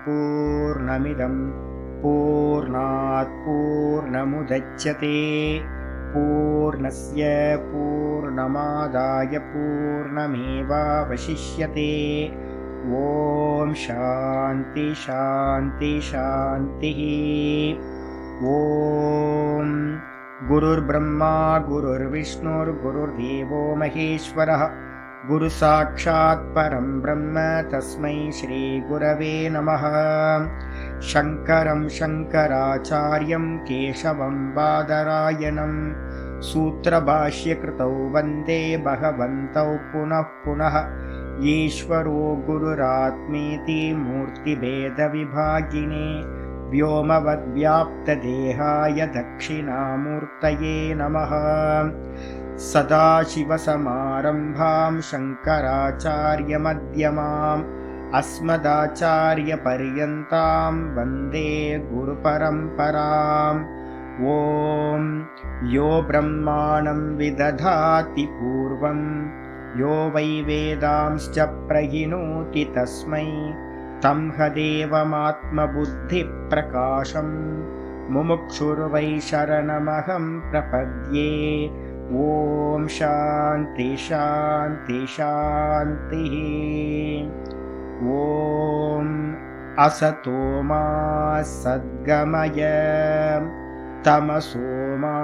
पूर्णमिदं पूर्णात् पूर्णमुदच्यते पूर्णस्य पूर्णमादाय पूर्णमेवावशिष्यते। ॐ शान्ति शान्ति शान्तिः। ॐ गुरुर्ब्रह्मा गुरुर्विष्णुर्गुरुर्देवो महेश्वरः गुरुसाक्षात् परं ब्रह्म तस्मै श्रीगुरवे नमः। शङ्करं शङ्कराचार्यं केशवं बादरायणं सूत्रभाष्यकृतौ वन्दे भगवन्तौ पुनः पुनः। ईश्वरो गुरुरात्मेति मूर्तिभेदविभागिने व्योमवद्व्याप्तदेहाय दक्षिणामूर्तये नमः। सदाशिवसमारम्भां शङ्कराचार्यमध्यमाम् अस्मदाचार्यपर्यन्तां वन्दे गुरुपरम्पराम्। ॐ यो ब्रह्माणं विदधाति पूर्वं यो वै वेदांश्च प्रहिणोति तस्मै तं हदेवमात्मबुद्धिप्रकाशं मुमुक्षुर्वै शरणमहं प्रपद्ये। ॐ शान्ति शान्ति शान्तिः। ॐ असतो मा सद्गमय तमसो मा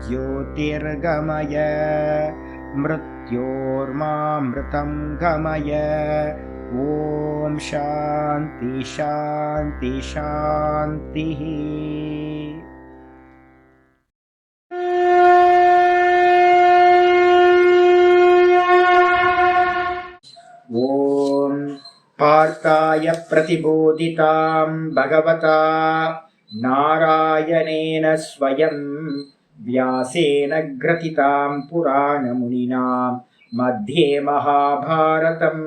ज्योतिर्गमय मृत्योर्मामृतं गमय। ॐ शान्ति शान्ति शान्तिः। ॐ पार्थाय प्रतिबोधितां भगवता नारायणेन स्वयं व्यासेन ग्रथितां पुराणमुनिना मध्ये महाभारतम्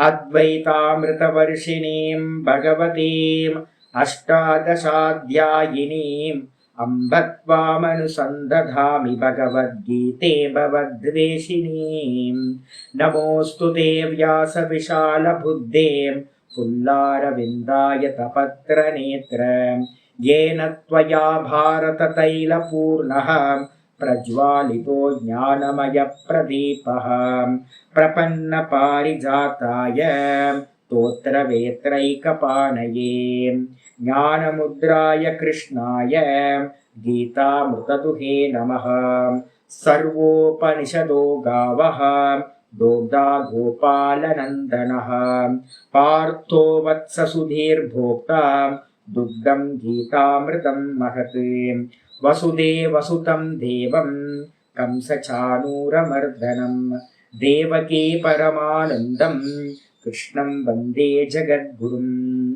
अद्वैतामृतवर्षिणीं भगवतीम् अष्टादशाध्यायिनीम् अम्ब त्वामनुसन्दधामि भगवद्गीते भवद्वेषिणीम्। नमोऽस्तु ते व्यासविशालबुद्धे पुल्लारविन्दाय तपत्रनेत्र येन त्वया भारततैलपूर्णः प्रज्वालितो ज्ञानमयप्रदीपः प्रपन्नपारिजाताय स्तोत्रवेत्रैकपाणये ज्ञानमुद्राय कृष्णाय गीतामृतदुहे नमः। सर्वोपनिषदो गावः दोग्धा गोपालनन्दनः पार्थो वत्ससुधीर्भोक्ता दुग्धं गीतामृतं महत्। वसुदेवसुतं देवं कंसचाणूरमर्दनं देवकी परमानन्दं कृष्णं वन्दे जगद्गुरुम्।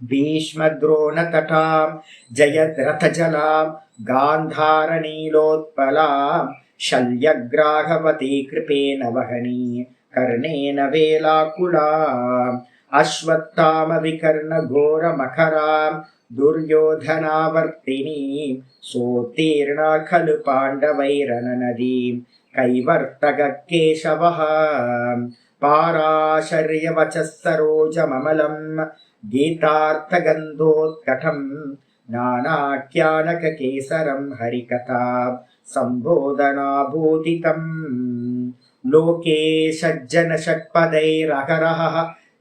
भीष्मद्रोणतटां जयद्रथजलां गान्धारनीलोत्पलां शल्यग्राहवती कृपेण वहनी कर्णेन वेलाकुलाम् अश्वत्थामविकर्णघोरमखरां दुर्योधनावर्तिनीं सोत्तीर्णा खलु पाण्डवैरननदीं कैवर्तककेशवः पाराशर्यवचः सरोजममलं गीतार्थगन्धोत्कटं नानाख्यानककेसरं हरिकथा सम्बोधनाभूतितम्। लोके सज्जनषट्पदैरहरः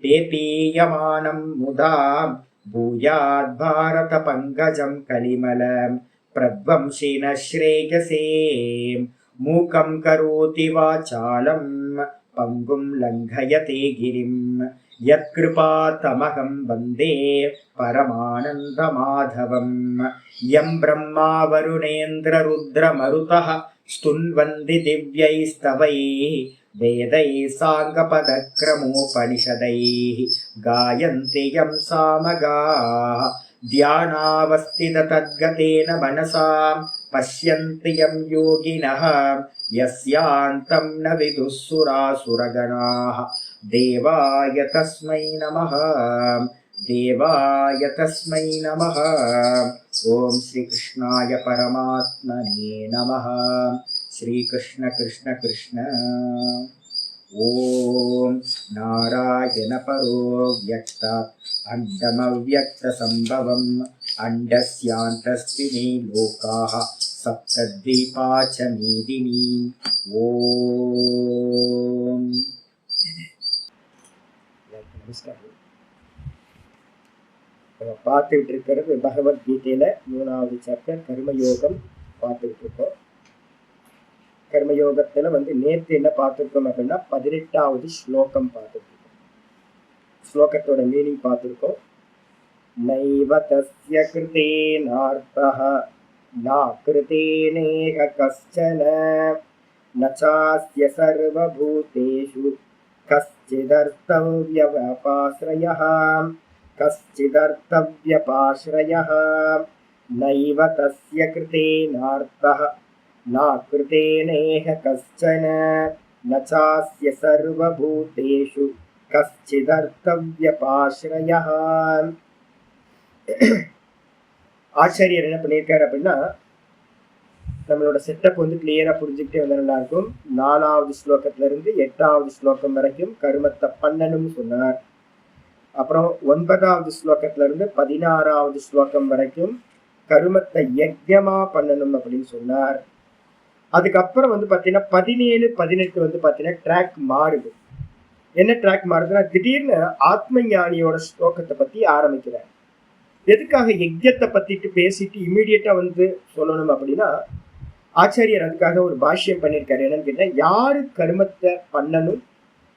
पेपीयमानं मुदा भूयाद्भारतपङ्कजं कलिमलं प्रध्वंसिनः श्रेयसे। मूकं करोति वाचालं पङ्गुं लङ्घयते गिरिं यत्कृपातमहं वन्दे परमानन्दमाधवम्। यं ब्रह्मा वरुणेन्द्ररुद्रमरुतः स्तुन्वन्ति दिव्यैस्तवैः वेदैः साङ्गपदक्रमोपनिषदैः गायन्ति यं सामगाः ध्यानावस्थिततद्गतेन मनसा पश्यन्ति यं योगिनः यस्यान्तं न विदुः सुरासुरगणाः। देवाय तस्मै नमः देवाय तस्मै नमः। ॐ श्रीकृष्णाय परमात्मने नमः। श्रीकृष्ण कृष्ण कृष्ण। ஓம் நாராயண பரோ வியக்தாத் அண்டமவ்யக்த சம்பவம் அண்டஸ்யாந்தஸ்தினி லோகாஹ சப்தத்வீபாச்ச மீதினி. ஓம் நமஸ்காரம். பார்த்துக்கிட்டு இருக்கிறது பகவத்கீதையில 3வது சாப்டர் கர்மயோகம் பார்த்துக்கிட்டு இருக்கோம். கர்மயோகத்துல நேற்று என்ன பார்த்துருக்கோம் அப்படின்னா 18வது ஸ்லோகம் பார்த்துருக்கோம். ஸ்லோகத்தோட மீனிங் பார்த்துருக்கோம். நைவ தஸ்ய கிருதேனார்த்தஹ நா கிருதேனேக கஷ்சன நசாஸ்ய சர்வபூதேஷு கஷ்சிதர்த்தவ்யபாஸ்ரயः கஷ்சிதர்த்தவ்யபாஸ்ரயः நைவ தஸ்ய கிருதேனார்த்தஹ நா கிருதேனேக கஷ்சன நசாஸ்ய சர்வபூதேஷு கஷ்சிதர்த்தவ்யபாஸ்ரயः. ஆச்சாரியர் என்ன பண்ணியிருக்காரு அப்படின்னா, நம்மளோட செட்டப் கிளியரா புரிஞ்சுக்கிட்டே வந்து நல்லா இருக்கும். 4வது ஸ்லோகத்துல இருந்து 8வது ஸ்லோகம் வரைக்கும் கர்மத்தை பண்ணணும்னு சொன்னார். அப்புறம் 9வது ஸ்லோகத்துல இருந்து 16வது ஸ்லோகம் வரைக்கும் கர்மத்தை யஜ்ஞமா பண்ணணும் அப்படின்னு சொன்னார். அதுக்கப்புறம் பாத்தீங்கன்னா 17, 18 பாத்தீங்கன்னா ட்ராக் மாறுது. என்ன ட்ராக் மாறுதுன்னா, திடீர்னு ஆத்ம ஞானியோட ஸ்லோகத்தை பத்தி ஆரம்பிக்கிறார். எதுக்காக யஜ்ஞத்தை பத்திட்டு பேசிட்டு இமீடியட்டா சொல்லணும் அப்படின்னா, ஆச்சாரியர் அதுக்காக ஒரு பாஷ்யம் பண்ணியிருக்காரு. என்னன்னு கேட்டா, யாரு கர்மத்தை பண்ணணும்,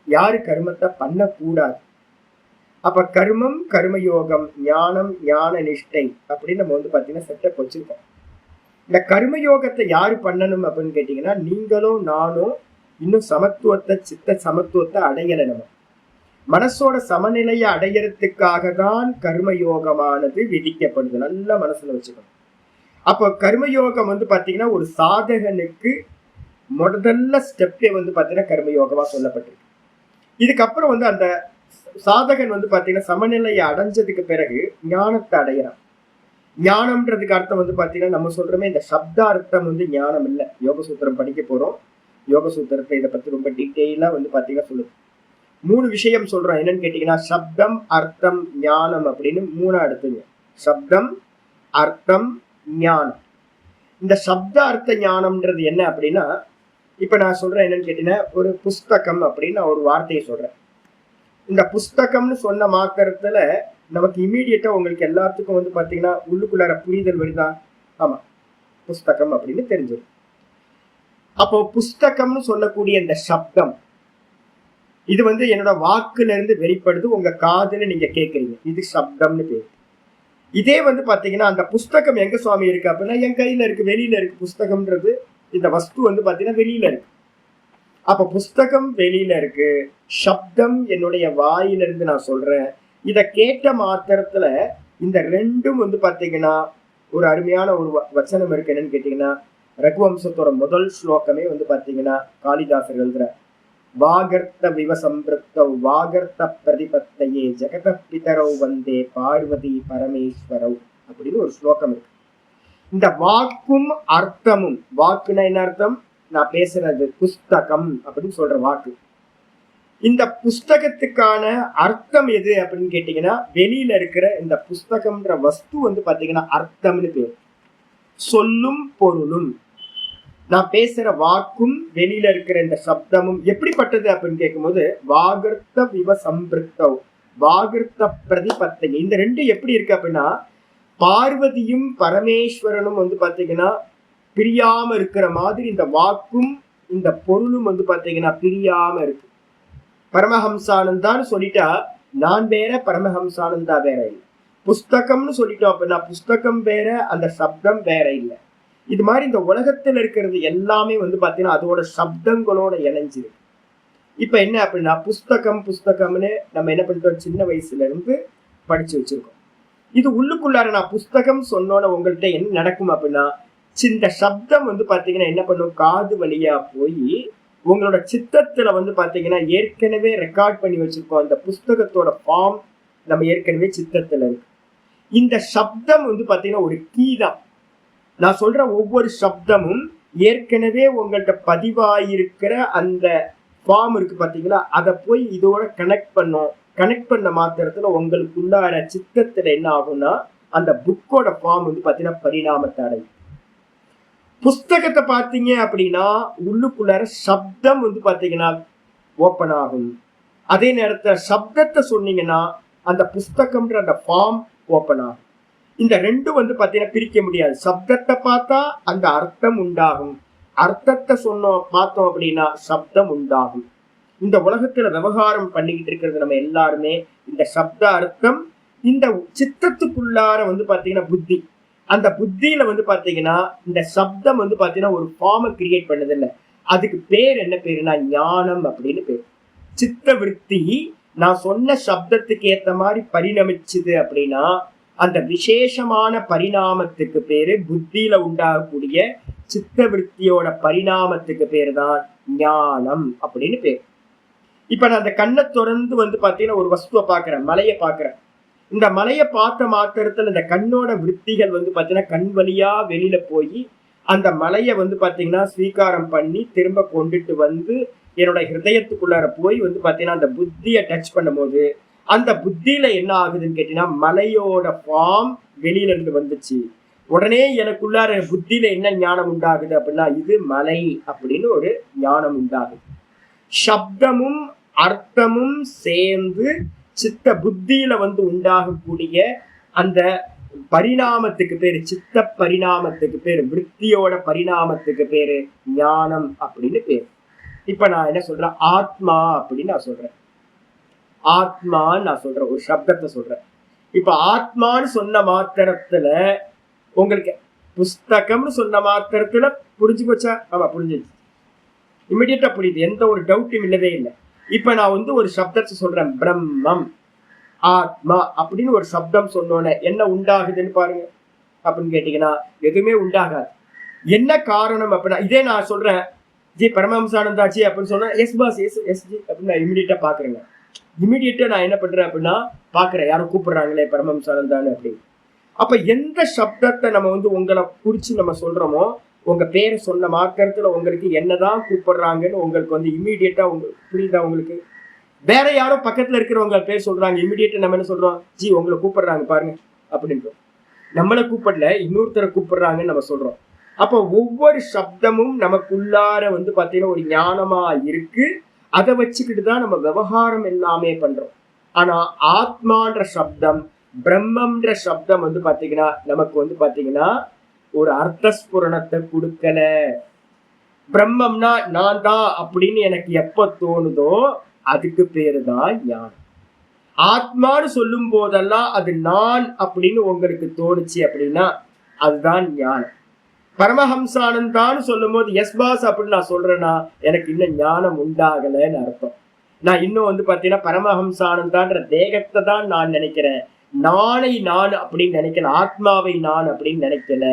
யாரு கர்மத்தை பண்ணக்கூடாது. அப்ப கர்மம், கர்மயோகம், ஞானம், ஞான நிஷ்டை அப்படின்னு நம்ம பாத்தீங்கன்னா செட்டப் வச்சிருக்கோம். இந்த கர்மயோகத்தை யாரு பண்ணணும் அப்படின்னு கேட்டீங்கன்னா, நீங்களும் நானும் இன்னும் சமத்துவத்தை, சித்த சமத்துவத்தை அடையலை. நம்ம மனசோட சமநிலையை அடையறதுக்காக தான் கர்மயோகமானது விதிக்கப்படுது. நல்லா மனசுல வச்சுக்கணும். அப்போ கர்மயோகம் பாத்தீங்கன்னா ஒரு சாதகனுக்கு முதல்ல ஸ்டெப்பே பாத்தீங்கன்னா கர்மயோகமா சொல்லப்பட்டிருக்கு. இதுக்கப்புறம் அந்த சாதகன் பாத்தீங்கன்னா சமநிலையை அடைஞ்சதுக்கு பிறகு ஞானத்தை அடையிறான். ஞானம்ன்றதுக்கு அர்த்தம் பாத்தீங்கன்னா நம்ம சொல்றோமே, இந்த சப்தார்த்தம் ஞானம் இல்லை. யோக சூத்திரம் படிக்க போறோம். யோக சூத்திரத்தை இதை பத்தி ரொம்ப டீட்டெயிலா பாத்தீங்கன்னா சொல்லுது. 3 விஷயம் சொல்றோம். என்னன்னு கேட்டீங்கன்னா, சப்தம், அர்த்தம், ஞானம் அப்படின்னு 3 எடுத்துங்க. சப்தம், அர்த்தம், ஞானம். இந்த சப்த அர்த்த ஞானம்ன்றது என்ன அப்படின்னா, இப்ப நான் சொல்றேன் என்னன்னு கேட்டீங்கன்னா, ஒரு புஸ்தகம் அப்படின்னு ஒரு வார்த்தையை சொல்றேன். இந்த புஸ்தகம்னு சொன்ன மாத்திரத்துல நமக்கு இமீடியட்டா உங்களுக்கு எல்லாத்துக்கும் பாத்தீங்கன்னா உள்ளுக்குள்ளார புரிதல் வருதா? ஆமா, புஸ்தகம் அப்படின்னு தெரிஞ்சிடும். அப்போ புஸ்தகம்னு சொல்லக்கூடிய இந்த சப்தம் இது என்னோட வாக்குல இருந்து வெளிப்படுது. உங்க காதுல நீங்க கேட்கறீங்க, இது சப்தம்னு பேரு. இதே பாத்தீங்கன்னா அந்த புஸ்தகம் எங்க சுவாமி இருக்கு அப்படின்னா, என் கையில இருக்கு, வெளியில இருக்கு. புஸ்தகம்ன்றது இந்த வஸ்து பாத்தீங்கன்னா வெளியில இருக்கு. அப்ப புஸ்தகம் வெளியில இருக்கு, சப்தம் என்னுடைய வாயிலிருந்து நான் சொல்றேன். இத கேட்ட மாத்திரத்துல இந்த ரெண்டும் பாத்தீங்கன்னா ஒரு அருமையான ஒரு வச்சனம் இருக்கு. என்னன்னு கேட்டீங்கன்னா, ரகுவம்சத்தோட முதல் ஸ்லோகமே பாத்தீங்கன்னா காளிதாசர் எழுதுற, வாகர்த்த விவசம்பிருத்தௌ வாகர்த்த பிரதிபத்தையே ஜெகத பிதரௌ வந்தே பார்வதி பரமேஸ்வரௌ அப்படின்னு ஒரு ஸ்லோகம் இருக்கு. இந்த வாக்கும் அர்த்தமும், வாக்குன்னா என்ன அர்த்தம்? நான் பேசுறது புஸ்தகம் அப்படின்னு சொல்ற வாக்கு. இந்த புஸ்தகத்துக்கான அர்த்தம் எது அப்படின்னு கேட்டீங்கன்னா, வெளியில இருக்கிற இந்த புஸ்தகம்ன்ற வஸ்து பாத்தீங்கன்னா அர்த்தம்னு பேர். சொல்லும் பொருளும். நான் பேசுற வாக்கும் வெளியில இருக்கிற இந்த சப்தமும் எப்படிப்பட்டது அப்படின்னு கேட்கும்போது, வாகர்த்த விவசம்பிருத்தௌ வாகர்த்த பிரதிபத்தை. இந்த ரெண்டும் எப்படி இருக்கு அப்படின்னா, பார்வதியும் பரமேஸ்வரனும் பாத்தீங்கன்னா பிரியாம இருக்கிற மாதிரி இந்த வாக்கும் இந்த பொருளும் பாத்தீங்கன்னா பிரியாம இருக்கு. பரமஹம்சானந்தான்னு சொல்லிட்டா நான் வேற, பரமஹம்சானந்தா வேற இல்லை. புஸ்தகம்னு சொல்லிட்டோம் அப்படின்னா புஸ்தகம் வேற, அந்த சப்தம் வேற இல்லை. இது மாதிரி இந்த உலகத்துல இருக்கிறது எல்லாமே பாத்தீங்கன்னா அதோட சப்தங்களோட இணைஞ்சிருக்கு. இப்ப என்ன அப்படின்னா, புஸ்தகம்னு நம்ம என்ன பண்ணிட்டோம், சின்ன வயசுல இருந்து படிச்சு வச்சிருக்கோம். இது உள்ளுக்குள்ளார நான் புஸ்தகம் சொன்னோட உங்கள்கிட்ட என்ன நடக்கும் அப்படின்னா, இந்த சப்தம் பாத்தீங்கன்னா என்ன பண்ணும், காது வழியா போய் உங்களோட சித்தத்துல பாத்தீங்கன்னா ஏற்கனவே ரெக்கார்ட் பண்ணி வச்சிருக்கோம். அந்த புஸ்தகத்தோட ஃபார்ம் நம்ம ஏற்கனவே சித்தத்துல இருக்கு. இந்த சப்தம் பாத்தீங்கன்னா ஒரு கீ தான். நான் சொல்ற ஒவ்வொரு சப்தமும் ஏற்கனவே உங்கள்கிட்ட பதிவாயிருக்கிற அந்த ஃபார்ம் இருக்கு பாத்தீங்களா, அதை போய் இதோட கனெக்ட் பண்ணும். கனெக்ட் பண்ண மாத்திரத்துல உங்களுக்குள்ளார சித்தத்துல என்ன ஆகும்னா அந்த புக்கோட ஃபார்ம் வந்து பாத்தீங்கன்னா பரிணாமத்தை அடையும். புஸ்தகத்தை பார்த்தீங்க அப்படின்னா உள்ளுக்குள்ளார சப்தம் வந்து பாத்தீங்கன்னா ஓப்பன் ஆகும். அதே நேரத்துல சப்தத்தை சொன்னீங்கன்னா அந்த புஸ்தகம்ன்ற அந்த ஃபார்ம் ஓப்பன் ஆகும். இந்த ரெண்டும் வந்து பாத்தீங்கன்னா பிரிக்க முடியாது. சப்தத்தை பார்த்தா அந்த அர்த்தம் உண்டாகும், அர்த்தத்தை பார்த்தோம் அப்படின்னா சப்தம் உண்டாகும். இந்த உலகத்துல விவகாரம் பண்ணிக்கிட்டு இருக்கிறது நம்ம எல்லாருமே இந்த சப்த அர்த்தம், இந்த சித்தத்துக்குள்ளார வந்து பாத்தீங்கன்னா புத்தி, அந்த புத்தியில வந்து பாத்தீங்கன்னா இந்த சப்தம் வந்து பாத்தீங்கன்னா ஒரு ஃபார்மை கிரியேட் பண்ணது இல்லை. அதுக்கு பேர் என்ன பேருனா ஞானம் அப்படின்னு பேர். சித்த விருத்தி நான் சொன்ன சப்தத்துக்கு ஏத்த மாதிரி பரிணமிச்சுது அப்படின்னா அந்த விசேஷமான பரிணாமத்துக்கு பேரு, புத்தியில உண்டாகக்கூடிய சித்த விருத்தியோட பரிணாமத்துக்கு பேரு தான் ஞானம் அப்படின்னு பேர். இப்ப நான் அந்த கண்ணை திறந்து வந்து பாத்தீங்கன்னா ஒரு வஸ்துவை பாக்குறேன், மலையை பாக்குறேன். இந்த மலையை பார்த்த மாத்திரத்துல இந்த கண்ணோட விற்த்திகள் வந்து பாத்தீங்கன்னா கண் வழியா வெளியில போய் அந்த மலையை வந்து பாத்தீங்கன்னா ஸ்வீகாரம் பண்ணி திரும்ப கொண்டுட்டு வந்து என்னோட ஹிருதயத்துக்குள்ளார போய் வந்து பாத்தீங்கன்னா அந்த புத்தியை டச் பண்ணும் போது அந்த புத்தியில என்ன ஆகுதுன்னு கேட்டீங்கன்னா மலையோட ஃபார்ம் வெளியில இருந்து வந்துச்சு. உடனே எனக்குள்ளார புத்தியில என்ன ஞானம் உண்டாகுது அப்படின்னா இது மலை அப்படின்னு ஒரு ஞானம் உண்டாகுது. சப்தமும் அர்த்தமும் சேர்ந்து சித்த புத்தியில வந்து உண்டாகக்கூடிய அந்த பரிணாமத்துக்கு பேரு, சித்த பரிணாமத்துக்கு பேரு, விற்த்தியோட பரிணாமத்துக்கு பேரு ஞானம் அப்படின்னு பேரு. இப்ப நான் என்ன சொல்றேன், ஆத்மா அப்படின்னு நான் சொல்றேன். ஆத்மான்னு நான் சொல்றேன், ஒரு சப்தத்தை சொல்றேன். இப்ப ஆத்மான்னு சொன்ன மாத்திரத்துல உங்களுக்கு புஸ்தகம்னு சொன்ன மாத்திரத்துல புரிஞ்சு போச்சா? ஆமா புரிஞ்சிச்சு, இமிடியட்டா புரியுது, எந்த ஒரு டவுட்டும் இல்லவே இல்லை. இப்ப நான் வந்து ஒரு சப்தத்தை சொல்றேன், பிரம்மம் ஆத்மா அப்படின்னு ஒரு சப்தம் சொன்னோன்னே என்ன உண்டாகுதுன்னு பாருங்க அப்படின்னு கேட்டீங்கன்னா எதுவுமே உண்டாகாது. என்ன காரணம் அப்படின்னா, இதே நான் சொல்றேன் ஜி பரமஹம்சானந்தாச்சி அப்படின்னு சொன்னா yes boss yes yes ji அப்படின்னு நான் இமிடியட்டா பாக்குறேங்க. இமிடியட்டா நான் என்ன பண்றேன் அப்படின்னா பாக்குறேன், யாரும் கூப்பிடுறாங்களே பரமஹம்சானந்தான்னு அப்படின்னு. அப்ப எந்த சப்தத்தை நம்ம வந்து உங்களை குறிச்சு நம்ம சொல்றோமோ உங்க பேரை சொன்ன மாத்திரத்துல உங்களுக்கு என்னதான் கூப்பிடுறாங்கன்னு உங்களுக்கு வந்து இமீடியட்டா உங்களுக்கு புரியுதா? உங்களுக்கு வேற யாரோ பக்கத்துல இருக்கிறவங்க பேர் சொல்றாங்க, இமீடியட்டா நம்ம என்ன சொல்றோம், ஜி உங்களை கூப்பிடுறாங்க பாருங்க அப்படின்றோம். நம்மளை கூப்பிடல, இன்னொருத்தரை கூப்பிடுறாங்கன்னு நம்ம சொல்றோம். அப்போ ஒவ்வொரு சப்தமும் நமக்குள்ளார வந்து பாத்தீங்கன்னா ஒரு ஞானமா இருக்கு. அதை வச்சுக்கிட்டு தான் நம்ம விவகாரம் எல்லாமே பண்றோம். ஆனா ஆத்மான்ற சப்தம், பிரம்மம்ன்ற சப்தம் வந்து பாத்தீங்கன்னா நமக்கு வந்து பாத்தீங்கன்னா ஒரு அர்த்தஸ்புரணத்தை கொடுக்கல. பிரம்மம்னா நான் தான் அப்படின்னு எனக்கு எப்ப தோணுதோ அதுக்கு பேரு தான் ஞானம். ஆத்மான்னு சொல்லும் போதெல்லாம் அது நான் அப்படின்னு உங்களுக்கு தோணுச்சு அப்படின்னா அதுதான் ஞானம். பரமஹம்சானந்தான்னு சொல்லும் போது எஸ் பாஸ் அப்படின்னு நான் சொல்றேன்னா எனக்கு இன்னும் ஞானம் உண்டாகலைன்னு அர்த்தம். நான் இன்னும் வந்து பாத்தீங்கன்னா பரமஹம்சானந்தான்ற தேகத்தை தான் நான் நினைக்கிறேன், நானை நான் அப்படின்னு நினைக்கல, ஆத்மாவை நான் அப்படின்னு நினைக்கல.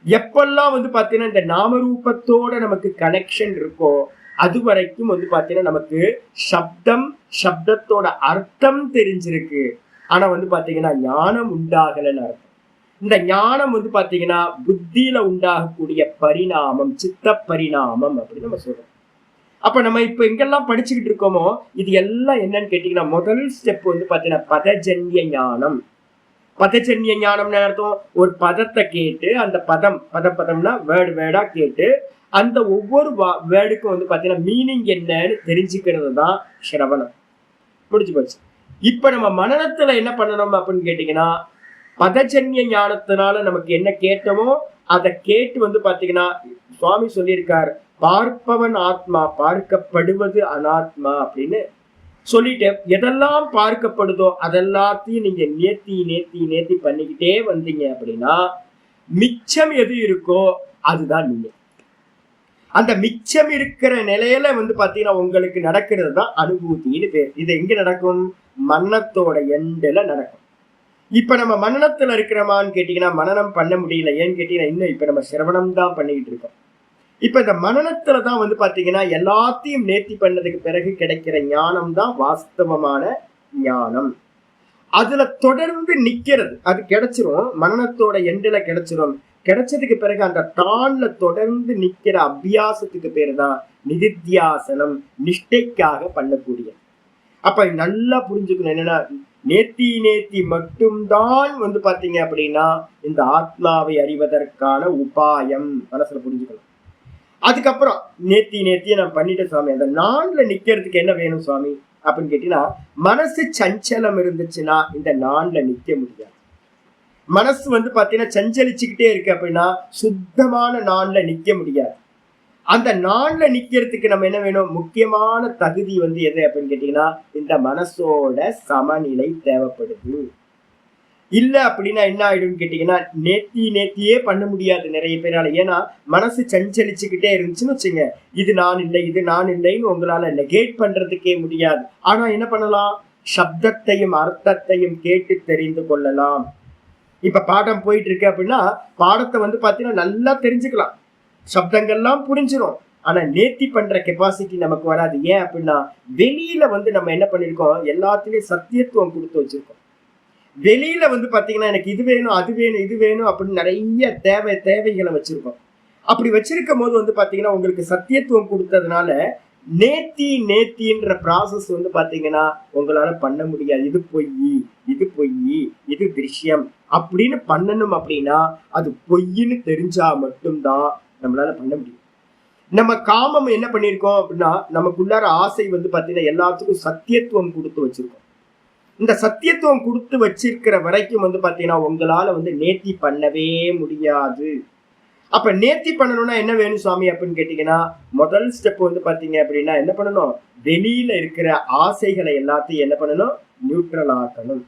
எப்பெல்லாம் வந்து பாத்தீங்கன்னா இந்த நாமரூபத்தோட நமக்கு கனெக்ஷன் இருக்கோ அது வரைக்கும் வந்து பாத்தீங்கன்னா நமக்கு சப்தம், சப்தத்தோட அர்த்தம் தெரிஞ்சிருக்கு. ஆனா வந்து பாத்தீங்கன்னா ஞானம் உண்டாகலன்னு அர்த்தம். இந்த ஞானம் வந்து பாத்தீங்கன்னா புத்தியில உண்டாகக்கூடிய பரிணாமம், சித்த பரிணாமம் அப்படின்னு நம்ம சொல்றோம். அப்ப நம்ம இப்ப எங்கெல்லாம் படிச்சுக்கிட்டு இருக்கோமோ இது எல்லாம் என்னன்னு கேட்டீங்கன்னா முதல் ஸ்டெப் வந்து பாத்தீங்கன்னா பதஜன்ய ஞானம். பதஜன்ய ஞானம்னு அர்த்தம் ஒரு பதத்தை கேட்டு அந்த பதம்னா வேர்டு வேர்டா கேட்டு அந்த ஒவ்வொரு வேர்டுக்கும் வந்து பாத்தீங்கன்னா மீனிங் என்னன்னு தெரிஞ்சுக்கிறது தான் சிரவணம். முடிஞ்சு போச்சு. இப்ப நம்ம மனநத்துல என்ன பண்ணணும் அப்படின்னு கேட்டீங்கன்னா பதஜன்ய ஞானத்தினால நமக்கு என்ன கேட்டோமோ அதை கேட்டு வந்து பாத்தீங்கன்னா சுவாமி சொல்லியிருக்கார், பார்ப்பவன் ஆத்மா பார்க்கப்படுவது அனாத்மா அப்படின்னு சொல்லிட்டு எதெல்லாம் பார்க்கப்படுதோ அதெல்லாத்தையும் நீங்க நேத்தி பண்ணிக்கிட்டே வந்தீங்க அப்படின்னா மிச்சம் எது இருக்கோ அதுதான் நீங்க. அந்த மிச்சம் இருக்கிற நிலையில வந்து பாத்தீங்கன்னா உங்களுக்கு நடக்கிறது தான் அனுபூதின்னு பேர். இது எங்க நடக்கும்? மனத்தோட எண்டுல நடக்கும். இப்ப நம்ம மனநத்துல இருக்கிறோமான்னு கேட்டீங்கன்னா மனனம் பண்ண முடியல. ஏன்னு கேட்டீங்கன்னா இன்னும் இப்ப நம்ம சிரவணம் தான் பண்ணிக்கிட்டு இருக்கோம். இப்ப இந்த மனநத்துலதான் வந்து பாத்தீங்கன்னா எல்லாத்தையும் நேர்த்தி பண்ணதுக்கு பிறகு கிடைக்கிற ஞானம் தான் வாஸ்தவமான ஞானம். அதுல தொடர்ந்து நிக்கிறது, அது கிடைச்சிரும், மனநத்தோட எண்டுல கிடைச்சிரும். கிடைச்சதுக்கு பிறகு அந்த தான்ல தொடர்ந்து நிக்கிற அபியாசத்துக்கு பேரு தான் நிதித்தியாசனம், நிஷ்டைக்காக பண்ணக்கூடிய. அப்ப நல்லா புரிஞ்சுக்கணும் என்னன்னா, நேத்தி மட்டும்தான் பாத்தீங்க அப்படின்னா இந்த ஆத்மாவை அறிவதற்கான உபாயம் மனசுல புரிஞ்சுக்கணும். அதுக்கப்புறம் நேத்திய நான் பண்ணிட்டேன் சுவாமி, அந்த நான்ல நிக்கிறதுக்கு என்ன வேணும் சுவாமி அப்படின்னு கேட்டீங்கன்னா, மனசு சஞ்சலம் இருந்துச்சுன்னா இந்த நான்ல நிக்க முடியாது. மனசு பாத்தீங்கன்னா சஞ்சலிச்சுக்கிட்டே இருக்கு அப்படின்னா சுத்தமான நான்ல நிக்க முடியாது. அந்த நான்ல நிக்கிறதுக்கு நம்ம என்ன வேணும், முக்கியமான தகுதி எது அப்படின்னு கேட்டீங்கன்னா, இந்த மனசோட சமநிலை தேவைப்படுது. இல்ல அப்படின்னா என்ன ஆயிடும்னு கேட்டீங்கன்னா, நேத்தியே பண்ண முடியாது நிறைய பேரால. ஏன்னா மனசு சஞ்சலிச்சுக்கிட்டே இருந்துச்சுன்னு வச்சுங்க, இது நான் இல்லைன்னு உங்களால நெகேட் பண்றதுக்கே முடியாது. ஆனா என்ன பண்ணலாம், சப்தத்தையும் அர்த்தத்தையும் கேட்டு தெரிந்து கொள்ளலாம். இப்ப பாடம் போயிட்டு இருக்கு அப்படின்னா பாடத்தை பாத்தீங்கன்னா நல்லா தெரிஞ்சுக்கலாம், சப்தங்கள்லாம் புரிஞ்சிடும். ஆனா நேர்த்தி பண்ற கெப்பாசிட்டி நமக்கு வராது. ஏன் அப்படின்னா வெளியில நம்ம என்ன பண்ணிருக்கோம், எல்லாத்துலயும் சத்தியத்துவம் கொடுத்து வச்சிருக்கோம். வெளியில பாத்தீங்கன்னா எனக்கு இது வேணும் இது வேணும் அப்படின்னு நிறைய தேவைகளை வச்சிருக்கோம். அப்படி வச்சிருக்கும் போது பாத்தீங்கன்னா உங்களுக்கு சத்தியத்துவம் கொடுத்ததுனால நேத்தின்ற ப்ராசஸ் பாத்தீங்கன்னா உங்களால பண்ண முடியாது. இது பொய், இது திருஷ்யம் அப்படின்னு பண்ணணும். அப்படின்னா அது பொய்ன்னு தெரிஞ்சா மட்டும்தான் நம்மளால பண்ண முடியும். நம்ம காமம் என்ன பண்ணிருக்கோம் அப்படின்னா, நமக்குள்ளார ஆசை பாத்தீங்கன்னா எல்லாத்துக்கும் சத்தியத்துவம் கொடுத்து வச்சிருக்கோம். இந்த சத்தியத்துவம் கொடுத்து வச்சிருக்கிற வரைக்கும் பாத்தீங்கன்னா உங்களால நேர்த்தி பண்ணவே முடியாது. அப்ப நேர்த்தி பண்ணணும்னா என்ன வேணும் சுவாமி அப்படின்னு கேட்டீங்கன்னா, முதல் ஸ்டெப் பாத்தீங்க அப்படின்னா என்ன பண்ணணும், வெளியில இருக்கிற ஆசைகளை எல்லாத்தையும் என்ன பண்ணணும், நியூட்ரல் ஆக்கணும்.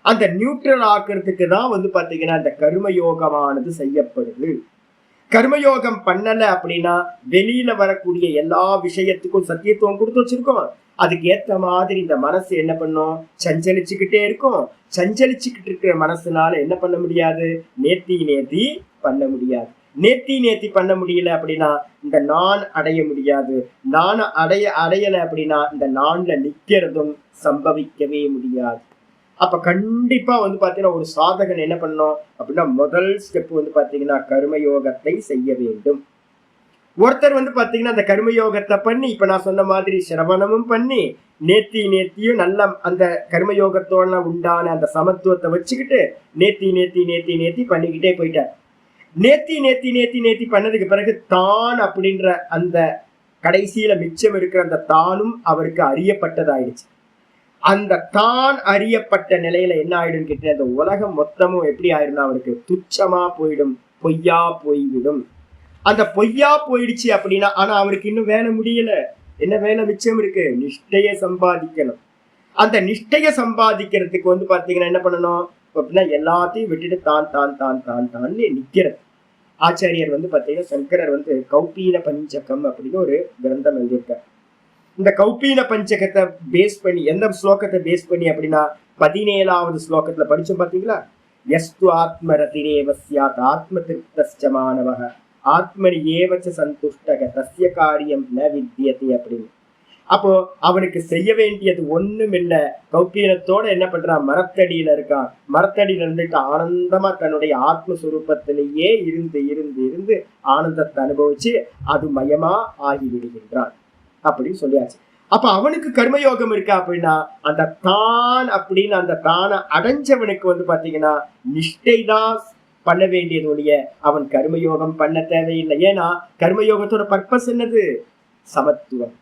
அந்த நியூட்ரல் ஆக்குறதுக்கு தான் பாத்தீங்கன்னா இந்த கர்மயோகமானது செய்யப்படுது. கர்மயோகம் பண்ணல அப்படின்னா வெளியில வரக்கூடிய எல்லா விஷயத்துக்கும் சத்தியத்துவம் கொடுத்து வச்சிருக்கோம். அதுக்கு ஏத்த மாதிரி இந்த மனசு என்ன பண்ணும், சஞ்சலிச்சுக்கிட்டே இருக்கும். சஞ்சலிச்சுக்கிட்டு இருக்கிற மனசுனால என்ன பண்ண முடியாது, நேர்த்தி பண்ண முடியாது. நேர்த்தி பண்ண முடியல அப்படின்னா இந்த நான் அடைய முடியாது. நான் அடையல அப்படின்னா இந்த நான்ல நிக்கிறதும் சம்பவிக்கவே முடியாது. அப்ப கண்டிப்பா பாத்தீங்கன்னா ஒரு சாதகன் என்ன பண்ணணும் அப்படின்னா, முதல் ஸ்டெப் பாத்தீங்கன்னா கர்மயோகத்தை செய்ய வேண்டும். ஒருத்தர் பாத்தீங்கன்னா அந்த கர்மயோகத்தை பண்ணி, இப்ப நான் சொன்ன மாதிரி சிரவணமும் பண்ணி நேத்தியும் நல்ல அந்த கர்மயோகத்தோட உண்டான அந்த சமத்துவத்தை வச்சுக்கிட்டு நேத்தி பண்ணிக்கிட்டே போயிட்டார். நேத்தி பண்ணதுக்கு பிறகு தான் அப்படின்ற அந்த கடைசியில மிச்சம் இருக்கிற அந்த தானும் அவருக்கு அறியப்பட்டதாயிடுச்சு. அந்த தான் அறியப்பட்ட நிலையில என்ன ஆயிடும் கேட்ட, அந்த உலகம் மொத்தமும் எப்படி ஆயிடும், அவருக்கு துச்சமா போயிடும், பொய்யா போய்விடும். அந்த பொய்யா போயிடுச்சு அப்படின்னா, ஆனா அவருக்கு இன்னும் வேலை முடியல. என்ன வேலை மிச்சம் இருக்கு, நிஷ்டைய சம்பாதிக்கணும். அந்த நிஷ்டைய சம்பாதிக்கிறதுக்கு பாத்தீங்கன்னா என்ன பண்ணணும் அப்படின்னா, எல்லாத்தையும் விட்டுட்டு தான் நிக்கிறது. ஆச்சாரியர் பாத்தீங்கன்னா சங்கரர் கௌபீன பஞ்சகம் அப்படின்னு ஒரு கிரந்தம் எழுதியிருக்கார். இந்த கௌபீன பஞ்சகத்தை பேஸ் பண்ணி, எந்த ஸ்லோகத்தை பேஸ் பண்ணி அப்படின்னா 17வது ஸ்லோகத்துல படிச்சோம் பாத்தீங்களா, யஸ்து ஆத்மரதிரேவ ஸ்யாத் ஆத்ம திருப்தஸ்ச மானவஹ ஆத்மனி ஏவச்ச சந்துஷ்டக தஸ்ய காரியம் ந வித்யதே அப்படின்னு. அப்போ அவனுக்கு செய்ய வேண்டியது ஒண்ணும் இல்லை. கௌபீனத்தோட என்ன பண்றான், மரத்தடியில இருக்கான். மரத்தடியில இருந்துட்டு ஆனந்தமா தன்னுடைய ஆத்மஸ்வரூபத்திலேயே இருந்து ஆனந்தத்தை அனுபவிச்சு அது மயமா ஆகிவிடுகின்றான் அப்படின்னு சொல்லியாச்சு. அப்ப அவனுக்கு கர்மயோகம் இருக்கா அப்படின்னா, அந்த தான் அப்படின்னு அந்த தானை அடைஞ்சவனுக்கு பாத்தீங்கன்னா நிஷ்டை தான் பண்ண வேண்டியது ஒழிய அவன் கர்மயோகம் பண்ண தேவையில்லை. ஏன்னா கர்மயோகத்தோட பர்பஸ் என்னது, சமத்துவம்.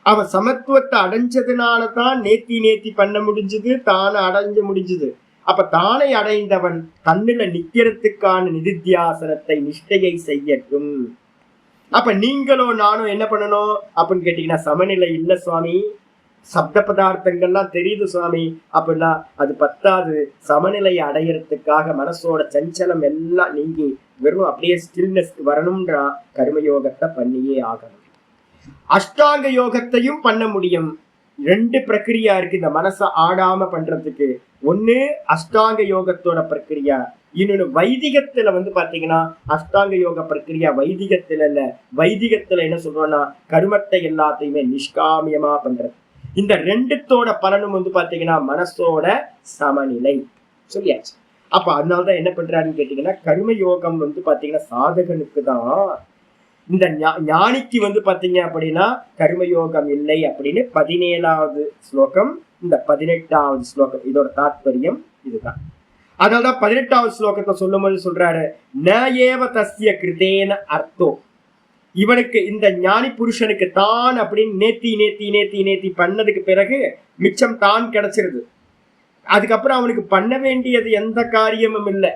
அவன் சமத்துவத்தை அடைஞ்சதுனாலதான் நேத்தி பண்ண முடிஞ்சது, தானை அடைஞ்ச முடிஞ்சது. அப்ப தானை அடைந்தவன் தன்னில நிக்கிறதுக்கான நிதித்தியாசனத்தை நிஷ்டையை செய்யட்டும். அப்ப நீங்களோ நானும் என்ன பண்ணணும் அப்படின்னு கேட்டீங்கன்னா, சமநிலை இல்ல சுவாமி, சப்த பதார்த்தங்கள்லாம் தெரியுது சுவாமி அப்படின்னா அது பத்தாது. சமநிலையை அடையறதுக்காக மனசோட சஞ்சலம் எல்லாம் நீங்கி வெறும் அப்படியே ஸ்டில்னஸ் வரணும்ன்றா கர்மயோகத்தை பண்ணியே ஆகணும். அஷ்டாங்க யோகத்தையும் பண்ண முடியும். 2 பிரக்கிரியா இருக்கு இந்த மனசை ஆடாம பண்றதுக்கு. ஒண்ணு அஷ்டாங்க யோகத்தோட பிரக்கிரியா, இன்னொன்னு வைதிகத்துல பாத்தீங்கன்னா அஷ்டாங்க யோக பிரக்கிரியா வைதிகத்துல இல்ல. வைதிகத்துல என்ன சொல்றோம்னா கர்மத்தை எல்லாத்தையுமே நிஷ்காமியமா பண்றது. இந்த 2த்தோட பலனும் பாத்தீங்கன்னா மனசோட சமநிலை சொல்லியாச்சு. அப்ப அதனாலதான் என்ன பண்றாருன்னு கேட்டீங்கன்னா, கர்மயோகம் வந்து பாத்தீங்கன்னா சாதகனுக்கு தான். இந்த ஞானிக்கு வந்து பாத்தீங்க அப்படின்னா கர்மயோகம் இல்லை அப்படின்னு 17வது ஸ்லோகம், இந்த 18வது ஸ்லோகம் இதோட தாத்பரியம் இதுதான். அதனால்தான் 18வது ஸ்லோகத்தை சொல்லும் போது சொல்றாரு, ந ஏவ தஸ்ய கிருதேன அர்த்தோ. இவனுக்கு இந்த ஞானி புருஷனுக்கு தான் அப்படின்னு நேத்தி நேத்தி நேத்தி நேத்தி பண்ணதுக்கு பிறகு மிச்சம் தான் கிடைச்சிருது. அதுக்கப்புறம் அவனுக்கு பண்ண வேண்டியது எந்த காரியமும் இல்லை.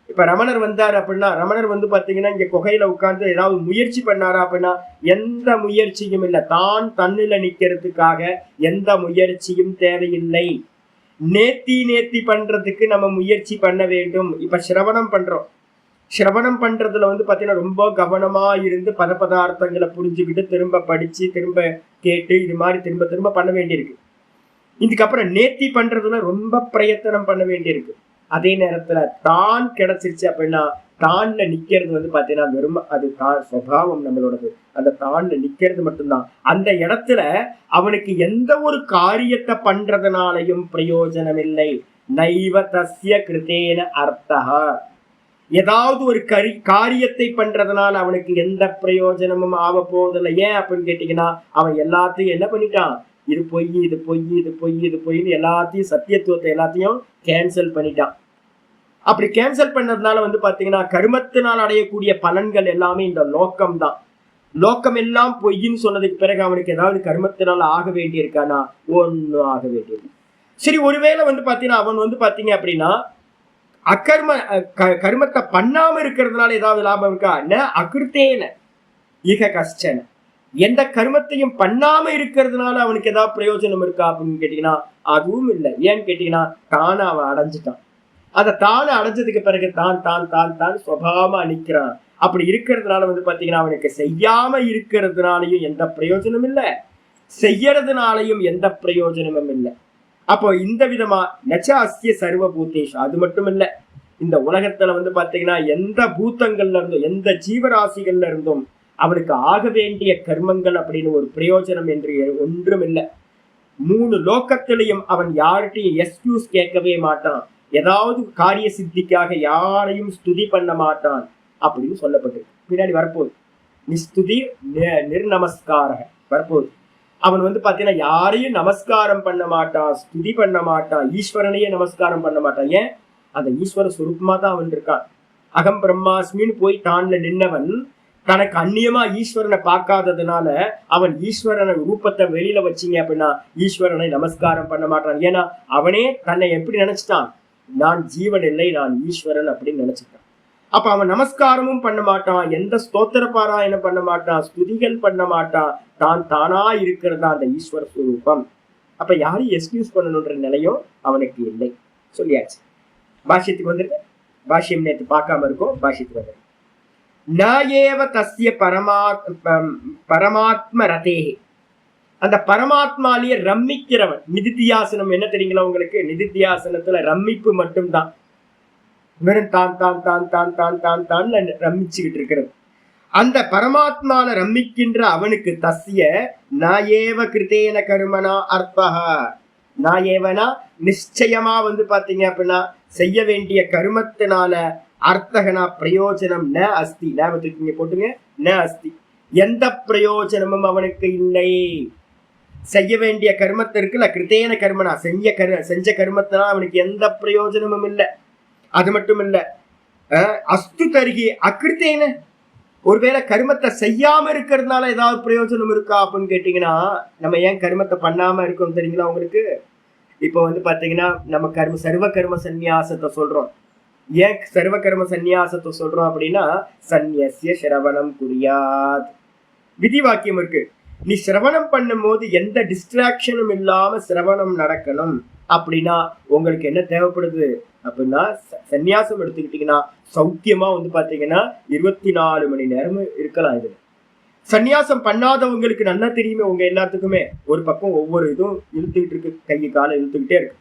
இப்ப ரமணர் வந்தார் அப்படின்னா, ரமணர் வந்து பாத்தீங்கன்னா இங்க குகையில உட்கார்ந்து ஏதாவது முயற்சி பண்ணாரா அப்படின்னா எந்த முயற்சியும் இல்லை. தான் தன்னில நிக்கிறதுக்காக எந்த முயற்சியும் தேவையில்லை. நேத்தி நேத்தி பண்றதுக்கு நம்ம முயற்சி பண்ண வேண்டும். இப்ப சிரவணம் பண்றோம். சிரவணம் பண்றதுல வந்து பாத்தீங்கன்னா ரொம்ப கவனமா இருந்து பதார்த்தங்களை புரிஞ்சுக்கிட்டு திரும்ப படிச்சு திரும்ப கேட்டு இது மாதிரி திரும்ப திரும்ப பண்ண வேண்டியிருக்கு. இதுக்கப்புறம் நேத்தி பண்றதுல ரொம்ப பிரயத்தனம் பண்ண வேண்டியிருக்கு. அதே நேரத்துல தான் கிடைச்சிருச்சு அப்படின்னா தான்ல நிக்கிறது வந்து பாத்தீங்கன்னா வெறும் அது தான் சுபாவம் நம்மளோடது. அந்த தான்ல நிக்கிறது மட்டும்தான். அந்த இடத்துல அவனுக்கு எந்த ஒரு காரியத்தை பண்றதுனாலையும் பிரயோஜனம் இல்லை. நைவ தஸ்ய கிருதேன அர்த்தஹா. ஏதாவது ஒரு காரியத்தை பண்றதுனால அவனுக்கு எந்த பிரயோஜனமும் ஆக போவதில்லை. ஏன் அப்படின்னு கேட்டீங்கன்னா, அவன் எல்லாத்தையும் என்ன பண்ணிட்டான், இது பொய் இது பொய் இது பொய் இது பொய்ன்னு எல்லாத்தையும் சத்தியத்துவத்தை எல்லாத்தையும் கேன்சல் பண்ணிட்டான். அப்படி கேன்சல் பண்ணதுனால வந்து பாத்தீங்கன்னா கர்மத்தினால் அடையக்கூடிய பலன்கள் எல்லாமே இந்த லோக்கம் தான். லோக்கம் எல்லாம் பொய்ன்னு சொன்னதுக்கு பிறகு அவனுக்கு ஏதாவது கர்மத்தினால ஆக வேண்டி இருக்கானா? ஒன்னும் ஆக வேண்டியது. சரி, ஒருவேளை வந்து பாத்தீங்கன்னா அவன் வந்து பாத்தீங்க அப்படின்னா கர்மத்தை பண்ணாம இருக்கிறதுனால ஏதாவது லாபம் இருக்கா? அகிருத்தேன இக கஷ்டன. எந்த கர்மத்தையும் பண்ணாம இருக்கிறதுனால அவனுக்கு ஏதாவது பிரயோஜனம் இருக்கா அப்படின்னு கேட்டீங்கன்னா அதுவும் இல்லை. ஏன்னு கேட்டீங்கன்னா தானே அவன் அடைஞ்சிட்டான். அதை தானே அடைஞ்சதுக்கு பிறகு தான் தான் தான் தான் சுபாவமா நிற்கிறான். அப்படி இருக்கிறதுனால வந்து பாத்தீங்கன்னா அவனுக்கு செய்யாம இருக்கிறதுனாலையும் எந்த பிரயோஜனமும் இல்லை, செய்யறதுனாலையும் எந்த பிரயோஜனமும் இல்லை. அப்போ இந்த விதமா நச்ச அஸ்ய சர்வ பூத்தேஷு. அது மட்டும் இல்ல, இந்த உலகத்துல வந்து பாத்தீங்கன்னா எந்த பூத்தங்கள்ல இருந்தும் எந்த ஜீவராசிகள்ல இருந்தும் அவனுக்கு ஆக வேண்டிய கர்மங்கள் அப்படின்னு ஒரு பிரயோஜனம் என்று ஒன்றும் இல்லை. 3 லோகத்திலையும் அவன் யார்கிட்டையும் எக்ஸ்கியூஸ் கேட்கவே மாட்டான். ஏதாவது காரிய சித்திக்காக யாரையும் ஸ்துதி பண்ண மாட்டான் அப்படின்னு சொல்லப்பட்டிருக்கு. பின்னாடி வரப்போகுது நிஸ்துதி நிர்நமஸ்கார வரப்போகுது. அவன் வந்து பாத்தீங்கன்னா யாரையும் நமஸ்காரம் பண்ண மாட்டான், ஸ்துதி பண்ண மாட்டான், ஈஸ்வரனையே நமஸ்காரம் பண்ண மாட்டான். ஏன்? அந்த ஈஸ்வர சுரூபமா தான் அவன் இருக்கான். அகம் பிரம்மாஸ்மின்னு போய் தான்ல நின்னவன் தனக்கு அந்நியமா ஈஸ்வரனை பார்க்காததுனால அவன் ஈஸ்வரனை ரூபத்தை வெளியில வச்சிங்க அப்படின்னா ஈஸ்வரனை நமஸ்காரம் பண்ண மாட்டான். ஏன்னா அவனே தன்னை எப்படி நினைச்சிட்டான், நான் ஜீவன் இல்லை நான் ஈஸ்வரன் அப்படின்னு நினைச்சிட்டான். அப்ப அவன் நமஸ்காரமும் பண்ண மாட்டான், எந்த ஸ்தோத்திர பாராயணம் பண்ண மாட்டான், ஸ்துதிகள் பண்ண மாட்டான். தான் தானா இருக்கிறதா அந்த ஈஸ்வர ஸ்வரூபம். அப்ப யாரையும் எக்ஸ்கியூஸ் பண்ணணுன்ற நிலையும் அவனுக்கு இல்லை. சொல்லியாச்சு. பாஷ்யத்துக்கு வந்துட்டு பாஷ்யம் நேற்று பார்க்காம இருக்கும். பாஷ்யத்துக்கு வந்து நஏவ தஸ்ய பரமாத்ம ரதேஹி. அந்த பரமாத்மாலேயே ரம்மிக்கிறவன். நிதித்தியாசனம் என்ன தெரியுங்களா உங்களுக்கு? நிதித்தியாசனத்துல ரம்மிப்பு மட்டும்தான். வெறும் தான் தான் தான் தான் தான் தான் தான் ரம்மிச்சுக்கிட்டு இருக்கிறது. அந்த பரமாத்மால ரம்மிக்கின்ற அவனுக்கு தஸ்ய நாயேவ கிருதேன கர்மனா அர்த்தஹா. நாயேவனா நிச்சயமா வந்து பாத்தீங்க அப்படின்னா செய்ய வேண்டிய கர்மத்தினால அர்த்தகனா பிரயோஜனம் ந அஸ்தி. ஞாபகத்துக்கு போட்டுங்க, ந அஸ்தி. எந்த பிரயோஜனமும் அவனுக்கு இல்லை. செய்ய வேண்டிய கர்மத்திற்குல கிருதேன கர்மனா செஞ்ச கர்மத்தினா அவனுக்கு எந்த பிரயோஜனமும் இல்லை. அது மட்டும் இல்ல, அஸ்து தருகி அகிருத்தேன. ஒருவேளை கர்மத்தை செய்யாம இருக்கிறதுனால ஏதாவது பிரயோஜனம் இருக்கா அப்படின்னு கேட்டீங்கன்னா, நம்ம ஏன் கர்மத்தை பண்ணாம இருக்கோம் தெரியுங்களா உங்களுக்கு? இப்போ வந்து பாத்தீங்கன்னா நம்ம சர்வ கர்ம சந்நியாசத்தை சொல்றோம். ஏன் சர்வ கர்ம சந்நியாசத்தை சொல்றோம் அப்படின்னா, சந்நியஸ்ய சிரவணம் குறியாத் விதி வாக்கியம் இருக்கு. நீ சிரவணம் பண்ணும் போது எந்த டிஸ்ட்ராக்ஷனும் இல்லாம சிரவணம் நடக்கணும். அப்படின்னா உங்களுக்கு என்ன தேவைப்படுது அப்படின்னா, சந்நியாசம் எடுத்துக்கிட்டீங்கன்னா சௌக்கியமா வந்து பாத்தீங்கன்னா 24 மணி நேரமும் இருக்கலாம். இதுல சந்நியாசம் பண்ணாதவங்களுக்கு நல்லா தெரியுமே, உங்க எல்லாத்துக்குமே ஒரு பக்கம் ஒவ்வொரு இதுவும் இழுத்துக்கிட்டு இருக்கு, கையை காலை இழுத்துக்கிட்டே இருக்கு.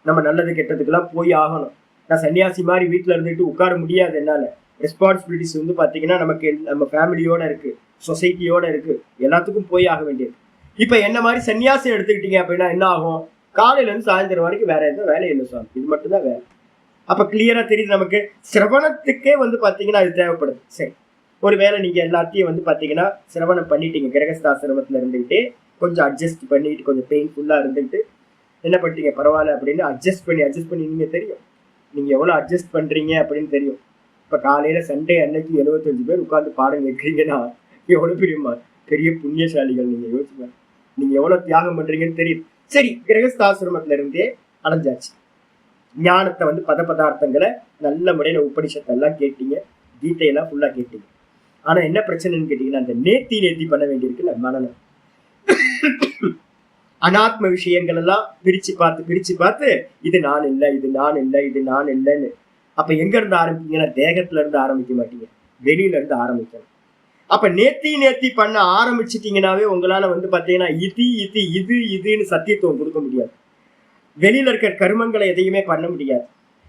நம்ம நல்லது கெட்டதுக்கெல்லாம் போய் ஆகணும். நான் சன்னியாசி மாதிரி வீட்டுல இருந்துட்டு உட்கார முடியாது. என்னால ரெஸ்பான்சிபிலிட்டிஸ் வந்து பாத்தீங்கன்னா நமக்கு நம்ம ஃபேமிலியோட இருக்கு, சொசைட்டியோட இருக்கு, எல்லாத்துக்கும் போய் ஆக வேண்டியது. இப்ப என்ன மாதிரி சன்னியாசம் எடுத்துக்கிட்டீங்க அப்படின்னா என்ன ஆகும்? காலையில இருந்து சாயந்தரம் வரைக்கும் வேற எந்த வேலையும் இல்லை சார், இது மட்டும்தான் வேலை. அப்ப கிளியரா தெரியுது நமக்கு. சிரவணத்துக்கே வந்து பாத்தீங்கன்னா அது தேவைப்படுது. சரி, ஒருவேளை நீங்க எல்லாத்தையும் வந்து பாத்தீங்கன்னா சிரவணம் பண்ணிட்டீங்க, கிரகஸ்தாசிரமத்துல இருந்துகிட்டே கொஞ்சம் அட்ஜஸ்ட் பண்ணிட்டு, கொஞ்சம் பெயின்ஃபுல்லா இருந்துட்டு என்ன பண்ணிட்டீங்க, பரவாயில்ல அப்படின்னு அட்ஜஸ்ட் பண்ணி நீங்க தெரியும் நீங்க எவ்வளவு அட்ஜஸ்ட் பண்றீங்க அப்படின்னு தெரியும். இப்ப காலையில சண்டே அன்னைக்கு 75 பேர் உட்கார்ந்து பாடம் கேட்கறீங்கன்னா எவ்வளவு பெரிய புண்ணியசாலிகள். நீங்க யோசிங்க, நீங்க எவ்வளவு தியாகம் பண்றீங்கன்னு தெரியும். சரி, கிரகஸ்தாசிரமத்துல இருந்தே அடைஞ்சாச்சு. ஞானத்தை வந்து பதார்த்தங்களை நல்ல முறையில உபனிஷத்தெல்லாம் கேட்டீங்க, டீட்டெயிலா ஃபுல்லா கேட்டீங்க. ஆனா என்ன பிரச்சனைன்னு கேட்டீங்கன்னா, அந்த நேர்த்தி பண்ண வேண்டியிருக்குல்ல மனநம். அனாத்ம விஷயங்கள் எல்லாம் பிரிச்சு பார்த்து இது நான் இல்லை, இது நான் இல்லை, இது நான் இல்லைன்னு. அப்ப எங்க இருந்து ஆரம்பிப்பீங்கன்னா, தேகத்துல இருந்து ஆரம்பிக்க மாட்டீங்க, வெளியில இருந்து ஆரம்பிக்கணும். அப்ப நேர்த்தி பண்ண ஆரம்பிச்சிட்டீங்கன்னாவே உங்களால வந்து பாத்தீங்கன்னா இதுன்னு சத்தியத்துவம் கொடுக்க முடியாது. வெளியில இருக்கிற கர்மங்களை எதையுமே பண்ண முடியாது.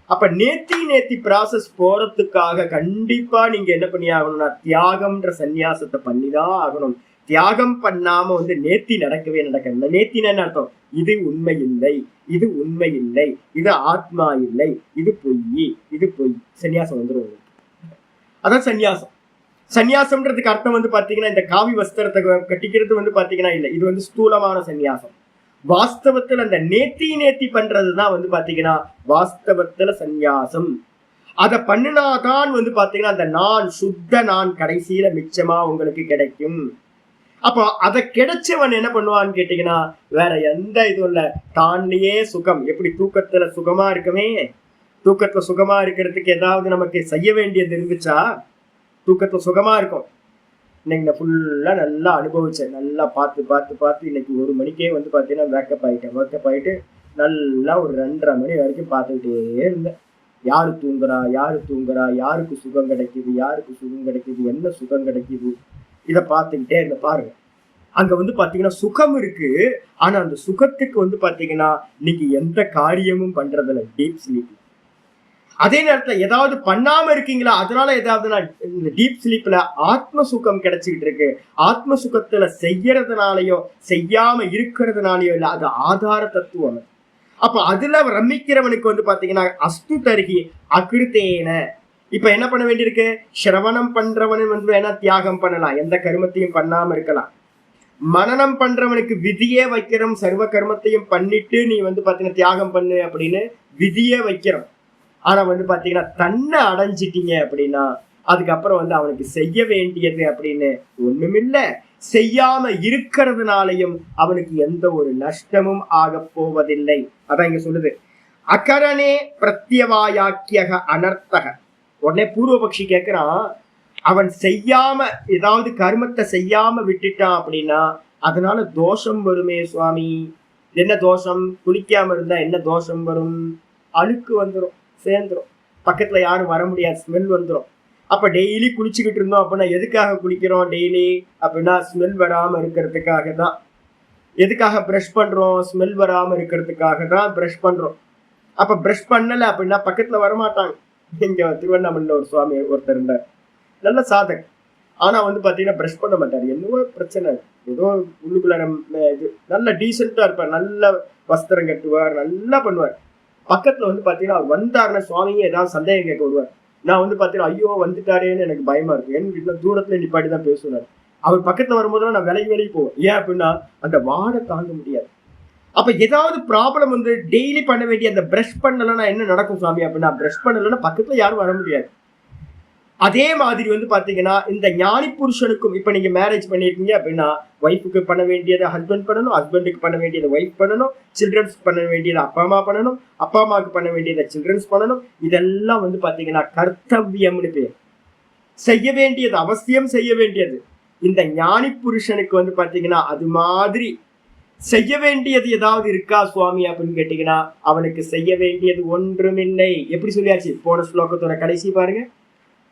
அப்ப நேர்த்தி ப்ராசஸ் போறதுக்காக கண்டிப்பா நீங்க என்ன பண்ணி ஆகணும்னா, தியாகம்ன்ற சந்நியாசத்தை பண்ணிதான் ஆகணும். தியாகம் பண்ணாம வந்து நேர்த்தி நடக்கவே நடக்கல. நேர்த்தின்னு என்ன அர்த்தம்? இது உண்மை இல்லை, இது உண்மை இல்லை, இது ஆத்மா இல்லை, இது பொய், சன்னியாசம் வந்துடும். அதான் சன்னியாசம். சன்னியாசம்ன்றதுக்கு அர்த்தம் வந்து பாத்தீங்கன்னா இந்த காவி வஸ்திரத்தை கட்டிக்கிறது வந்து பாத்தீங்கன்னா இல்லை, இது வந்து ஸ்தூலமான சன்னியாசம். வாஸ்தவத்துல அந்த நேர்த்தி பண்றதுதான் வந்து பாத்தீங்கன்னா வாஸ்தவத்துல சந்நியாசம். அதை பண்ணினாதான் வந்து பாத்தீங்கன்னா அந்த நான் சுத்த நான் கடைசியில மிச்சமா உங்களுக்கு கிடைக்கும். அப்போ அதை கிடைச்சவன் என்ன பண்ணுவான்னு கேட்டீங்கன்னா, வேற எந்த இதுவும் இல்ல, தான்லயே சுகம். எப்படி தூக்கத்துல சுகமா இருக்குமே, தூக்கத்துல சுகமா இருக்கிறதுக்கு ஏதாவது நமக்கு செய்ய வேண்டியது இருந்துச்சா? தூக்கத்துல சுகமா இருக்கும். இன்னைக்கு நான் ஃபுல்லா நல்லா அனுபவிச்சேன், நல்லா பார்த்து இன்னைக்கு 1 மணிக்கே வந்து பாத்தீங்கன்னா வேக்கப் ஆயிட்டு நல்லா ஒரு 2:30 மணி வரைக்கும் பார்த்துக்கிட்டே இருந்தேன். யாரு தூங்குறா, யாருக்கு சுகம் கிடைக்குது, என்ன சுகம் கிடைக்குது, இதை பார்த்துக்கிட்டே இருந்த பாருங்க. அங்க வந்து பாத்தீங்கன்னா சுகம் இருக்கு, ஆனா அந்த சுகத்துக்கு வந்து பாத்தீங்கன்னா இன்னைக்கு எந்த காரியமும் பண்றதில்ல, டீப் ஸ்லீப். அதே நேரத்துல ஏதாவது பண்ணாம இருக்கீங்களா, அதனால ஏதாவது இந்த டீப் ஸ்லீப்ல ஆத்ம சுகம் கிடைச்சிக்கிட்டு இருக்கு. ஆத்ம சுகத்துல செய்யறதுனாலயோ செய்யாம இருக்கிறதுனாலயோ இல்ல, அது ஆதார தத்துவம். அப்ப அதுல ரமிக்கிறவனுக்கு வந்து பாத்தீங்கன்னா அஸ்து தருகி அகிருத்தேன. இப்ப என்ன பண்ண வேண்டியிருக்கு, சிரவணம் பண்றவனு வந்து வேணா தியாகம் பண்ணலாம், எந்த கர்மத்தையும் பண்ணாம இருக்கலாம். மனனம் பண்றவனுக்கு விதியே வைக்கிறோம், சர்வ கர்மத்தையும் பண்ணிட்டு நீ வந்து பாத்தீங்கன்னா தியாகம் பண்ணு அப்படின்னு விதியே வைக்கிறோம். ஆனா வந்து பாத்தீங்கன்னா தன்னை அடைஞ்சிட்டீங்க அப்படின்னா அதுக்கப்புறம் வந்து அவனுக்கு செய்ய வேண்டியது அப்படின்னு ஒண்ணுமில்ல. செய்யாம இருக்கிறதுனாலையும் அவனுக்கு எந்த ஒரு நஷ்டமும் ஆக போவதில்லை. அதான் இங்க சொல்லுது, அகரணே பிரத்யவாயாக்கியக அனர்த்தக. உடனே பூர்வபக்ஷி கேட்கிறான், அவன் செய்யாம ஏதாவது கர்மத்தை செய்யாம விட்டுட்டான் அப்படின்னா அதனால தோஷம் வருமே சுவாமி. என்ன தோஷம்? குளிக்காம இருந்தா என்ன தோஷம் வரும்? அழுக்கு வந்துடும், சேர்ந்துடும், பக்கத்துல யாரும் வர முடியாது, ஸ்மெல் வந்துடும். அப்ப டெய்லி குளிச்சுக்கிட்டு இருந்தோம் அப்படின்னா எதுக்காக குளிக்கிறோம் டெய்லி அப்படின்னா ஸ்மெல் வராம இருக்கிறதுக்காக தான். எதுக்காக பிரஷ் பண்றோம்? ஸ்மெல் வராம இருக்கிறதுக்காக தான் பிரஷ் பண்றோம். அப்ப பிரஷ் பண்ணல அப்படின்னா பக்கத்துல வரமாட்டாங்க. இங்க திருவண்ணாமலையில ஒரு சுவாமி ஒருத்தர் இருந்தார், நல்ல சாதக். ஆனா வந்து பாத்தீங்கன்னா பிரஷ் பண்ண மாட்டார். என்னவோ பிரச்சனை, ஏதோ உள்ளுக்குள்ள இது நல்ல டீசெண்டா இருப்பார், நல்ல வஸ்திரம் கட்டுவார், நல்லா பண்ணுவார். பக்கத்துல வந்து பாத்தீங்கன்னா அவர் வந்தாருன்னா சுவாமிங்க ஏதாவது சந்தேகம் கேட்க வருவார். நான் வந்து பாத்தீங்கன்னா ஐயோ வந்துட்டாரேன்னு எனக்கு பயமா இருக்கு, ஏன்னு தூரத்துல நிப்பாட்டி தான் பேசுவார். அவர் பக்கத்துல வரும்போதெல்லாம் நான் விலகி போவேன். ஏன் அப்படின்னா அந்த வாடை தாங்க முடியாது. அப்ப ஏதாவது ப்ராப்ளம் வந்து டெய்லி பண்ண வேண்டிய அந்த பிரஷ் பண்ணலன்னா என்ன நடக்கும் சுவாமி அப்படின்னா, பிரஷ் பண்ணலன்னா பக்கத்துல யாரும் வர முடியாது. அதே மாதிரி வந்து பாத்தீங்கன்னா இந்த ஞானி புருஷனுக்கும், இப்ப நீங்க மேரேஜ் பண்ணிருக்கீங்க அப்படின்னா ஒய்ஃபுக்கு பண்ண வேண்டியதை ஹஸ்பண்ட் பண்ணணும், ஹஸ்பண்டுக்கு பண்ண வேண்டியதை ஒய்ஃப் பண்ணணும், சில்ட்ரன்ஸ் பண்ண வேண்டியதை அப்பா அம்மா பண்ணணும், அப்பா அம்மாவுக்கு பண்ண வேண்டியதை சில்ட்ரன்ஸ் பண்ணணும். இதெல்லாம் வந்து பாத்தீங்கன்னா கர்த்தவியம்னு பேர். செய்ய வேண்டியது, அவசியம் செய்ய வேண்டியது. இந்த ஞானி புருஷனுக்கு வந்து பாத்தீங்கன்னா அது மாதிரி செய்ய வேண்டியது ஏதாவது இருக்கா சுவாமி அப்படின்னு கேட்டீங்கன்னா அவனுக்கு செய்ய வேண்டியது ஒன்றுமில்லை. எப்படி சொல்லியாச்சு போன ஸ்லோகத்தோட கடைசி பாருங்க,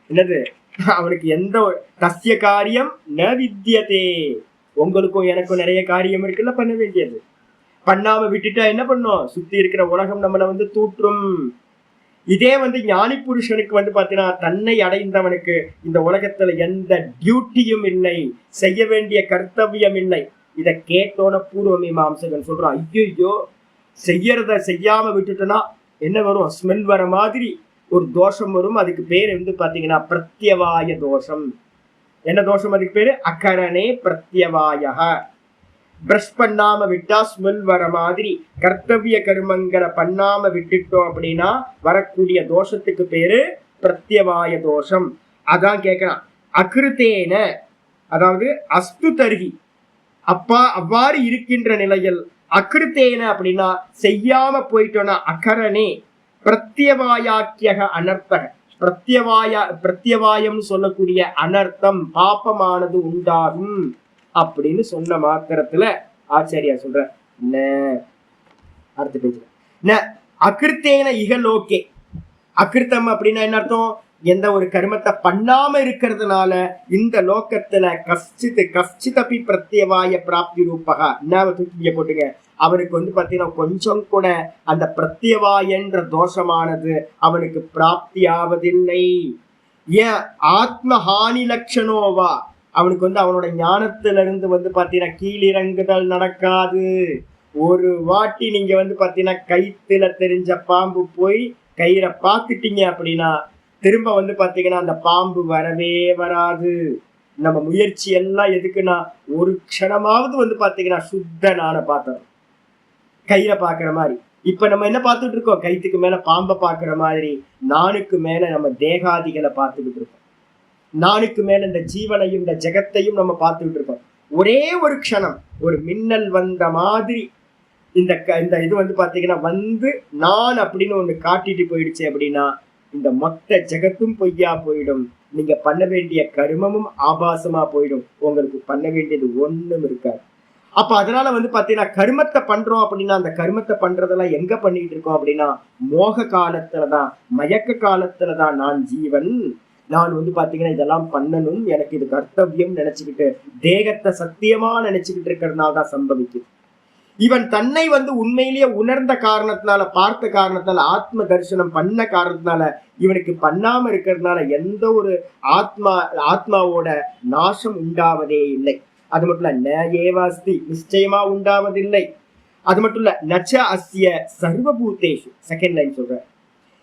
என்னது? அவனுக்கு எந்த தஸ்ய காரியம் ந வித்யதே. உங்களுக்கும் எனக்கும் நிறைய காரியம் இருக்குல்ல பண்ண வேண்டியது. பண்ணாம விட்டுட்டா என்ன பண்ணும்? சுத்தி இருக்கிற உலகம் நம்மளை வந்து தூற்றும். இதே வந்து ஞானி புருஷனுக்கு வந்து பாத்தீங்கன்னா தன்னை அடைந்தவனுக்கு இந்த உலகத்துல எந்த டியூட்டியும் இல்லை, செய்ய வேண்டிய கர்த்தவியம் இல்லை. இதை கேட்டோன பூர்வ மீமாம்சகன் சொல்றான், ஐயோ செய்யறத செய்யாம விட்டுட்டோன்னா என்ன வரும், ஸ்மெல் வர மாதிரி ஒரு தோஷம் வரும். அதுக்கு பேர் வந்து பாத்தீங்கன்னா பிரத்யவாய தோஷம். என்ன தோஷம் அதுக்கு பேரு? அகரணே பிரத்யவாய. பிரஷ் பண்ணாம விட்டா ஸ்மெல் வர மாதிரி கர்த்தவிய கர்மங்களை பண்ணாம விட்டுட்டோம் அப்படின்னா வரக்கூடிய தோஷத்துக்கு பேரு பிரத்யவாய தோஷம். அதான் கேட்கலாம். அகிருத்தேன, அதாவது அஸ்து தருகி, அவ்வாறு இருக்கின்ற நிலையில் அகிருத்தேன அப்படின்னா செய்யாம போயிட்டோம்னா அகரணே பிரத்யவாயாக்கியக அனர்த்தக, பிரத்யவாயம் சொல்லக்கூடிய அனர்த்தம் பாப்பமானது உண்டாகும் அப்படின்னு சொன்ன மாத்திரத்துல ஆச்சாரியா சொல்ற அடுத்த பேஜ்ல அகிருத்தேன இகலோகே. அகிருத்தம் அப்படின்னா என்ன அர்த்தம்? எந்த ஒரு கர்மத்தை பண்ணாம இருக்கிறதுனால இந்த லோகத்துல கஷ்டிதபி பிரத்யவாய பிராப்தி ரூபகா. என்ன தூக்கிய போட்டுங்க, அவனுக்கு வந்து பாத்தீங்கன்னா கொஞ்சம் கூட அந்த பிரத்யவாயன்ற தோஷமானது அவனுக்கு பிராப்தி ஆவதில்லை. ஏன்? ஆத்மஹானி லட்சணோவா, அவனுக்கு வந்து அவனோட ஞானத்துல இருந்து வந்து பாத்தீங்கன்னா கீழிறங்குதல் நடக்காது. ஒரு வாட்டி நீங்க வந்து பாத்தீங்கன்னா கைத்துல தெரிஞ்ச பாம்பு போய் கயிறை பார்த்துட்டீங்க அப்படின்னா திரும்ப வந்து பாத்தீங்கன்னா அந்த பாம்பு வரவே வராது. நம்ம முயற்சி எல்லாம் எதுக்குன்னா ஒரு க்ஷணமாவது வந்து பாத்தீங்கன்னா சுத்த நான பார்த்தோம் கயிறை பாக்குற மாதிரி. இப்ப நம்ம என்ன பார்த்துட்டு இருக்கோம்? கைத்துக்கு மேல பாம்பை பாக்குற மாதிரி நானுக்கு மேல நம்ம தேகாதிகளை பார்த்துக்கிட்டு இருக்கோம். நானுக்கு மேல இந்த ஜீவனையும் இந்த ஜெகத்தையும் நம்ம பார்த்துக்கிட்டு இருக்கோம். ஒரே ஒரு க்ஷணம் ஒரு மின்னல் வந்த மாதிரி இந்த இது வந்து பாத்தீங்கன்னா வந்து நான் அப்படின்னு ஒண்ணு காட்டிட்டு போயிடுச்சு அப்படின்னா இந்த மொத்த ஜெகத்தும் பொய்யா போயிடும். நீங்க பண்ண வேண்டிய கர்மமும் ஆபாசமா போயிடும். உங்களுக்கு பண்ண வேண்டியது ஒண்ணும் இருக்காது. அப்ப அதனால வந்து பாத்தீங்கன்னா கர்மத்தை பண்றோம் அப்படின்னா அந்த கர்மத்தை பண்றதெல்லாம் எங்க பண்ணிட்டு இருக்கோம் அப்படின்னா மோக காலத்துலதான், மயக்க காலத்துலதான் நான் ஜீவன், நான் வந்து பாத்தீங்கன்னா இதெல்லாம் பண்ணணும், எனக்கு இது கர்த்தவியம் நினைச்சுக்கிட்டு தேகத்தை சத்தியமா நினைச்சுக்கிட்டு இருக்கிறதுனால தான் சம்பவிக்குது. இவன் தன்னை வந்து உண்மையிலேயே உணர்ந்த காரணத்தினால, பார்த்த காரணத்தினால, ஆத்ம தரிசனம் பண்ண காரணத்தினால இவனுக்கு பண்ணாம இருக்கிறதுனால எந்த ஒரு ஆத்மாவோட நாசம் உண்டாவதே இல்லை. அது மட்டும் இல்ல, ஏவாஸ்தி நிச்சயமா உண்டாவதில்லை. அது மட்டும் இல்ல, நச்ச அஸ்ய சர்வபூதேஷு. செகண்ட் லைன் சொல்ற,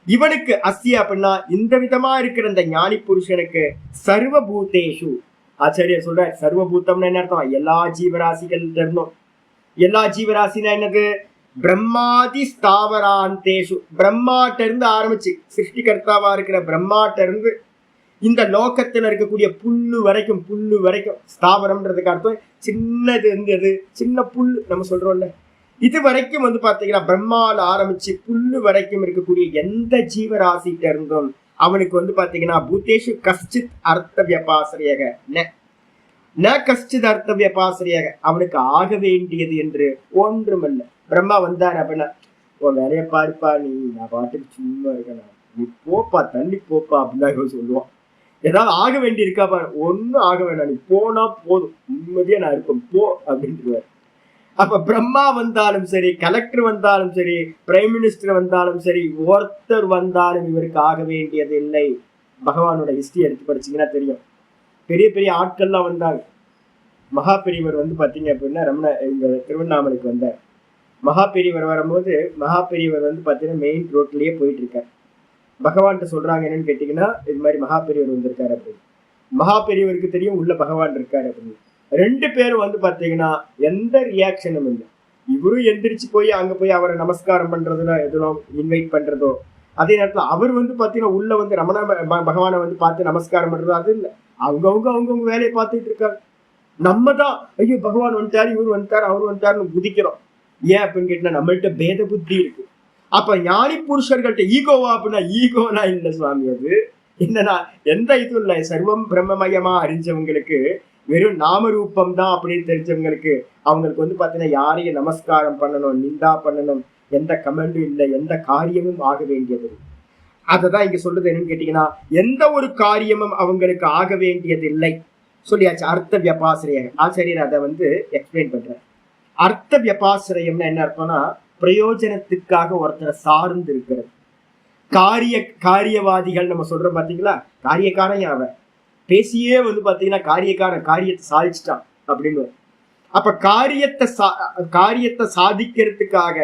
இவனுக்கு அஸ்ய அப்படின்னா இந்த விதமா இருக்கிற இந்த ஞானி புருஷனுக்கு சர்வபூதேஷு. ஆச்சாரியர் சொல்ற சர்வபூதம்னு என்ன அர்த்தம்? எல்லா ஜீவராசிகள் இருந்தோம். எல்லா ஜீவராசினா என்னது? பிரம்மாதி ஸ்தாவராந்தேஷு. பிரம்மாட்ட இருந்து ஆரம்பிச்சு சிருஷ்டிகர்த்தாவா இருக்கிற பிரம்மாட்ட இருந்து இந்த லோகத்துல இருக்கக்கூடிய புல்லு வரைக்கும் ஸ்தாவரம்ன்றதுக்கு அர்த்தம் சின்னது இருந்தது, சின்ன புல்லு நம்ம சொல்றோம்ல, இது வரைக்கும் வந்து பாத்தீங்கன்னா பிரம்மால ஆரம்பிச்சு புல்லு வரைக்கும் இருக்கக்கூடிய எந்த ஜீவராசிட்ட இருந்தும் அவனுக்கு வந்து பாத்தீங்கன்னா பூத்தேஷு கஷ்டித் அர்த்த வியபாசிரியக ந கஷ்டித் அர்த்த வியபாசிரியக, அவனுக்கு ஆக வேண்டியது என்று ஒன்றுமல்ல. பிரம்மா வந்தார் அப்படின்னா உன் வேலையை பாருப்பா, நான் பாட்டுக்கு சும்மா இருக்கேன், நீ போப்பா தள்ளி போப்பா அப்படின்னு சொல்லுவான். ஏதாவது ஆக வேண்டி இருக்காப்பா? ஒன்னும் ஆக வேண்டாம், நீ போனா போதும், நிம்மதியா நான் இருப்பேன் போ அப்படின்ட்டுருவார். அப்ப பிரம்மா வந்தாலும் சரி, கலெக்டர் வந்தாலும் சரி, பிரைம் மினிஸ்டர் வந்தாலும் சரி, ஒருத்தர் வந்தாலும் இவருக்கு ஆக வேண்டியது இல்லை. பகவானோட ஹிஸ்டரி எடுத்து படிச்சீங்கன்னா தெரியும். பெரிய பெரிய ஆட்கள்லாம் வந்தாங்க. மகா பெரியவர் வந்து பாத்தீங்க அப்படின்னா இங்க திருவண்ணாமலைக்கு வந்தார். மகா பெரியவர் வரும்போது மகா பெரியவர் வந்து பாத்தீங்கன்னா மெயின் ரோட்லயே போயிட்டு இருக்காரு. பகவான்கிட்ட சொல்றாங்க என்னன்னு கேட்டீங்கன்னா, இது மாதிரி மகா பெரியவர் வந்திருக்காரு அப்படின்னு. மகா பெரியவருக்கு தெரியும் உள்ள பகவான் இருக்காரு அப்படின்னு. ரெண்டு பேரும் வந்து பாத்தீங்கன்னா எந்த ரியாக்ஷனும் இல்லை. இவரும் எந்திரிச்சு போய் அங்க போய் அவரை நமஸ்காரம் பண்றதுல எதுவும் இன்வைட் பண்றதோ, அதே நேரத்துல அவர் வந்து பாத்தீங்கன்னா உள்ள வந்து ரமண பகவானை வந்து பார்த்து நமஸ்காரம் பண்றதோ அது இல்லை. அவங்கவுங்க வேலையை பார்த்துட்டு இருக்காங்க. நம்ம தான் ஐயோ பகவான் வந்துட்டாரு, இவர் வந்துட்டாரு, அவர் வந்துட்டாருன்னு குதிக்கிறோம். ஏன் அப்படின்னு கேட்டீங்கன்னா நம்மள்கிட்ட பேத புத்தி இருக்கு. அப்ப ஞானி புருஷர்கள்ட்ட ஈகோவா அப்படின்னா ஈகோனா இல்லை சுவாமி. அது என்னன்னா எந்த இதுவும் இல்லை. சர்வம் பிரம்மமயமா அறிஞ்சவங்களுக்கு, வெறும் நாமரூபம் தான் அப்படின்னு தெரிஞ்சவங்களுக்கு, அவங்களுக்கு வந்து பாத்தீங்கன்னா யாரையும் நமஸ்காரம் பண்ணணும், நிந்தா பண்ணணும், எந்த கமெண்டும் இல்லை, எந்த காரியமும் ஆக வேண்டியது. அததான் இங்க சொல்றது என்னன்னு கேட்டீங்கன்னா, எந்த ஒரு காரியமும் அவங்களுக்கு ஆக வேண்டியது இல்லை சொல்லியாச்சு. அர்த்த வியபாசிரியம் ஆசிரியர் அதை வந்து எக்ஸ்பிளைன் பண்ற. அர்த்த வியபாசிரியம்னா என்ன அர்த்தம்னா பிரயோஜனத்துக்காக ஒருத்தரை சார்ந்து இருக்கிறது. காரியவாதிகள் நம்ம சொல்றோம் பாத்தீங்களா, காரியக்காரன் அவன் பேசியே வந்து பாத்தீங்கன்னா காரியக்காரன் காரியத்தை சாதிச்சிட்டான் அப்படின்னு. அப்ப காரியத்தை சாதிக்கிறதுக்காக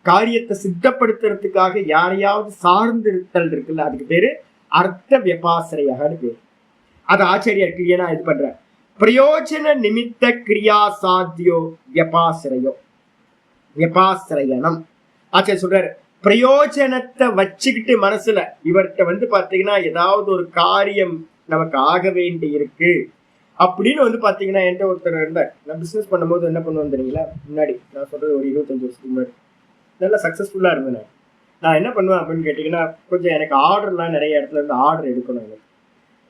காரியத்தை சித்தப்படுத்துறதுக்காக யாரையாவது சார்ந்திருத்தல் இருக்குல்ல, அதுக்கு பேரு அர்த்த வியபாசிரயன்னு பேரு. அது ஆச்சாரியார் கிளியனா இது பண்ற. பிரயோஜன நிமித்த கிரியா சாத்தியோ வியபாசிரயோ வியபாசிரயனம். ஆச்சாரிய சொல்றாரு, பிரயோஜனத்தை வச்சுக்கிட்டு மனசுல இவர்கிட்ட பாத்தீங்கன்னா ஏதாவது ஒரு காரியம் நமக்கு ஆக வேண்டி இருக்கு அப்படின்னு பாத்தீங்கன்னா, என்கிட்ட ஒருத்தர் இருந்தார். நான் பிசினஸ் பண்ணும்போது என்ன பண்ணுவேன் தெரியுங்களா, முன்னாடி நான் சொல்றது ஒரு 25 வருஷத்துக்கு முன்னாடி நல்லா சக்சஸ்ஃபுல்லா இருந்தேன். நான் என்ன பண்ணுவேன் அப்படின்னு கேட்டீங்கன்னா, கொஞ்சம் எனக்கு ஆர்டர்லாம் நிறைய இடத்துல இருந்து ஆர்டர் எடுக்கணும். எனக்கு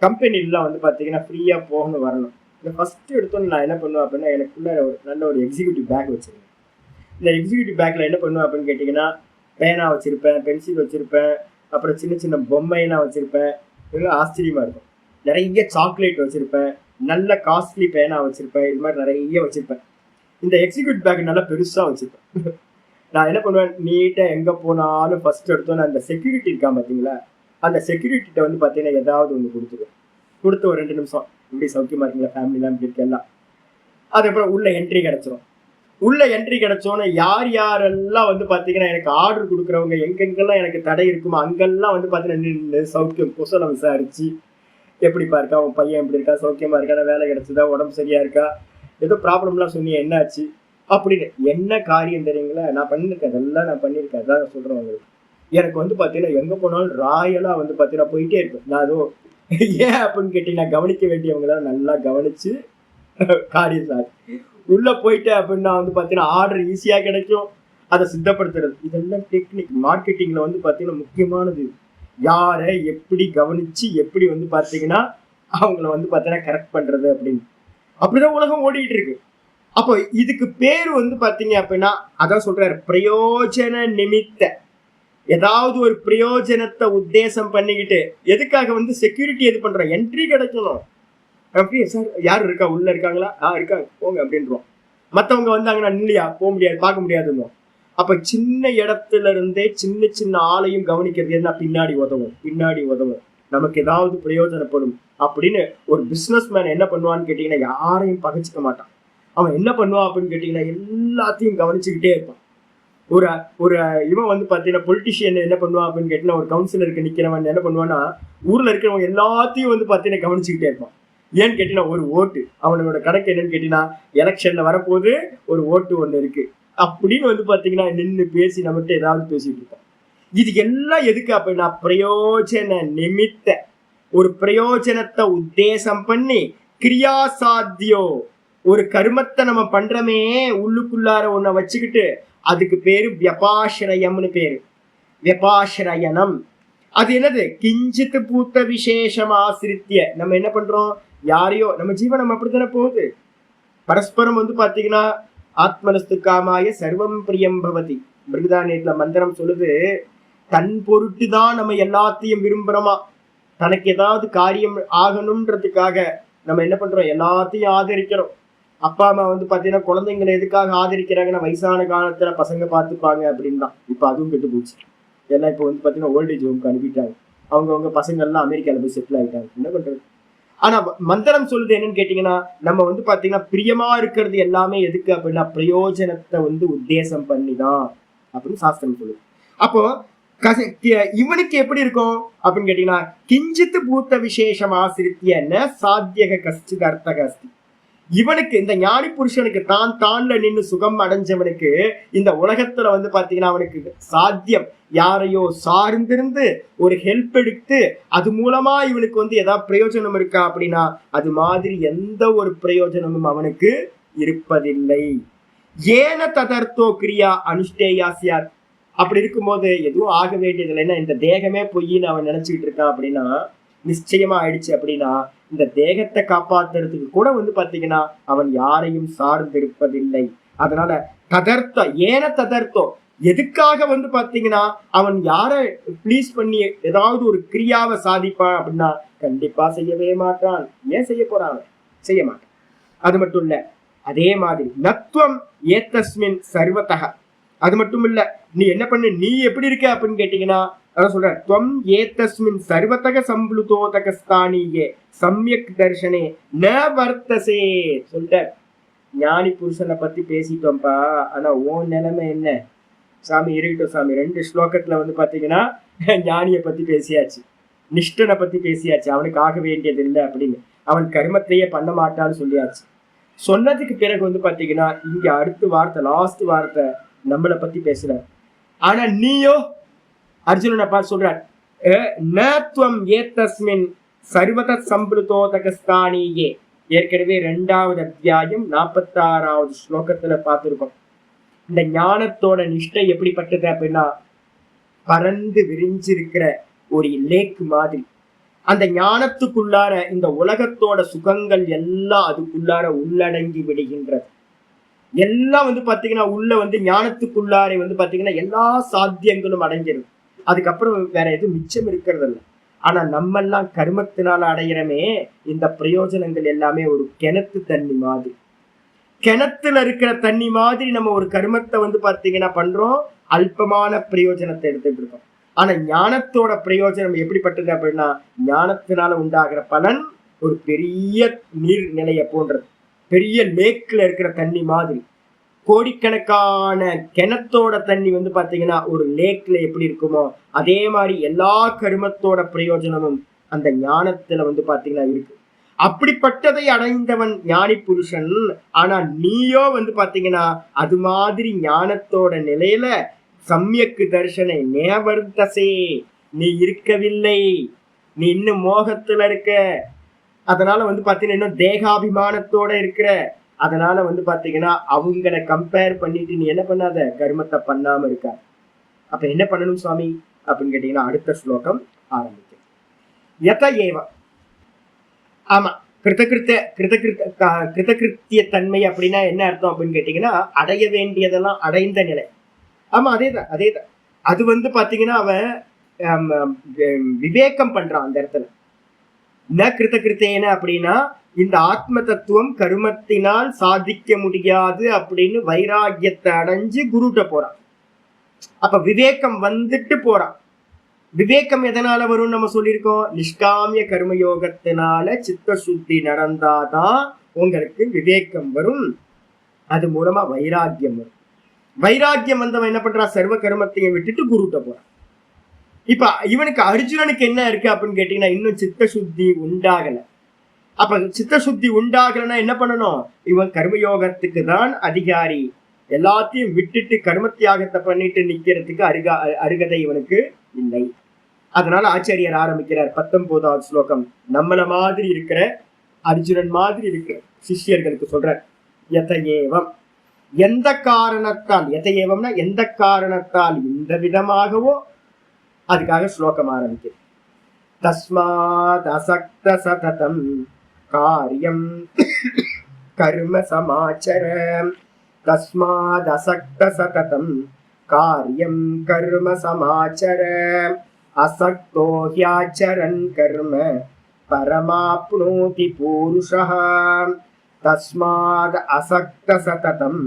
கம்பெனிலாம் பாத்தீங்கன்னா ஃப்ரீயா போகணும் வரணும். இந்த ஃபர்ஸ்ட் எடுத்தோன்னு நான் என்ன பண்ணுவேன் அப்படின்னா, எனக்குள்ள ஒரு நல்ல ஒரு எக்ஸிக்யூட்டிவ் பேக் வச்சிருக்கேன். இந்த எக்ஸிக்யூட்டிவ் பேக்ல என்ன பண்ணுவேன் அப்படின்னு கேட்டீங்கன்னா, பேனா வச்சிருப்பேன், பென்சில் வச்சிருப்பேன், அப்புறம் சின்ன சின்ன பொம்மையெல்லாம் வச்சிருப்பேன். இதெல்லாம் ஆச்சரியமா இருக்கும். நிறைய சாக்லேட் வச்சிருப்பேன், நல்ல காஸ்ட்லி பேனா வச்சிருப்பேன், இது மாதிரி நிறைய வச்சிருப்பேன். இந்த எக்ஸிக்யூட்டிவ் பேக் நல்லா பெருசா வச்சிருப்பேன். நான் என்ன பண்ணுவேன், நீட்டா எங்க போனாலும் ஃபர்ஸ்ட் எடுத்தோன்னு அந்த செக்யூரிட்டி இருக்கான் பாத்தீங்களா, அந்த செக்யூரிட்டிட்ட பாத்தீங்கன்னா ஏதாவது ஒன்று கொடுத்து ஒரு 2 நிமிஷம் இப்படி சௌக்கியமா இருக்கீங்களா, ஃபேமிலிலாம் இப்படி இருக்கு எல்லாம். அதுக்கப்புறம் உள்ள என்ட்ரி கிடைச்சிரும். உள்ள என்ட்ரி கிடைச்சோன்னு யார் யாரெல்லாம் பாத்தீங்கன்னா எனக்கு ஆர்டர் கொடுக்குறவங்க எங்கெங்கெல்லாம் எனக்கு தடை இருக்குமோ அங்கெல்லாம் பாத்தீங்கன்னா நின்று சௌக்கியம் குசலம் விசாரிச்சு, எப்படிப்பா இருக்கா உன் பையன், எப்படி இருக்கா, சௌக்கியமா இருக்கா, வேலை கிடைச்சதா, உடம்பு சரியா இருக்கா, ஏதோ ப்ராப்ளம்லாம் சொன்னீங்க என்னாச்சு அப்படின்னு. என்ன காரியம் தெரியுங்களா, நான் பண்ணியிருக்கேன், அதெல்லாம் நான் பண்ணியிருக்கேன். அதான் நான் சொல்றேன் உங்களுக்கு. எனக்கு பாத்தீங்கன்னா எங்க போனாலும் ராயலா பாத்தீங்கன்னா போயிட்டே இருப்பேன். நான் அதுவும் ஏன் அப்படின்னு கேட்டீங்கன்னா, கவனிக்க வேண்டியவங்களாம் நல்லா கவனிச்சு காரியம் சார் உள்ள போயிட்டேன் அப்படின்னா பாத்தீங்கன்னா ஆர்டர் ஈஸியா கிடைக்கும். அதை சித்தப்படுத்துறது இதெல்லாம் டெக்னிக். மார்க்கெட்டிங்ல பாத்தீங்கன்னா முக்கியமானது. யாரை எப்படி கவனிச்சு எப்படி பாத்தீங்கன்னா அவங்கள பாத்தீங்கன்னா கரெக்ட் பண்றது அப்படின்னு. அப்படிதான் உலகம் ஓடிட்டு இருக்கு. அப்போ இதுக்கு பேரு பாத்தீங்க அப்படின்னா, அதான் சொல்றாரு, பிரயோஜன நிமித்த. ஏதாவது ஒரு பிரயோஜனத்தை உத்தேசம் பண்ணிக்கிட்டு எதுக்காக செக்யூரிட்டி எது பண்றோம், என்ட்ரி கிடைக்கணும். அப்படியே சார் யாரு இருக்கா, உள்ள இருக்காங்களா, இருக்காங்க போங்க அப்படின்றோம். மத்தவங்க வந்தாங்கன்னா இல்லையா போக முடியாது, பார்க்க முடியாதுன்னு. அப்ப சின்ன இடத்துல இருந்தே சின்ன சின்ன ஆளையும் கவனிக்கிறது என்ன, பின்னாடி உதவும் நமக்கு ஏதாவது பிரயோஜனப்படும் அப்படின்னு. ஒரு பிசினஸ் மேன் என்ன பண்ணுவான்னு கேட்டீங்கன்னா, யாரையும் பகைச்சிக்க மாட்டான். அவன் என்ன பண்ணுவான் அப்படின்னு கேட்டீங்கன்னா, எல்லாத்தையும் கவனிச்சுக்கிட்டே இருப்பான். ஒரு இவன் பாத்தீங்கன்னா பொலிட்டிஷியன் என்ன பண்ணுவான் அப்படின்னு கேட்டீங்கன்னா, ஒரு கவுன்சிலருக்கு நிக்கிறவன் என்ன பண்ணுவான்னா, ஊர்ல இருக்கிறவங்க எல்லாத்தையும் பாத்தீங்கன்னா கவனிச்சுக்கிட்டே இருப்பான். ஏன்னு கேட்டீங்கன்னா, ஒரு ஓட்டு அவனோட கணக்கு என்னன்னு கேட்டீங்கன்னா, எலெக்ஷன்ல வரப்போது ஒரு ஓட்டு ஒண்ணு இருக்கு அப்படின்னு பாத்தீங்கன்னா நின்று பேசி நம்மகிட்ட ஏதாவது பேசிட்டு இருப்பான். இது எல்லாம் எதுக்கு அப்படின்னா, பிரயோஜன நிமித்த. ஒரு பிரயோஜனத்தை உத்தேசம் பண்ணி கிரியா சாத்தியோ, ஒரு கர்மத்தை நம்ம பண்றமே உள்ளுக்குள்ளார ஒன்ன வச்சுக்கிட்டு, அதுக்கு பேரு வியபாசிரயம்னு பேரு. வியபாசிரயனம் அது என்னது, கிஞ்சித்து பூத்த விசேஷம் ஆசிரித்திய. நம்ம என்ன பண்றோம், யாரையோ, நம்ம ஜீவனம் அப்படித்தானே போகுது. பரஸ்பரம் பாத்தீங்கன்னா ஆத்மனஸ்து காமாய சர்வம் பிரியம் பவதி. மிருகதானியத்துல மந்திரம் சொல்லுது, தன் பொருட்டு தான் நம்ம எல்லாத்தையும் விரும்புறோமா. தனக்கு ஏதாவது காரியம் ஆகணும்ன்றதுக்காக நம்ம என்ன பண்றோம், எல்லாத்தையும் ஆதரிக்கிறோம். அப்பா அம்மா பாத்தீங்கன்னா குழந்தைங்களை எதுக்காக ஆதரிக்கிறாங்கன்னா, வயசான காலத்துல பசங்க பார்த்துப்பாங்க அப்படின்னு தான். இப்ப அதுவும் கெட்டு போச்சு. எல்லாம் இப்ப பாத்தீங்கன்னா ஓல்டேஜ் ஹோம்க்கு அனுப்பிட்டாங்க. அவங்க பசங்க எல்லாம் அமெரிக்கால போய் செட்டில் ஆகிட்டாங்க. என்ன பண்றது. ஆனா மந்திரம் சொல்லுது என்னன்னு கேட்டீங்கன்னா, நம்ம பாத்தீங்கன்னா பிரியமா இருக்கிறது எல்லாமே எதுக்கு அப்படின்னா, பிரயோஜனத்தை உத்தேசம் பண்ணிதான் அப்படின்னு சாஸ்திரம் சொல்லுது. அப்போ இவனுக்கு எப்படி இருக்கும் அப்படின்னு கேட்டீங்கன்னா, கிஞ்சித்து பூத்த விசேஷம் ஆசிரித்திய சாத்தியக கஷ்டித அர்த்தக அஸ்தி. இவனுக்கு, இந்த ஞானி புருஷனுக்கு, தான்ல நின்று சுகம் அடைஞ்சவனுக்கு இந்த உலகத்துல பாத்தீங்கன்னா அவனுக்கு சாத்தியம், யாரையோ சார்ந்திருந்து ஒரு ஹெல்ப் எடுத்து அது மூலமா இவனுக்கு ஏதாவது பிரயோஜனம் இருக்கா அப்படின்னா, அது மாதிரி எந்த ஒரு பிரயோஜனமும் அவனுக்கு இருப்பதில்லை. ஏன ததர்த்தோ கிரியா அனுஷ்டேயாசியார். அப்படி இருக்கும்போது எதுவும் ஆக வேண்டியதில்லை. ஏன்னா இந்த தேகமே பொய்ன்னு அவன் நினைச்சுக்கிட்டு இருக்கான் அப்படின்னா, நிச்சயமா ஆயிடுச்சு அப்படின்னா, இந்த தேகத்தை காப்பாத்துறதுக்கு கூட பாத்தீங்கன்னா அவன் யாரையும் சார்ந்திருப்பதில்லை. அதனால ததர்த்த ஏன ததர்த்தோ, எதுக்காக பாத்தீங்கன்னா அவன் யாரை ப்ளீஸ் பண்ணி ஏதாவது ஒரு கிரியாவை சாதிப்பான் அப்படின்னா, கண்டிப்பா செய்யவே மாட்டான். ஏன் செய்ய போறான், செய்ய மாட்டான். அது மட்டும் இல்ல, அதே மாதிரி நத்வம் ஏத்தஸ்மின் சர்வதக. அது மட்டும் இல்ல, நீ என்ன பண்ணு, நீ எப்படி இருக்க அப்படின்னு கேட்டீங்கன்னா, அதான் சொல்ற, துவம் ஏதஸ்மின் சர்வதக சம்பளுதோதக ஸ்தானியே சம்யக் தர்ஷனே ந வர்த்தசே. சொல்லிட்ட, ஞானி புருஷனை பத்தி பேசிட்டோம்ப்பா, ஆனா உன் நிலைமை என்ன, சாமி இருக்கட்டும் சாமி, 2 ஸ்லோகத்துல வந்து பாத்தீங்கன்னா ஞானியை பத்தி பேசியாச்சு, நிஷ்டனை பத்தி பேசியாச்சு, அவனுக்கு ஆக வேண்டியது இல்லை அப்படின்னு, அவன் கர்மத்தையே பண்ண மாட்டான்னு சொல்லியாச்சு. சொன்னதுக்கு பிறகு வந்து பாத்தீங்கன்னா இங்க அடுத்த வார்த்தை, லாஸ்ட் வார்த்தை நம்மளை பத்தி பேசுற. ஆனா நீயோ அர்ஜுனனை பார்த்து சொல்றார், நத்வம் ஏதஸ்மின் சர்வத சம்பிருதோதகஸ்தானியே. ஏற்கனவே 2வது அத்தியாயம் 46வது ஸ்லோகத்துல பார்த்திருக்கோம். இந்த ஞானத்தோட நிஷ்டை எப்படிப்பட்டது அப்படின்னா, பறந்து விரிஞ்சிருக்கிற ஒரு லேக் மாதிரி. அந்த ஞானத்துக்குள்ளார இந்த உலகத்தோட சுகங்கள் எல்லாம் அதுக்குள்ளார உள்ளடங்கி விடுகின்றது. எல்லாம் வந்து பாத்தீங்கன்னா உள்ள வந்து ஞானத்துக்குள்ளார வந்து பாத்தீங்கன்னா எல்லா சாத்தியங்களும் அடைஞ்சிருது. அதுக்கப்புறம் வேற எதுவும் மிச்சம் இருக்கிறது இல்லை. ஆனா நம்ம எல்லாம் கர்மத்தினால அடையிறமே இந்த பிரயோஜனங்கள் எல்லாமே ஒரு கிணத்து தண்ணி மாதிரி. கிணத்துல இருக்கிற தண்ணி மாதிரி நம்ம ஒரு கர்மத்தை வந்து பாத்தீங்கன்னா பண்றோம், அல்பமான பிரயோஜனத்தை எடுத்துட்டு இருக்கோம். ஆனா ஞானத்தோட பிரயோஜனம் எப்படிப்பட்டது அப்படின்னா, ஞானத்தினால உண்டாகிற பலன் ஒரு பெரிய நீர்நிலையை போன்றது, பெரிய லேக்ல இருக்கிற தண்ணி மாதிரி. கோடிக்கணக்கான கிணத்தோட தண்ணி வந்து பாத்தீங்கன்னா ஒரு லேக்ல எப்படி இருக்குமோ அதே மாதிரி எல்லா கர்மத்தோட பிரயோஜனமும் அந்த ஞானத்துல வந்து பாத்தீங்கன்னா இருக்கு. அப்படிப்பட்டதை அடைந்தவன் ஞானி புருஷன். ஆனா நீயோ வந்து பாத்தீங்கன்னா அது மாதிரி ஞானத்தோட நிலையில சம்யக்கு தர்ஷனை நேவர்தசே, நீ இருக்கவில்லை, நீ இன்னும் மோகத்துல இருக்க. அதனால வந்து பாத்தீங்கன்னா இன்னும் தேகாபிமானத்தோட இருக்கிற. அதனால வந்து பாத்தீங்கன்னா அவங்களை கம்பேர் பண்ணிட்டு நீ என்ன பண்ணாத, கர்மத்தை பண்ணாம இருக்க. அப்ப என்ன பண்ணணும் சுவாமி அப்படின்னு கேட்டீங்கன்னா அடுத்த ஸ்லோகம் ஆரம்பிக்கும். யத ஏவ, ஆமா, கிருதகிருத்திய தன்மை அப்படின்னா என்ன அர்த்தம் அப்படின்னு கேட்டீங்கன்னா அடைய வேண்டியதெல்லாம் அடைந்த நிலை. ஆமா, அதேதான் அதேதான். அது வந்து பாத்தீங்கன்னா அவன் விவேகம் பண்றான் அந்த இடத்துல. ந கிருத்தேன அப்படின்னா இந்த ஆத்ம தத்துவம் கருமத்தினால் சாதிக்க முடியாது அப்படின்னு வைராகியத்தை அடைஞ்சு குருட்ட போறான். அப்ப விவேகம் வந்துட்டு போறான். விவேகம் எதனால வரும் நம்ம சொல்லியிருக்கோம், நிஷ்காமிய கர்மயோகத்தினால சித்த சுத்தி நடந்தாதான் உங்களுக்கு விவேகம் வரும். அது மூலமா வைராகியம் வரும். வைராகியம் வந்தவன் என்ன பண்றான், சர்வ கர்மத்தையும் விட்டுட்டு குருட்ட போறான். இப்ப இவனுக்கு அர்ஜுனனுக்கு என்ன இருக்கு அப்படின்னு கேட்டீங்கன்னா இன்னும் சித்த சுத்தி உண்டாகல. அப்ப சித்த சுத்தி உண்டாகலன்னா என்ன பண்ணணும், இவன் கர்மயோகத்துக்கு தான் அதிகாரி. எல்லாத்தையும் விட்டுட்டு கர்மத்தியாகத்தை பண்ணிட்டு நிக்கிறதுக்கு அருகதை இவனுக்கு இல்லை. அதனால ஆச்சாரியர் ஆரம்பிக்கிறார் 19வது ஸ்லோகம். நம்மள மாதிரி இருக்கிற அர்ஜுனன் மாதிரி இருக்கிற சிஷ்யர்களுக்கு சொல்றார், யதஏவம், எந்த காரணத்தால், யதஏவம்னா எந்த காரணத்தால் இந்த விதமாகவோ, அதுக்காக ஸ்லோகம் ஆரம்பிக்கிறது. தஸ்மாத் அசக்த சததம் காரியம் கர்ம சமாச்சர. தஸ்மாத் அசக்த சததம் காரியம் கர்ம சமாச்சர. அசக்தோ ஹ்யாச்சரன் கர்ம பரமாப்னோதி பூருஷः. தஸ்மாத் அசக்த சததம்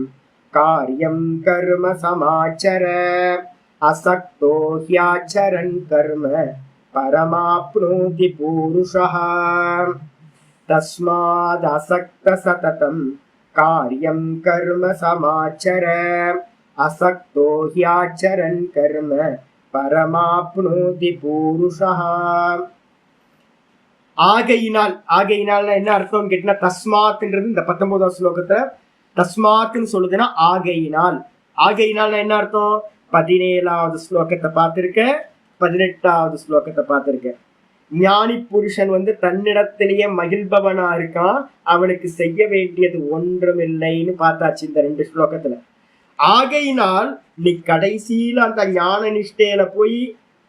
காரியம் கர்ம சமாச்சர. அசக்தோ ஹ்யாச்சரன் கர்ம பரமாப்னோதி பூருஷः. தஸ்மாத் அசக்த சததம் காரியம் கர்ம சமாச்சர. அசக்தோ ஹ்யாச்சரன் கர்ம பரமாப்னோதி பூருஷः. ஆகையினால், ஆகையினால்னா என்ன அர்த்தம் கேட்டீங்கன்னா, தஸ்மாத்ன்றது இந்த 19வது ஸ்லோகத்துல தஸ்மாத்ன்னு சொல்லுதுன்னா ஆகையினால். ஆகையினால்னா என்ன அர்த்தம், 17வது ஸ்லோகத்தை பார்த்திருக்க, 18வது ஸ்லோகத்தை பார்த்திருக்க. ஞானி புருஷன் வந்து தன்னிடத்திலேயே மகிழ்பவனா இருக்கான், அவனுக்கு செய்ய வேண்டியது ஒன்றுமில்லைன்னு பார்த்தாச்சு இந்த 2 ஸ்லோகத்துல. ஆகையினால் நீ கடைசியில அந்த ஞான நிஷ்டையில போய்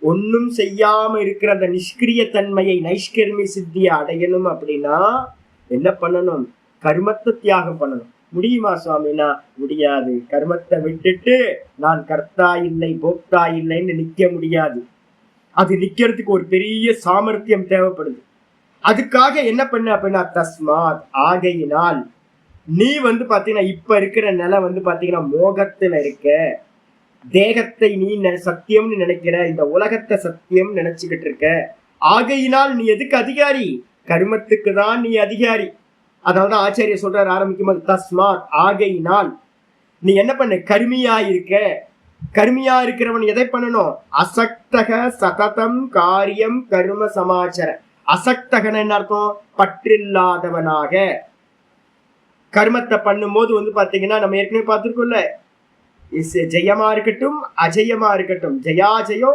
ஒன்னும் செய்யாம இருக்கிற அந்த நிஷ்கிரிய தன்மையை, நைஷ்கர்மி சித்தியை அடையணும் அப்படின்னா என்ன பண்ணணும், கர்மத்தை தியாகம் பண்ணணும். முடியுமா சுவாமினா, முடியாது. கர்மத்தை விட்டுட்டு நான் கர்த்தா இல்லை போக்தா இல்லைன்னு நிக்க முடியாது. அது நிக்கிறதுக்கு ஒரு பெரிய சாமர்த்தியம் தேவைப்படுது. அதுக்காக என்ன பண்ண அப்படின்னா, தஸ்மாத் ஆகையினால், நீ வந்து பாத்தீங்கன்னா இப்ப இருக்கிற நிலை வந்து பாத்தீங்கன்னா மோகத்துல இருக்க. தேகத்தை நீ சத்தியம்னு நினைக்கிற, இந்த உலகத்தை சத்தியம் நினைச்சுக்கிட்டு இருக்க. ஆகையினால் நீ எதுக்கு அதிகாரி, கர்மத்துக்கு தான் நீ அதிகாரி. அதனாலதான் ஆச்சாரிய சொல்றாரு ஆரம்பிக்கும் போது, தஸ்மாத் ஆகையினால் நீ என்ன பண்ண, கர்மியா இருக்க. கருமியா இருக்கிறவன் எதை பண்ணணும்? அசக்தக சததம் காரியம் கர்ம சமாச்சர. அசக்தகன் என்ன அர்த்தம்? பற்றில்லாதவனாக. கர்மத்தை பண்ணும்போது பாத்தீங்கன்னா நம்ம ஏற்கனவே பார்த்திருக்கோம்ல, ஜெயமா இருக்கட்டும் அஜயமா இருக்கட்டும், ஜெயாஜயோ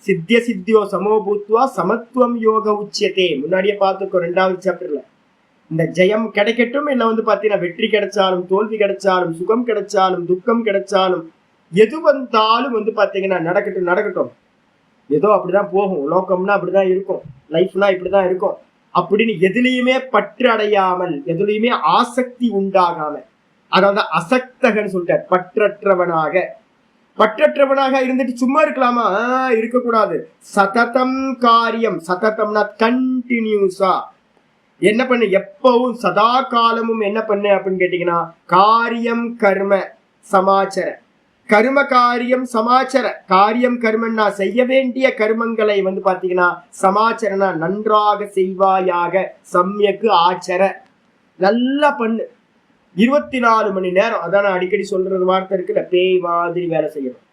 சித்திய சித்தியோ சமோபூத்வா சமத்துவம் யோக உச்சியத்தே. முன்னாடியே பார்த்துருக்கோம் 2வது சாப்டர்ல. இந்த ஜெயம் கிடைக்கட்டும், இல்ல பாத்தீங்கன்னா வெற்றி கிடைச்சாலும் தோல்வி கிடைச்சாலும் சுகம் கிடைச்சாலும் துக்கம் கிடைச்சாலும் எது வந்தாலும் பாத்தீங்கன்னா நடக்கட்டும் நடக்கட்டும், ஏதோ அப்படிதான் போகும், லோகம்னா அப்படிதான் இருக்கும், லைஃப்னா இப்படிதான் இருக்கும் அப்படின்னு எதுலையுமே பற்று அடையாமல், எதுலையுமே ஆசக்தி உண்டாகாம, அதாவது அசக்தகன்னு சொல்லிட்டார். பற்றற்றவனாக. பற்றற்றவனாக இருந்துட்டு சும்மா இருக்கலாமா? இருக்கக்கூடாது. சததம் காரியம். சததம்னா கண்டினியூஸா என்ன பண்ணு, எப்பவும் சதா காலமும் என்ன பண்ணு அப்படின்னு கேட்டீங்கன்னா காரியம் கர்ம சமாச்சர. கர்ம காரியம் சமாச்சர. காரியம் கர்மன்னா செய்ய வேண்டிய கர்மங்களை பாத்தீங்கன்னா சமாச்சரனா நன்றாக செய்வாயாக. சம்யக்கு ஆச்சர, நல்லா பண்ணு. 24 மணி நேரம். அதான் நான் அடிக்கடி சொல்றது வார்த்தை இருக்குல்ல, பேய் மாதிரி வேலை செய்யணும்.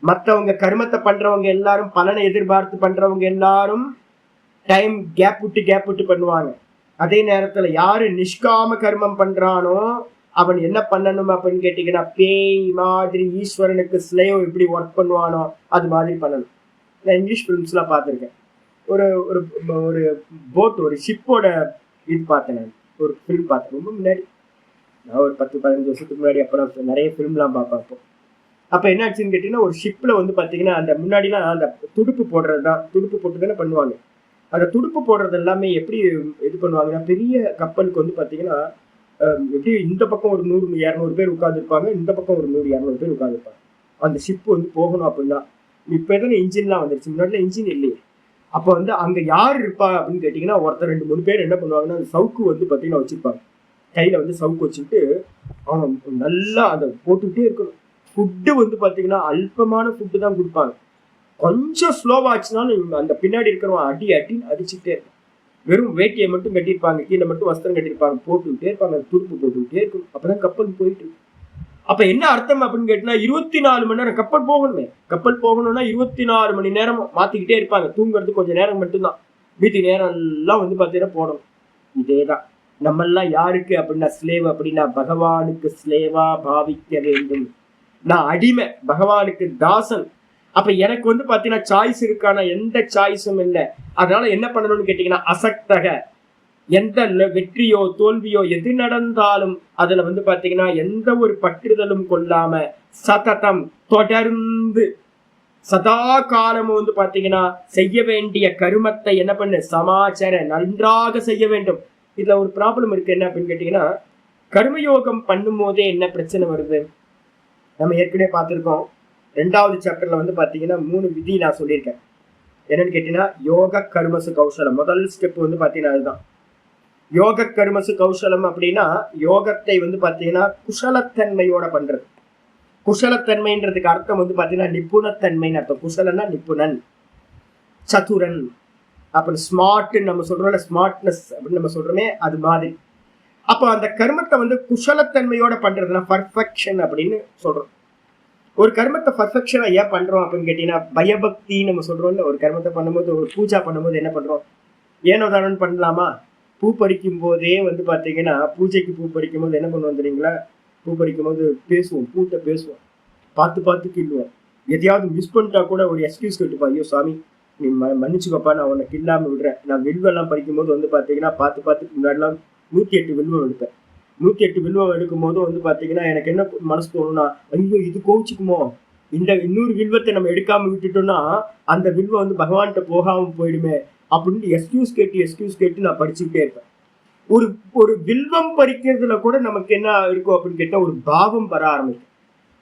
மற்றவங்க கர்மத்தை பண்றவங்க எல்லாரும், பலனை எதிர்பார்த்து பண்றவங்க எல்லாரும் டைம் கேப் விட்டு பண்ணுவாங்க. அதே நேரத்துல யாரு நிஷ்காம கர்மம் பண்றானோ அவன் என்ன பண்ணணும் அப்படின்னு கேட்டீங்கன்னா பேய் மாதிரி ஈஸ்வரனுக்கு ஸ்லேவ் எப்படி ஒர்க் பண்ணுவானோ அது மாதிரி பண்ணணும். நான் இங்கிலீஷ் ஃபிலிம்ஸ்லாம் பார்த்துருக்கேன். ஒரு ஒரு போட், ஒரு ஷிப்போட இது பார்த்தேன். நான் ஒரு ஃபிலிம் பார்த்தேன் ரொம்ப முன்னாடி, நான் ஒரு 10-15 வருஷத்துக்கு முன்னாடி. அப்புறம் நிறைய ஃபிலிம்லாம் பார்ப்போம். அப்போ என்ன ஆச்சுன்னு கேட்டிங்கன்னா, ஒரு ஷிப்பில் பார்த்தீங்கன்னா அந்த முன்னாடிலாம் அந்த துடுப்பு போடுறது தான், துடுப்பு போட்டு தானே பண்ணுவாங்க. அந்த துடுப்பு போடுறது எல்லாமே எப்படி இது பண்ணுவாங்கன்னா, பெரிய கப்பலுக்கு பார்த்தீங்கன்னா எப்படி இந்த பக்கம் ஒரு 100-200 பேர் உட்காந்துருப்பாங்க, இந்த பக்கம் ஒரு 100-200 பேர் உட்காந்துருப்பாங்க. அந்த ஷிப்பு போகணும் அப்படின்னா. இப்போ எதனா இன்ஜின்லாம் வந்துருச்சு, முன்னாடிலாம் இன்ஜின் இல்லையே. அப்போ அங்கே யார் இருப்பா அப்படின்னு கேட்டிங்கன்னா, ஒருத்தர் 2-3 பேர் என்ன பண்ணுவாங்கன்னா, அந்த சவுக்கு பார்த்தீங்கன்னா வச்சுருப்பாங்க. கையில் சவுக்கு வச்சுக்கிட்டு அவன் நல்லா அதை போட்டுக்கிட்டே இருக்கணும். ஃபுட்டு பார்த்தீங்கன்னா அல்பமான ஃபுட்டு தான் கொடுப்பாங்க. கொஞ்சம் ஸ்லோவாச்சுனாலும் அந்த பின்னாடி இருக்கிறவன் அடிச்சுக்கிட்டே இருக்கும். வெறும் வேட்டியை மட்டும் கட்டியிருப்பாங்க, கீழே மட்டும் வஸ்திரம் கட்டியிருப்பாங்க, போட்டுக்கிட்டே இருப்பாங்க. துடுப்பு போட்டுக்கிட்டே இருக்கும். அப்பதான் கப்பல் போயிட்டு இருக்கு. அப்ப என்ன அர்த்தம் அப்படின்னு கேட்டீங்கன்னா, 24 மணி நேரம் கப்பல் போகணுமே. கப்பல் போகணும்னா 24 மணி நேரம் மாத்திக்கிட்டே இருப்பாங்க. தூங்குறது கொஞ்சம் நேரம் மட்டும்தான், மீதி நேரம் எல்லாம் பாத்தீங்கன்னா போடணும். இதேதான் நம்மெல்லாம் யாருக்கு அப்படின்னா ஸ்லேவ். அப்படின்னா பகவானுக்கு ஸ்லேவா பாவிக்க வேண்டும். நான் அடிமை, பகவானுக்கு தாசன். அப்ப எனக்கு பாத்தீங்கன்னா சாய்ஸ் இருக்கான எந்த சாய்ஸும் இல்லை. அதனால என்ன பண்ணணும்னு கேட்டீங்கன்னா அசக்தக. எந்த வெற்றியோ தோல்வியோ எது நடந்தாலும் அதுல பாத்தீங்கன்னா எந்த ஒரு பற்றுதலும் கொள்ளாம சததம் தொடர்ந்து சதா காலமும் பாத்தீங்கன்னா செய்ய வேண்டிய கருமத்தை என்ன பண்ணு, சமாச்சார நன்றாக செய்ய வேண்டும். இதுல ஒரு ப்ராப்ளம் இருக்கு. என்ன அப்படின்னு கேட்டீங்கன்னா, கர்மயோகம் பண்ணும் போதே என்ன பிரச்சனை வருது, நம்ம ஏற்கனவே பார்த்திருக்கோம். 2வது சாப்டர்ல பாத்தீங்கன்னா 3 விதி நான் சொல்லியிருக்கேன். என்னன்னு கேட்டீங்கன்னா, யோக கர்மசு கௌசலம். முதல் ஸ்டெப் பாத்தீங்கன்னா அதுதான் யோக கர்மசு கௌசலம். அப்படின்னா யோகத்தை பாத்தீங்கன்னா குஷலத்தன்மையோட பண்றது. குஷலத்தன்மைன்றதுக்கு அர்த்தம் பாத்தீங்கன்னா நிபுணத்தன்மைன்னு அர்த்தம். குஷலன்னா நிபுணன், சதுரன். அப்புறம் ஸ்மார்ட் நம்ம சொல்றோம்ல, ஸ்மார்ட்னஸ் அப்படின்னு நம்ம சொல்றோமே, அது மாதிரி. அப்போ அந்த கர்மத்தை குஷலத்தன்மையோட பண்றதுன்னா பர்ஃபெக்ஷன் அப்படின்னு சொல்றோம். ஒரு கர்மத்தை பர்ஃபெக்ஷனா ஏன் பண்றோம் அப்படின்னு கேட்டீங்கன்னா, பயபக்தி நம்ம சொல்றோம்ல. ஒரு கர்மத்தை பண்ணும்போது, ஒரு பூஜா பண்ணும்போது என்ன பண்றோம், ஏனோ தானோன்னு பண்ணலாமா? பூ பறிக்கும் போதே பாத்தீங்கன்னா, பூஜைக்கு பூ பறிக்கும் போது என்ன பண்ணுவோம் தெரியுங்களா? பூ பறிக்கும் போது பேசுவோம், பூட்ட பேசுவோம், பார்த்து கிள்ளுவோம். எதையாவது மிஸ் பண்ணிட்டா கூட ஒரு எக்ஸ்கியூஸ் கேட்டுப்போம். ஐயோ சாமி நீ மன்னிச்சுக்கப்பா, நான் உன்னை கில்லாம விடுறேன். நான் வில்வெல்லாம் பறிக்கும் போது பாத்தீங்கன்னா பார்த்து முன்னாடிலாம் 108 வில்வம் எடுப்பேன். 108 வில்வம் எடுக்கும் போது பாத்தீங்கன்னா எனக்கு என்ன மனசு தோணும்னா, ஐயோ இது கோவிச்சுக்குமோ, இந்த இன்னொரு வில்வத்தை நம்ம எடுக்காம விட்டுட்டோம்னா அந்த வில்வம் பகவான்கிட்ட போகாம போயிடுமே அப்படின்னு எக்ஸ்கியூஸ் கேட்டு நான் படிச்சுக்கிட்டே இருப்பேன். ஒரு வில்வம் பறிக்கிறதுல கூட நமக்கு என்ன இருக்கும் அப்படின்னு கேட்டா, ஒரு பாவம் வர ஆரம்பிக்கும்.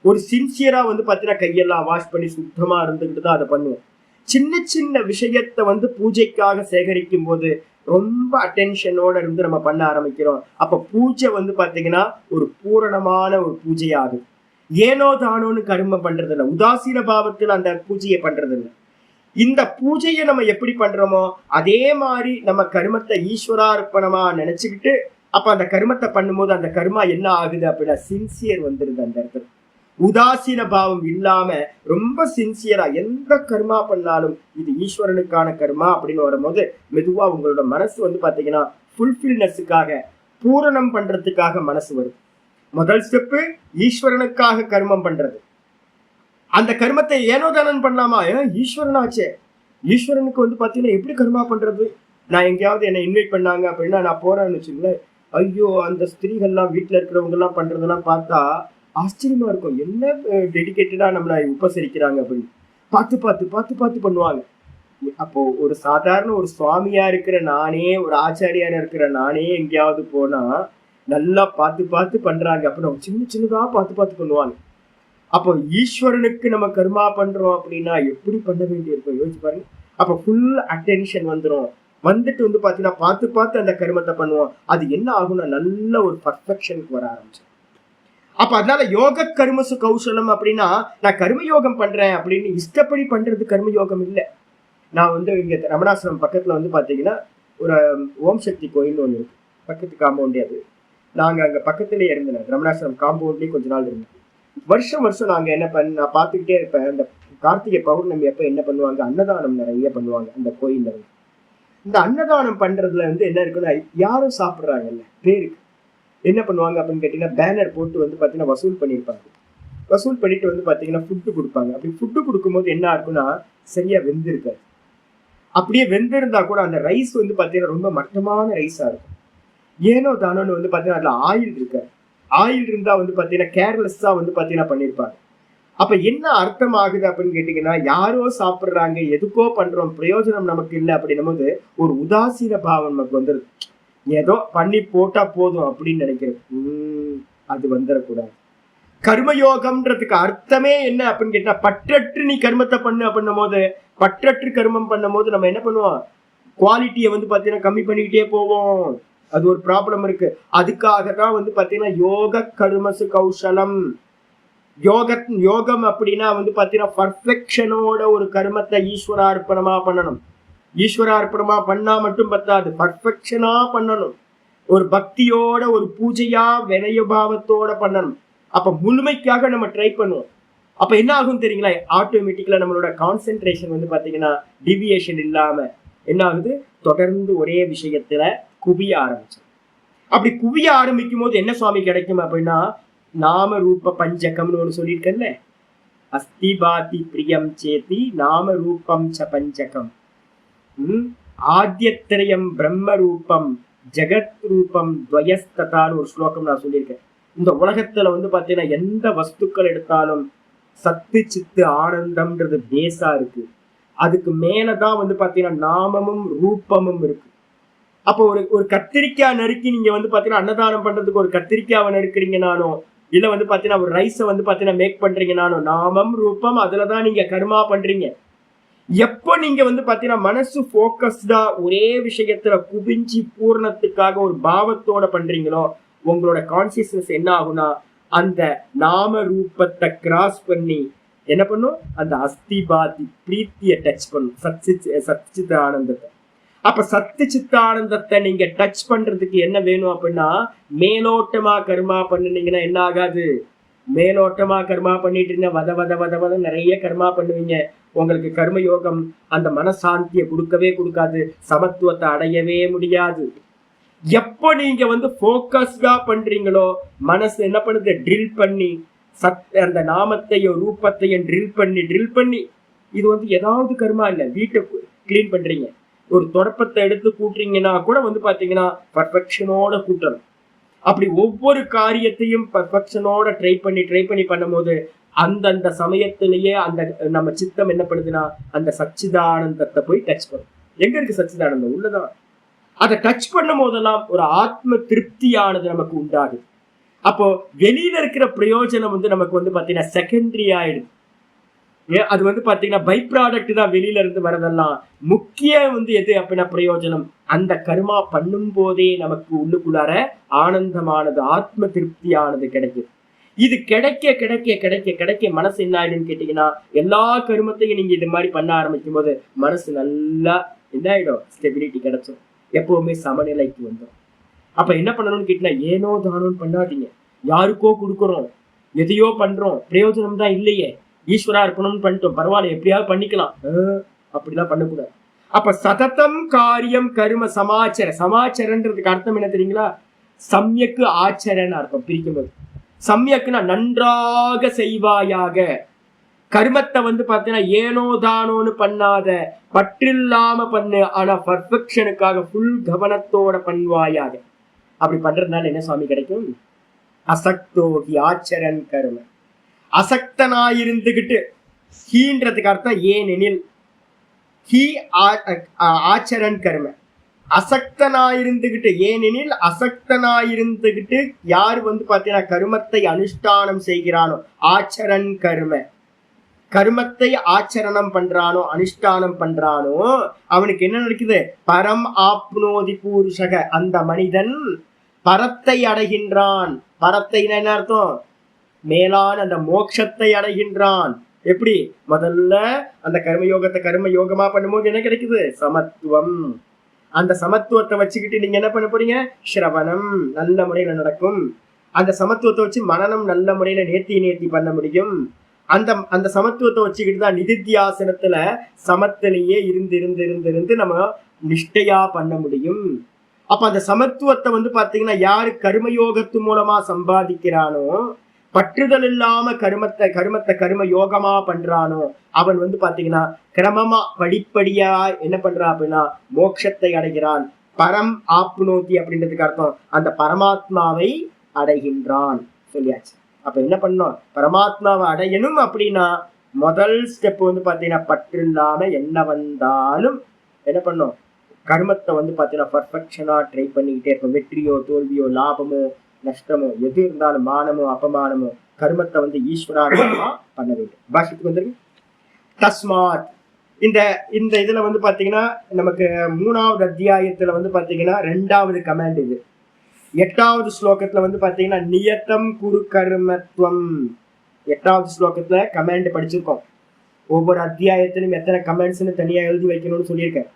ஒரு சின்சியரா பாத்தீங்கன்னா கையெல்லாம் வாஷ் பண்ணி சுத்தமா இருந்துகிட்டு தான் அதை பண்ணுவோம். சின்ன விஷயத்தை பூஜைக்காக சேகரிக்கும் போது ரொம்ப அட்டென்ஷனோட இருந்து நம்ம பண்ண ஆரம்பிக்கிறோம். அப்ப பூஜை பாத்தீங்கன்னா ஒரு பூரணமான ஒரு பூஜையாகும். ஏனோ தானோன்னு கர்மம் பண்றது இல்லை, உதாசீன பாவத்தில் அந்த பூஜையை பண்றது இல்லை. இந்த பூஜையை நம்ம எப்படி பண்றோமோ அதே மாதிரி நம்ம கர்மத்தை ஈஸ்வரார்ப்பணமா நினைச்சுக்கிட்டு அப்ப அந்த கர்மத்தை பண்ணும்போது அந்த கர்மா என்ன ஆகுது அப்படின்னா சின்சியர் வந்துருது. அந்த இடத்துல உதாசீன பாவம் இல்லாம ரொம்ப சின்சியரா எந்த கர்மா பண்ணாலும் இது ஈஸ்வரனுக்கான கர்மா அப்படின்னு வரும்போது மெதுவா உங்களோட மனசு வந்து பாத்தீங்கன்னா ஃபுல்ஃபில்னஸுக்காக, பூரணம் பண்றதுக்காக மனசு வரும். முதல் ஸ்டெப்பு ஈஸ்வரனுக்காக கர்மம் பண்றது. அந்த கர்மத்தை ஏனோதானன் பண்ணலாமா? ஈஸ்வரனாச்சே, ஈஸ்வரனுக்கு வந்து பாத்தீங்கன்னா எப்படி கர்மா பண்றது? நான் எங்கேயாவது என்னை இன்வைட் பண்ணாங்க அப்படின்னா நான் போறேன்னு வச்சுங்களேன், ஐயோ அந்த ஸ்திரீகள்லாம் வீட்டுல இருக்கிறவங்க எல்லாம் பண்றதெல்லாம் பார்த்தா ஆச்சரியமா இருக்கும். என்ன டெடிகேட்டடா நம்மளை உபசரிக்கிறாங்க அப்படின்னு பார்த்து பார்த்து பார்த்து பார்த்து பண்ணுவாங்க. அப்போ ஒரு சாதாரண ஒரு சுவாமியா இருக்கிற நானே, ஒரு ஆச்சாரியாரா இருக்கிற நானே எங்கேயாவது போனா நல்லா பார்த்து பார்த்து பண்றாங்க. அப்ப நம்ம சின்ன சின்னதா பார்த்து பார்த்து பண்ணுவாங்க. அப்போ ஈஸ்வரனுக்கு நம்ம கர்மா பண்றோம் அப்படின்னா எப்படி பண்ண வேண்டியிருக்கும் யோசிச்சு பாருங்க. அப்ப ஃபுல் அட்டென்ஷன் வந்துடும். வந்துட்டு வந்து பாத்தீங்கன்னா பார்த்து பார்த்து அந்த கர்மத்தை பண்ணுவோம். அது என்ன ஆகும்னா நல்ல ஒரு பர்ஃபெக்ஷனுக்கு வர ஆரம்பிச்சு. அப்ப அதனால யோக கர்மசு கௌசலம் அப்படின்னா நான் கர்மயோகம் பண்றேன் அப்படின்னு இஷ்டப்படி பண்றது கர்மயோகம் இல்லை. நான் வந்து இங்க ரமணாசிரமம் பக்கத்துல வந்து பாத்தீங்கன்னா ஒரு ஓம் சக்தி கோயில் ஒன்று இருக்கு, பக்கத்து காம்பவுண்டே. அது நாங்க அங்க பக்கத்துலயே இருந்தேன், ரமணாசிரமம் காம்பவுண்ட்லயே கொஞ்ச நாள் இருந்தேன். வருஷம் வருஷம் நாங்க என்ன நான் பார்த்துக்கிட்டே இருப்பேன். அந்த கார்த்திகை பௌர்ணமி அப்ப என்ன பண்ணுவாங்க, அன்னதானம் நிறைய பண்ணுவாங்க அந்த கோயில்ல. இந்த அன்னதானம் பண்றதுல வந்து என்ன இருக்குன்னா, யாரும் சாப்பிட்றாங்கல்ல பேருக்கு என்ன பண்ணுவாங்க அப்படின்னு கேட்டீங்கன்னா, பேனர் போட்டு வந்து பாத்தீங்கன்னா வசூல் பண்ணியிருப்பாங்க. வசூல் பண்ணிட்டு வந்து பாத்தீங்கன்னா ஃபுட்டு கொடுப்பாங்க. அப்படி ஃபுட்டு கொடுக்கும்போது என்ன இருக்குன்னா சரியா வெந்திருக்காது. அப்படியே வெந்திருந்தா கூட அந்த ரைஸ் வந்து பாத்தீங்கன்னா ரொம்ப மட்டமான ரைஸா இருக்கும். ஏனோ தானோன்னு வந்து பாத்தீங்கன்னா அதுல ஆயில் இருக்காது. ஆயில் இருந்தா வந்து பாத்தீங்கன்னா கேர்லெஸ்ஸா வந்து பாத்தீங்கன்னா பண்ணியிருப்பாங்க. அப்ப என்ன அர்த்தம் ஆகுது அப்படின்னு கேட்டீங்கன்னா, யாரோ சாப்பிடுறாங்க, எதுக்கோ பண்றோம், பிரயோஜனம் நமக்கு இல்லை அப்படின்னும் போது ஒரு உதாசீன பாவம் நமக்கு வந்துருது. ஏதோ பண்ணி போட்டா போதும் அப்படின்னு நினைக்கிறது. அது வந்துடக்கூடாது. கர்மயோகம்ன்றதுக்கு அர்த்தமே என்ன அப்படின்னு கேட்டா, பற்றற்று நீ கர்மத்தை பண்ணு அப்படின்னும் போது, பற்றற்று கர்மம் பண்ணும் போது நம்ம என்ன பண்ணுவோம், குவாலிட்டியை வந்து பாத்தீங்கன்னா கம்மி பண்ணிக்கிட்டே போவோம். அது ஒரு ப்ராப்ளம் இருக்கு. அதுக்காக தான் வந்து பாத்தீங்கன்னா யோக கர்மசு கௌசலம். யோகம் அப்படின்னா வந்து பாத்தீங்கன்னா பர்ஃபெக்ஷனோட ஒரு கர்மத்தை ஈஸ்வரார்ப்பணமா பண்ணணும். ஈஸ்வரார்ப்பணமா பண்ணா மட்டும் பத்தாது, பர்ஃபெக்ஷனா பண்ணணும். ஒரு பக்தியோட, ஒரு பூஜையா, வினயபாவத்தோட பண்ணணும். அப்ப முழுமைக்காக நம்ம ட்ரை பண்ணுவோம். அப்ப என்ன ஆகும் தெரியுங்களா, ஆட்டோமேட்டிக்கலா நம்மளோட கான்சென்ட்ரேஷன் வந்து பாத்தீங்கன்னா டிவியேஷன் இல்லாம என்ன ஆகுது, தொடர்ந்து ஒரே விஷயத்துல குவிய ஆரம்பிச்சு. அப்படி குவிய ஆரம்பிக்கும் போது என்ன சுவாமி கிடைக்கும் அப்படின்னா, நாம ரூப பஞ்சகம்னு ஒன்று சொல்லியிருக்கேன்ல, அஸ்தி பாதி பிரியம் சேதி நாம ரூபம் ச பஞ்சகம், ஆத்யத்ரயம் பிரம்ம ரூபம் ஜெகத் ரூபம் துவயஸ்ததான்னு ஒரு ஸ்லோகம் நான் சொல்லியிருக்கேன். இந்த உலகத்துல வந்து பாத்தீங்கன்னா எந்த வஸ்துக்கள் எடுத்தாலும் சத்து சித்து ஆனந்தம்ன்றது பேஸா இருக்கு. அதுக்கு மேலதான் வந்து பாத்தீங்கன்னா நாமமும் ரூபமும் இருக்கு. அப்போ ஒரு கத்திரிக்காய் நறுக்கி நீங்க வந்து பாத்தீங்கன்னா அன்னதானம் பண்றதுக்கு ஒரு கத்திரிக்காவை நறுக்கிறீங்கனாலும், இல்ல வந்து பாத்தீங்கன்னா ஒரு ரைஸை வந்து பாத்தீங்கன்னா மேக் பண்றீங்கனாலும், நாமம் ரூபம் அதுலதான் நீங்க கர்மா பண்றீங்க. எப்போ நீங்க வந்து பாத்தீங்கன்னா மனசு போக்கஸ்டா ஒரே விஷயத்துல குவிஞ்சி பூர்ணத்துக்காக ஒரு பாவத்தோட பண்றீங்களோ, உங்களோட கான்சியஸ்னஸ் என்ன ஆகும்னா அந்த நாம ரூபத்தை கிராஸ் பண்ணி என்ன பண்ணும், அந்த அஸ்திபாதி பிரீத்திய டச் பண்ணும், சச்சித் ஆனந்தத்தை. அப்ப சத்து சித்த ஆனந்தத்தை நீங்க டச் பண்றதுக்கு என்ன வேணும் அப்படின்னா, மேலோட்டமா கர்மா பண்ணுனீங்கன்னா என்ன ஆகாது, மேலோட்டமா கர்மா பண்ணிட்டு இருந்த வத வத வத வத நிறைய கர்மா பண்ணுவீங்க. உங்களுக்கு கர்ம யோகம் அந்த மனசாந்தியை கொடுக்கவே கொடுக்காது, சமத்துவத்தை அடையவே முடியாது. எப்போ நீங்க வந்து போக்கஸ்டா பண்றீங்களோ, மனசு என்ன பண்ணுது, ட்ரில் பண்ணி அந்த நாமத்தையும் ரூபத்தையும் ட்ரில் பண்ணி இது வந்து ஏதாவது கர்மா இல்லை, வீட்டை கிளீன் பண்றீங்க, ஒரு தொடப்பத்தை எடுத்து கூட்டுறீங்கன்னா கூட வந்து பாத்தீங்கன்னா பர்ஃபெக்ஷனோட கூட்டணும். அப்படி ஒவ்வொரு காரியத்தையும் பர்ஃபெக்ஷனோட ட்ரை பண்ணி பண்ணும்போது அந்தந்த சமயத்திலேயே அந்த நம்ம சித்தம் என்ன பண்ணுதுன்னா அந்த சச்சிதானந்தத்தை போய் டச் பண்ணும். எங்க இருக்கு சச்சிதானந்தம்? உள்ளதான். அதை டச் பண்ணும் போதெல்லாம் ஒரு ஆத்ம திருப்தியானது நமக்கு உண்டாகுது. அப்போ வெளியில இருக்கிற பிரயோஜனம் வந்து நமக்கு வந்து பாத்தீங்கன்னா செகண்டரி ஆயிடுது. அது வந்து பாத்தீங்கன்னா பை ப்ராடக்ட் தான் வெளியில இருந்து வரதெல்லாம். முக்கிய வந்து எது அப்படின்னா பிரயோஜனம். அந்த கர்மா பண்ணும் போதே நமக்கு உள்ளுக்குள்ளார ஆனந்தமானது, ஆத்ம திருப்தியானது கிடைக்குது. இது கிடைக்க கிடைக்க கிடைக்க கிடைக்க மனசு என்ன ஆயிடும்னு கேட்டீங்கன்னா, எல்லா கருமத்தையும் நீங்க இது மாதிரி பண்ண ஆரம்பிக்கும் போது மனசு நல்லா என்ன ஆயிடும், ஸ்டெபிலிட்டி கிடைச்சும், எப்பவுமே சமநிலைக்கு வந்துடும். அப்ப என்ன பண்ணணும்னு கேட்டீங்கன்னா, ஏனோ தானோன்னு பண்ணாதீங்க. யாருக்கோ கொடுக்குறோம், எதையோ பண்றோம், பிரயோஜனம் தான் இல்லையே, ஈஸ்வரா இருக்கணும்னு பண்ணிட்டோம், பரவாயில்ல எப்படியாவது பண்ணிக்கலாம், அப்படிலாம் பண்ணக்கூடாது. அப்ப சததம் காரியம் கரும சமாச்சர, சமாச்சரன்றதுக்கு அர்த்தம் என்ன தெரியுங்களா? சம்யக்கு ஆச்சரன்னு அர்த்தம் பிரிக்கும் போது. சம்யக்குனா நன்றாக செய்வாயாக, கர்மத்தை வந்து பாத்தீங்கன்னா ஏனோ தானோன்னு பண்ணாத, பற்றில்லாம பண்ணு, ஆனா பர்ஃபெக்ஷனுக்காக ஃபுல் கவனத்தோட பண்ணுவாயாக. அப்படி பண்றதுனால என்ன சுவாமி கிடைக்கும்? அசக்தோகி ஆச்சரன் கர்ம. அசக்தனாயிருந்துகிட்டு, ஹீன்றதுக்கு அர்த்தம் ஏனெனில், ஹி ஆச்சரன் கர்ம. அசக்தனாயிருந்துகிட்டு, ஏனெனில் அசக்தனாயிருந்துகிட்டு யார் வந்து பாத்தீங்கன்னா கர்மத்தை அனுஷ்டானம் செய்கிறானோ, ஆச்சரன் கர்ம, கர்மத்தை ஆச்சரணம் பண்றானோ அனுஷ்டானம் பண்றானோ அவனுக்கு என்ன நடக்குது? பரம் ஆப்னோதி பூருஷக, அந்த மனிதன் பரத்தை அடைகின்றான். பரத்தை என்ன அர்த்தம்? மேலான அந்த மோட்சத்தை அடைகின்றான். எப்படி? முதல்ல அந்த கர்மயோகத்தை கர்ம யோகமா பண்ணும்போது என்ன கிடைக்குது? சமத்துவம். அந்த சமத்துவத்தை வச்சுக்கிட்டு நீங்க என்ன பண்ண போறீங்க? ஸ்ரவணம் நல்ல முறையில நடக்கும். அந்த சமத்துவத்தை வச்சு மனனம் நல்ல முறையில நேர்த்தி பண்ண முடியும். அந்த அந்த சமத்துவத்தை வச்சுக்கிட்டு தான் நிதித்தியாசனத்துல சமத்திலேயே இருந்து நம்ம நிஷ்டையா பண்ண முடியும். அப்ப அந்த சமத்துவத்தை வந்து பாத்தீங்கன்னா யாரு கர்மயோகத்து மூலமா சம்பாதிக்கிறானோ, பற்றுதல் இல்லாம கர்மத்தை கர்ம யோகமா பண்றானோ, அவன் வந்து பாத்தீங்கன்னா கிரமமா படிப்படியா என்ன பண்றான் அப்படின்னா மோட்சத்தை அடைகிறான். பரம் ஆப்னோதி அப்படின்றதுக்கு அர்த்தம் அந்த பரமாத்மாவை அடைகின்றான் சொல்லியாச்சு. அப்ப என்ன பண்ணணும்? பரமாத்மாவை அடையணும் அப்படின்னா முதல் ஸ்டெப் வந்து பாத்தீங்கன்னா பற்று இல்லாம என்ன வந்தாலும் என்ன பண்ணும்? கர்மத்தை வந்து பாத்தீங்கன்னா பர்ஃபெக்ஷனா ட்ரை பண்ணிக்கிட்டே இருக்கும். வெற்றியோ தோல்வியோ லாபமோ நஷ்டமோ எது இருந்தாலும் மானமோ அபமானமோ கர்மத்தை வந்து ஈஸ்வரார்ப்பணமா பண்ண வேண்டும். பாஷத்துக்கு வந்துருக்கு. தஸ்மாத் இந்த இந்த இதுல வந்து பாத்தீங்கன்னா நமக்கு 3வது அத்தியாயத்துல வந்து பாத்தீங்கன்னா 2வது கமாண்ட் இது. 8வது ஸ்லோகத்துல வந்து பாத்தீங்கன்னா நியத்தம் குரு கர்மத்துவம். 8வது ஸ்லோகத்துல கமாண்ட் படிச்சிருக்கோம். ஒவ்வொரு அத்தியாயத்திலும் எத்தனை கமெண்ட்ஸ்ன்னு தனியா எழுதி வைக்கணும்னு சொல்லியிருக்கேன்.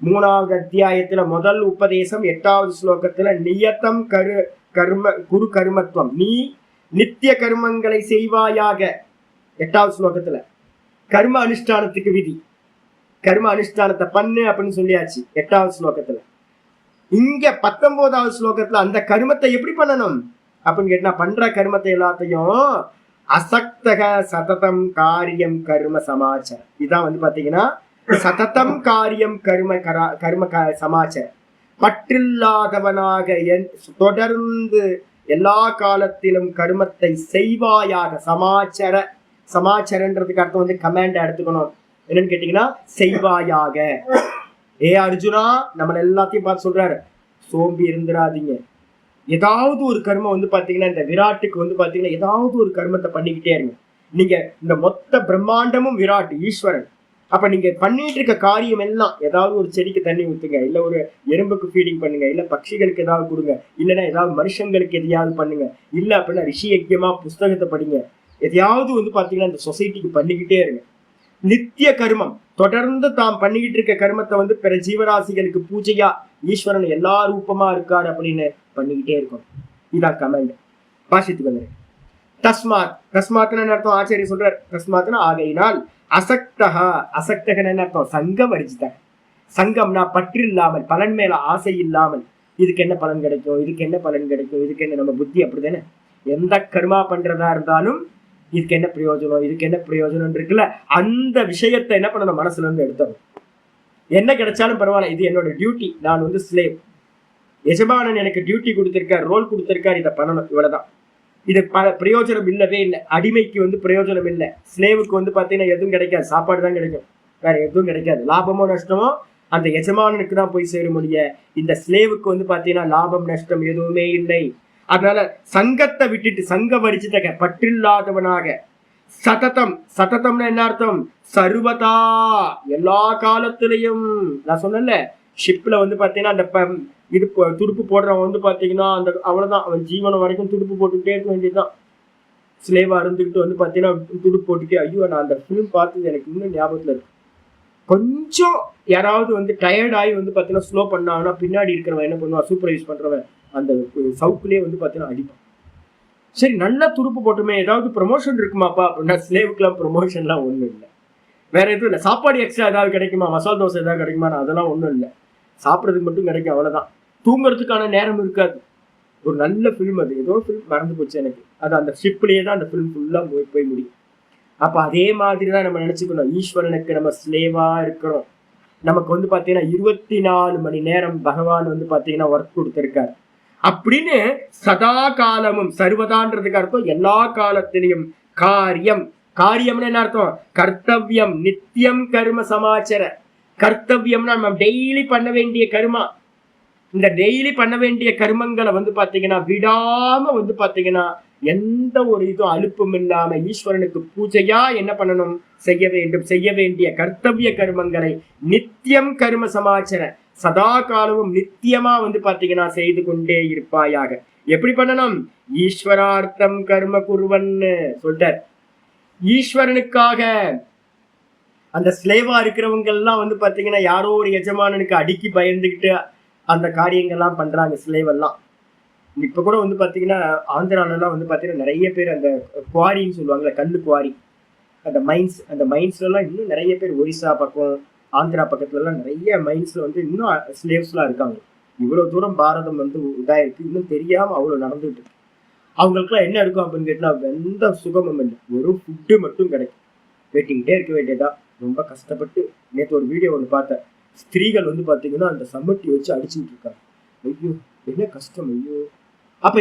3வது அத்தியாயத்துல முதல் உபதேசம் 8வது ஸ்லோகத்துல நியத்தம் குரு கர்மத்துவம், நீ நித்திய கர்மங்களை செய்வாயாக. 8வது ஸ்லோகத்துல கர்ம அனுஷ்டானத்துக்கு விதி, கர்ம அனுஷ்டானத்தை பண்ணு அப்படின்னு சொல்லியாச்சு 8வது ஸ்லோகத்துல. இங்க 19வது ஸ்லோகத்துல அந்த கர்மத்தை எப்படி பண்ணணும் அப்படின்னு கேட்டா, பண்ற கர்மத்தை எல்லாத்தையும் அசக்தக சததம் காரியம் கர்ம சமாச்சாரம். இதான் வந்து பாத்தீங்கன்னா சததம் காரியம் கர்ம சமாச்சாரம். பற்றில்லாதவனாக தொடர்ந்து எல்லா காலத்திலும் கர்மத்தை செய்வாயாக. சமாச்சாரன்றதுக்கு அர்த்தம் வந்து கமாண்ட் எடுத்துக்கணும். என்னன்னு கேட்டீங்கன்னா செய்வாயாக. ஏ அர்ஜுனா, நம்மள எல்லாத்தையும் பார்த்து சொல்றாரு, சோம்பி இருந்துடாதீங்க. ஏதாவது ஒரு கர்மம் வந்து பாத்தீங்கன்னா இந்த விராட்டுக்கு வந்து பாத்தீங்கன்னா ஏதாவது ஒரு கர்மத்தை பண்ணிக்கிட்டே இருங்க. நீங்க இந்த மொத்த பிரம்மாண்டமும் விராட் ஈஸ்வரன். அப்ப நீங்க பண்ணிட்டு இருக்க காரியம் எல்லாம், ஏதாவது ஒரு செடிக்கு தண்ணி ஊத்துங்க, இல்ல ஒரு எறும்புக்கு ஃபீடிங் பண்ணுங்க, இல்ல பட்சிகளுக்கு ஏதாவது கொடுங்க, இல்லைன்னா ஏதாவது மனுஷங்களுக்கு எதையாவது பண்ணுங்க, இல்ல அப்படின்னா ரிஷி யஜ்யமா புஸ்தகத்தை படிங்க. எதையாவது வந்து பாத்தீங்கன்னா இந்த சொசைட்டிக்கு பண்ணிக்கிட்டே இருங்க. நித்திய கர்மம் தொடர்ந்து தாம் பண்ணிக்கிட்டு இருக்க கர்மத்தை வந்து பிற ஜீவராசிகளுக்கு பூஜையா ஈஸ்வரன் எல்லா ரூபமா இருக்காரு அப்படின்னு பண்ணிக்கிட்டே இருக்கும். இதான் கமெண்ட். பாஷத்துக்கு வந்து தஸ்மாத்னு அர்த்தம் ஆச்சாரிய சொல்றார். தஸ்மாத்னா ஆகையினால், அசக்தகா அசக்தகன் என்ன அர்த்தம்? சங்கம் வரிச்சிட்டாங்க. சங்கம்னா பற்று இல்லாமல், பலன் மேல ஆசை இல்லாமல், இதுக்கு என்ன பலன் கிடைக்கும், இதுக்கு என்ன பலன் கிடைக்கும், இதுக்கு என்ன, நம்ம புத்தி அப்படிதானே. எந்த கர்மா பண்றதா இருந்தாலும் இதுக்கு என்ன பிரயோஜனம், இதுக்கு என்ன பிரயோஜனம் இருக்குல்ல, அந்த விஷயத்தை என்ன பண்ணணும்? மனசுல இருந்து எடுத்தணும். என்ன கிடைச்சாலும் பரவாயில்ல, இது என்னோட டியூட்டி, நான் வந்து ஸ்லேவ், எஜமானன் எனக்கு டியூட்டி கொடுத்திருக்கார், ரோல் கொடுத்திருக்கார், இதை பண்ணணும், இவ்வளவுதான். இது பிரயோஜனம் இல்லவே இல்லை. அடிமைக்கு வந்து பிரயோஜனம் இல்லை. ஸ்லேவுக்கு வந்து பாத்தீங்கன்னா எதுவும் கிடைக்காது, சாப்பாடு தான் கிடைக்கும், வேற எதுவும் கிடைக்காது. லாபமோ நஷ்டமோ அந்த எஜமானனுக்கு தான் போய் சேரும் முடிய, இந்த ஸ்லேவுக்கு வந்து பாத்தீங்கன்னா லாபம் நஷ்டம் எதுவுமே இல்லை. அதனால சங்கத்தை விட்டுட்டு, சங்க வரிச்சிட்ட பற்றில்லாதவனாக, சததம்னு என்ன அர்த்தம்? சர்வதா, எல்லா காலத்திலையும். நான் சொன்னேன்ல, ஷிப்ல வந்து பாத்தீங்கன்னா அந்த இது துடுப்பு போடுறவன் வந்து பாத்தீங்கன்னா அந்த அவ்வளவுதான், அவன் ஜீவனம் வரைக்கும் துடுப்பு போட்டுக்கிட்டே இருக்க வேண்டியதுதான். ஸ்லேவா இருந்துகிட்டு வந்து பாத்தீங்கன்னா துடுப்பு போட்டுக்கிட்டே. ஐயோ, நான் அந்த ஃபிலிம் பார்த்தது எனக்கு இன்னும் ஞாபகத்துல இருக்கு. கொஞ்சம் யாராவது வந்து டயர்ட் ஆகி வந்து பாத்தீங்கன்னா ஸ்லோ பண்ணாங்கன்னா பின்னாடி இருக்கிறவன் என்ன பண்ணுவான், சூப்பர்வைஸ் பண்றவன் அந்த சவுக்குலயே வந்து பாத்தீங்கன்னா அடிப்பான். சரி நல்லா துருப்பு போட்டுமே, ஏதாவது ப்ரொமோஷன் இருக்குமாப்பா அப்படின்னா ஸ்லேவுக்குலாம் ப்ரொமோஷன்லாம் ஒன்றும் இல்லை. வேற எதுவும் இல்லை. சாப்பாடு எக்ஸ்ட்ரா ஏதாவது கிடைக்குமா, மசாலா தோசை ஏதாவது கிடைக்குமா, அதெல்லாம் ஒன்றும் இல்லை. சாப்பிட்றதுக்கு மட்டும் கிடைக்கும், அவ்வளோதான். தூங்குறதுக்கான நேரம் இருக்காது. ஒரு நல்ல ஃபிலிம், அது ஏதோ ஃபிலிம் மறந்து போச்சு எனக்கு, அது அந்த ஷிப்லேயே தான் அந்த ஃபிலிம் ஃபுல்லாக போய் முடியும். அப்போ அதே மாதிரி தான் நம்ம நினச்சிக்கணும், ஈஸ்வரனுக்கு நம்ம ஸ்லேவாக இருக்கிறோம். நமக்கு வந்து பார்த்தீங்கன்னா 24 மணி நேரம் பகவான் வந்து பார்த்தீங்கன்னா ஒர்க் கொடுத்துருக்காரு அப்படின்னு. சதா காலமும், சர்வதான்றதுக்கு அர்த்தம் எல்லா காலத்திலையும். காரியம், காரியம்னு என்ன அர்த்தம்? கர்த்தவியம், நித்தியம் கர்ம சமாச்சார. கர்த்தவியம்னா நம்ம டெய்லி பண்ண வேண்டிய கர்மா. இந்த டெய்லி பண்ண வேண்டிய கர்மங்களை வந்து பாத்தீங்கன்னா விடாம வந்து பாத்தீங்கன்னா எந்த ஒரு இதுவும் அலுப்பும் இல்லாம ஈஸ்வரனுக்கு பூஜையா என்ன பண்ணணும், செய்ய வேண்டும். செய்ய வேண்டிய கர்த்தவிய கர்மங்களை நித்தியம் கர்ம சமாச்சார, சதா காலமும் நித்தியமா வந்து பாத்தீங்கன்னா செய்து கொண்டே இருப்பாயாக. எப்படி பண்ணணும்? ஈஸ்வரார்த்தம் கர்ம குருவன்னு சொல்றார். ஈஸ்வரனுக்காக அந்த ஸ்லேவா இருக்கிறவங்க எல்லாம் வந்து பாத்தீங்கன்னா யாரோ ஒரு எஜமானனுக்கு அடிக்கி பயந்துகிட்டு அந்த காரியங்கள்லாம் பண்றாங்க ஸ்லேவெல்லாம். இப்ப கூட வந்து பாத்தீங்கன்னா ஆந்திராலாம் வந்து பாத்தீங்கன்னா நிறைய பேர் அந்த குவாரின்னு சொல்லுவாங்கல்ல, கல்லு குவாரி, அந்த மைன்ஸ்ல எல்லாம் இன்னும் நிறைய பேர் ஒரிசா பக்கம் ஆந்திரா பக்கத்துல எல்லாம் நிறைய மைன்ஸ்ல வந்து இன்னும் ஸ்லேவ்ஸ் எல்லாம் இருக்காங்க. இவ்வளவு தூரம் பாரதம் வந்து இதாயிருக்கு, இன்னும் தெரியாம அவ்வளவு நடந்துட்டு இருக்கு. அவங்களுக்குலாம் என்ன இருக்கும் அப்படின்னு கேட்டா எந்த சுகமும் இல்லை, ஒரு ஃபுட்டு மட்டும் கிடைக்கும், வெட்டிக்கிட்டே இருக்க வேண்டியதா. ரொம்ப கஷ்டப்பட்டு நேற்று ஒரு வீடியோ ஒன்று பார்த்தேன். ஸ்திரீகள் வந்து பாத்தீங்கன்னா அந்த சம்மட்டி வச்சு அடிச்சுட்டு இருக்காங்க. ஐயோ என்ன கஷ்டம், ஐயோ. அப்ப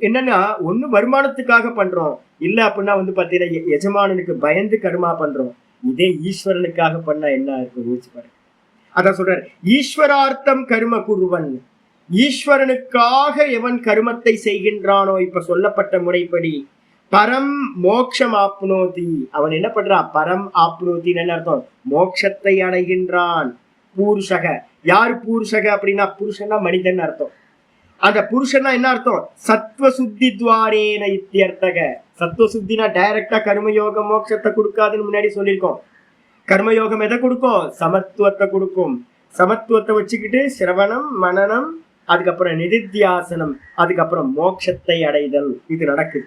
என்னன்னா ஒண்ணு வருமானத்துக்காக பண்றோம், இல்ல அப்படின்னா வந்து பாத்தீங்கன்னா எஜமானனுக்கு பயந்து கர்மா பண்றோம். இதே ஈஸ்வரனுக்காக பண்ணா என்ன இருக்கும் யோசிச்சு பாருங்க. அதான் சொல்றாரு, ஈஸ்வரார்த்தம் கர்ம குருவன். ஈஸ்வரனுக்காக எவன் கர்மத்தை செய்கின்றானோ இப்ப சொல்லப்பட்ட முறைப்படி பரம் மோக்ஷம் ஆப்னோதி, அவன் என்ன பண்றான்? பரம் ஆப்னோத்தின்னு என்ன அர்த்தம்? மோட்சத்தை அடைகின்றான். பூருஷக, யாரு பூருஷக அப்படின்னா புருஷனா மனிதன் அர்த்தம். அந்த புருஷனா என்ன அர்த்தம்? சத்வ சுத்தி துவாரேன இத்தியர்த்தக. சத்வ சுத்தினா டைரக்டா கர்மயோகம் மோட்சத்தை கொடுக்காதுன்னு முன்னாடி சொல்லியிருக்கோம். கர்மயோகம் எதை கொடுக்கும்? சமத்துவத்தை கொடுக்கும். சமத்துவத்தை வச்சுக்கிட்டு சிரவணம், மனனம், அதுக்கப்புறம் நிதித்தியாசனம், அதுக்கப்புறம் மோட்சத்தை அடைதல், இது நடக்குது.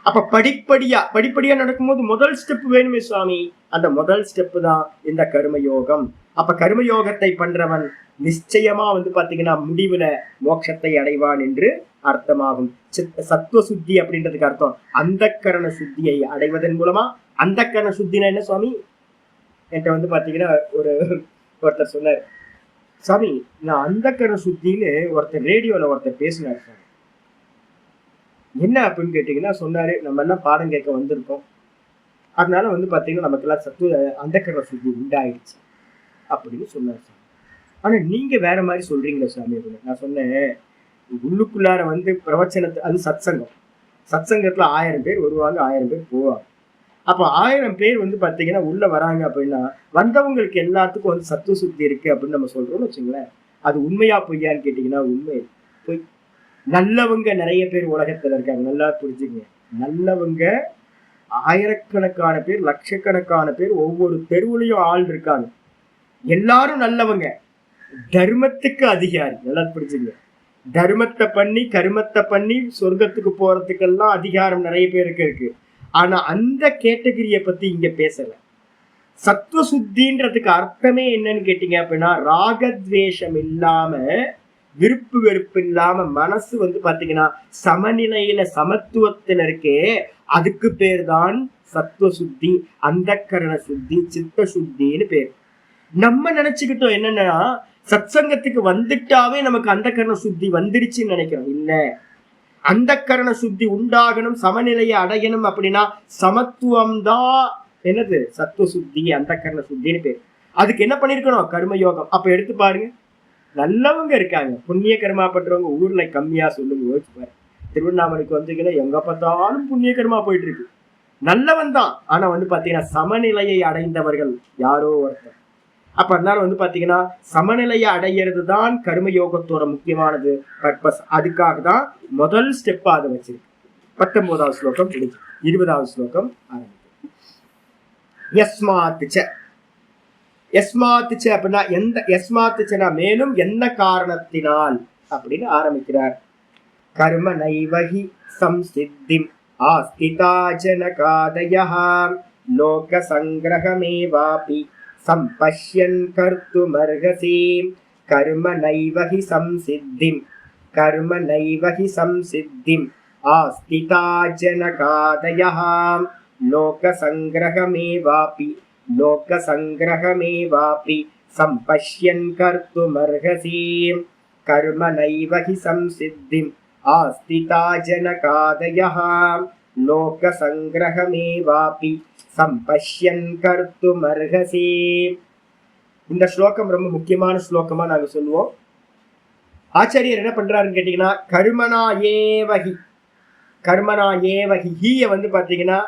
அப்ப படிப்படியா நடக்கும்போது முதல் ஸ்டெப் வேணுமே சுவாமி, அந்த முதல் ஸ்டெப் தான் இந்த கர்மயோகம். அப்ப கர்மயோகத்தை பண்றவன் நிச்சயமா வந்து பாத்தீங்கன்னா முடிவுல மோட்சத்தை அடைவான் என்று அர்த்தமாகும். சத்துவ சுத்தி அப்படின்றதுக்கு அர்த்தம் அந்த கரண சுத்தியை அடைவதன் மூலமா. அந்த கரண சுத்தினா என்ன சுவாமி? என்கிட்ட வந்து பாத்தீங்கன்னா ஒருத்தர் சொன்னார், சாமி நான் அந்த கரண சுத்தின்னு ஒருத்தர் ரேடியோல ஒருத்தர் பேசினார் சார். என்ன அப்படின்னு கேட்டீங்கன்னா சொன்னாரு, நம்ம எல்லாம் பாடம் கேட்க வந்திருக்கோம், அதனால வந்து பாத்தீங்கன்னா நமக்கு எல்லாம் சத்துவ அந்த கரண சுத்தி உண்டாயிடுச்சு அப்படின்னு சொன்னார் சார். ஆனா நீங்க வேற மாதிரி சொல்றீங்களா சாமி அப்படின்னு. நான் சொன்னேன், உள்ளுக்குள்ளார வந்து பிரவச்சனத்தை, அது சத்சங்கத்துல 1000 பேர் வருவாங்க, 1000 பேர் போவாங்க. அப்ப 1000 பேர் வந்து பாத்தீங்கன்னா உள்ள வராங்க அப்படின்னா வந்தவங்களுக்கு எல்லாத்துக்கும் வந்து சத்துவ சுத்தி இருக்கு அப்படின்னு நம்ம சொல்றோம்னு வச்சுங்களேன். அது உண்மையா பொய்யான்னு கேட்டீங்கன்னா உண்மை பொய். நல்லவங்க நிறைய பேர் உலகத்துல இருக்காங்க, நல்லா புரிஞ்சுங்க. நல்லவங்க ஆயிரக்கணக்கான பேர், லட்சக்கணக்கான பேர், ஒவ்வொரு தெருவுலையும் ஆள் இருக்காங்க, எல்லாரும் நல்லவங்க. தர்மத்துக்கு அதிகாரி, நல்லா புரிஞ்சுங்க. தர்மத்தை பண்ணி கர்மத்தை பண்ணி சொர்க்கத்துக்கு போறதுக்கெல்லாம் அதிகாரம் நிறைய பேருக்கு இருக்கு. ஆனா அந்த கேட்டகிரிய பத்தி இங்க பேசல. சத்துவ சுத்தின்றதுக்கு அர்த்தமே என்னன்னு கேட்டீங்க அப்படின்னா ராகத்வேஷம் இல்லாம, விருப்பு வெறுப்பு இல்லாம, மனசு வந்து பாத்தீங்கன்னா சமநிலையில சமத்துவத்துல இருக்கே, அதுக்கு பேர் தான் சத்துவ சுத்தி, அந்த கரண சுத்தி, சித்த சுத்தின்னு பேர். நம்ம நினைச்சுக்கிட்டோம் என்னன்னா சத்சங்கத்துக்கு வந்துட்டாவே நமக்கு அந்த கரண சுத்தி வந்துருச்சுன்னு நினைக்கிறோம். இல்ல, அந்த கரண சுத்தி உண்டாகணும், சமநிலையை அடையணும் அப்படின்னா சமத்துவம் தான் என்னது? சத்துவ சுத்தி, அந்த கரண சுத்தின்னு பேர். அதுக்கு என்ன பண்ணிருக்கணும்? கர்மயோகம். அப்ப எடுத்து பாருங்க, நல்லவங்க இருக்காங்க, புண்ணிய கர்மா பண்றவங்க ஊர்ல கம்மியா சொல்லுங்க, யோசிச்சு பாரு. திருவண்ணாமலைக்கு வந்தீங்கன்னா எங்க பார்த்தாலும் புண்ணிய கர்மா போயிட்டு இருக்கு, நல்லவன் தான். ஆனா வந்து பாத்தீங்கன்னா சமநிலையை அடைந்தவர்கள் யாரோ ஒருத்தர். அப்ப அதனால வந்து பாத்தீங்கன்னா சமநிலையை அடையிறது தான் கர்மயோகத்தோட முக்கியமானது பர்பஸ். அதுக்காக தான் முதல் ஸ்டெப்பா அதை வச்சிருக்கு. 19வது ஸ்லோகம் முடிஞ்சு 20வது ஸ்லோகம் ஆரம்பிக்கும். யஸ்மாத் ச அப்படின்னா எந்த, யஸ்மாத் சனா மேலும் என்ன காரணத்தினால் அப்படின்னு ஆரம்பிக்கிறார். கர்ம நைவஹி சம்சித்திம் आस्थिता जनकादयः लोकसङ्ग्रहमेवापि सम्पश्यन् कर्तुमर्हसि कर्म नैव हि संसिद्धिम् कर्म नैव हि संसिद्धिम् आस्थिता जनकादयः लोकसङ्ग्रहमेवापि सम्पश्यन् कर्तुमर्हसि कर्म नैव हि संसिद्धिम् आस्थिता जनकादयः लोकसङ्ग्रहमेवापि सम्पश्यन् कर्तुमर्हसि. இந்த ஸ்லோகம் ரொம்ப முக்கியமான ஸ்லோகமா நாங்க சொல்லுவோம். ஆச்சாரியர் என்ன பண்றாருன்னு கேட்டீங்கன்னா, கர்மனா ஏவகி ஹீய வந்து பாத்தீங்கன்னா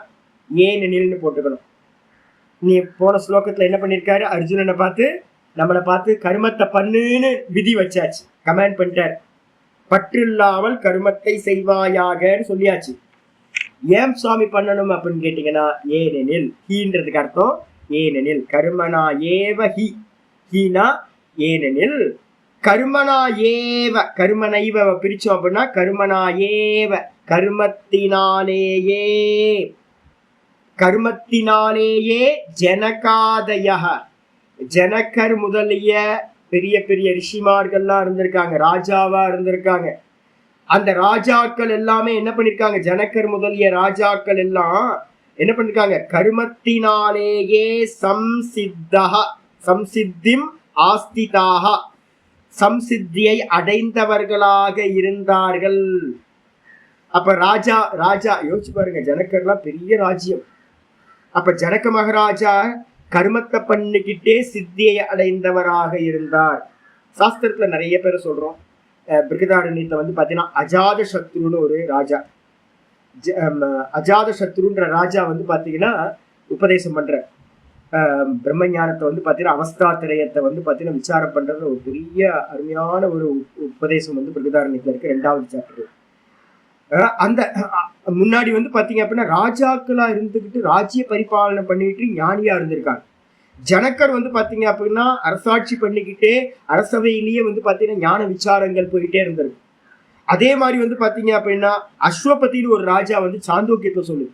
ஏனெனில்னு போட்டுக்கணும். நீ போன ஸ்லோகத்துல என்ன பண்ணிருக்காரு, அர்ஜுனனை பார்த்து நம்மளை பார்த்து கர்மத்தை பண்ணுன்னு விதி வச்சாச்சு, கமாண்ட் பண்ணிட்டார். பற்று இல்லாமல் கர்மத்தை செய்வாயாகன்னு சொல்லியாச்சு. ஏன் சுவாமி பண்ணணும் அப்படின்னு கேட்டீங்கன்னா, ஏனெனில் ஹீன்றதுக்கு அர்த்தம் ஏனெனில். கர்மனா ஏவ ஹீனா ஏனெனில். கர்மனா ஏவ கர்மனைவ பிரிச்சோம் அப்படின்னா கர்மனா ஏவ கர்மத்தினாலேயே ஜனகாதய ஜனகர் முதலிய பெரிய பெரிய ரிஷிமார்கள்லாம் இருந்திருக்காங்க, ராஜாவா இருந்திருக்காங்க. அந்த ராஜாக்கள் எல்லாமே என்ன பண்ணிருக்காங்க, ஜனகர் முதலிய ராஜாக்கள் எல்லாம் என்ன பண்ணிருக்காங்க, கர்மத்தினாலேயே சம்சித்திம் ஆஸ்திதாக சம்சித்தியை அடைந்தவர்களாக இருந்தார்கள். அப்ப ராஜா யோசிச்சு பாருங்க, ஜனகர்லாம் பெரிய ராஜ்யம். அப்ப ஜனக மகாராஜா கர்மத்தை பண்ணிக்கிட்டே சித்தியை அடைந்தவராக இருந்தார். சாஸ்திரத்துல நிறைய பேர் சொல்றோம். பிருகதாரண்யத்துல வந்து பாத்தீங்கன்னா அஜாத சத்ருன்னு ஒரு ராஜா, அஜாத சத்ருன்ற ராஜா வந்து பாத்தீங்கன்னா உபதேசம் பண்ற பிரம்ம ஞானத்தை வந்து பாத்தீங்கன்னா அவஸ்தாத்திரயத்தை வந்து பாத்தீங்கன்னா விசாரம் பண்றது ஒரு பெரிய அருமையான ஒரு உபதேசம் வந்து பிருகதாரண்யத்துல இருக்கு, 2வது சாப்டர். அந்த முன்னாடி வந்து பாத்தீங்க அப்படின்னா ராஜாக்களா இருந்துகிட்டு ராஜ்ய பரிபாலனை பண்ணிட்டு ஞானியா இருந்திருக்காங்க. ஜனகர் வந்து பாத்தீங்க அப்படின்னா அரசாட்சி பண்ணிக்கிட்டே அரசவையிலேயே வந்து பாத்தீங்கன்னா ஞான விசாரங்கள் போயிட்டே இருந்திருக்கு. அதே மாதிரி வந்து பாத்தீங்க அப்படின்னா அஸ்வபதினு ஒரு ராஜா வந்து சாந்தோக்கியத்துல சொல்லுது.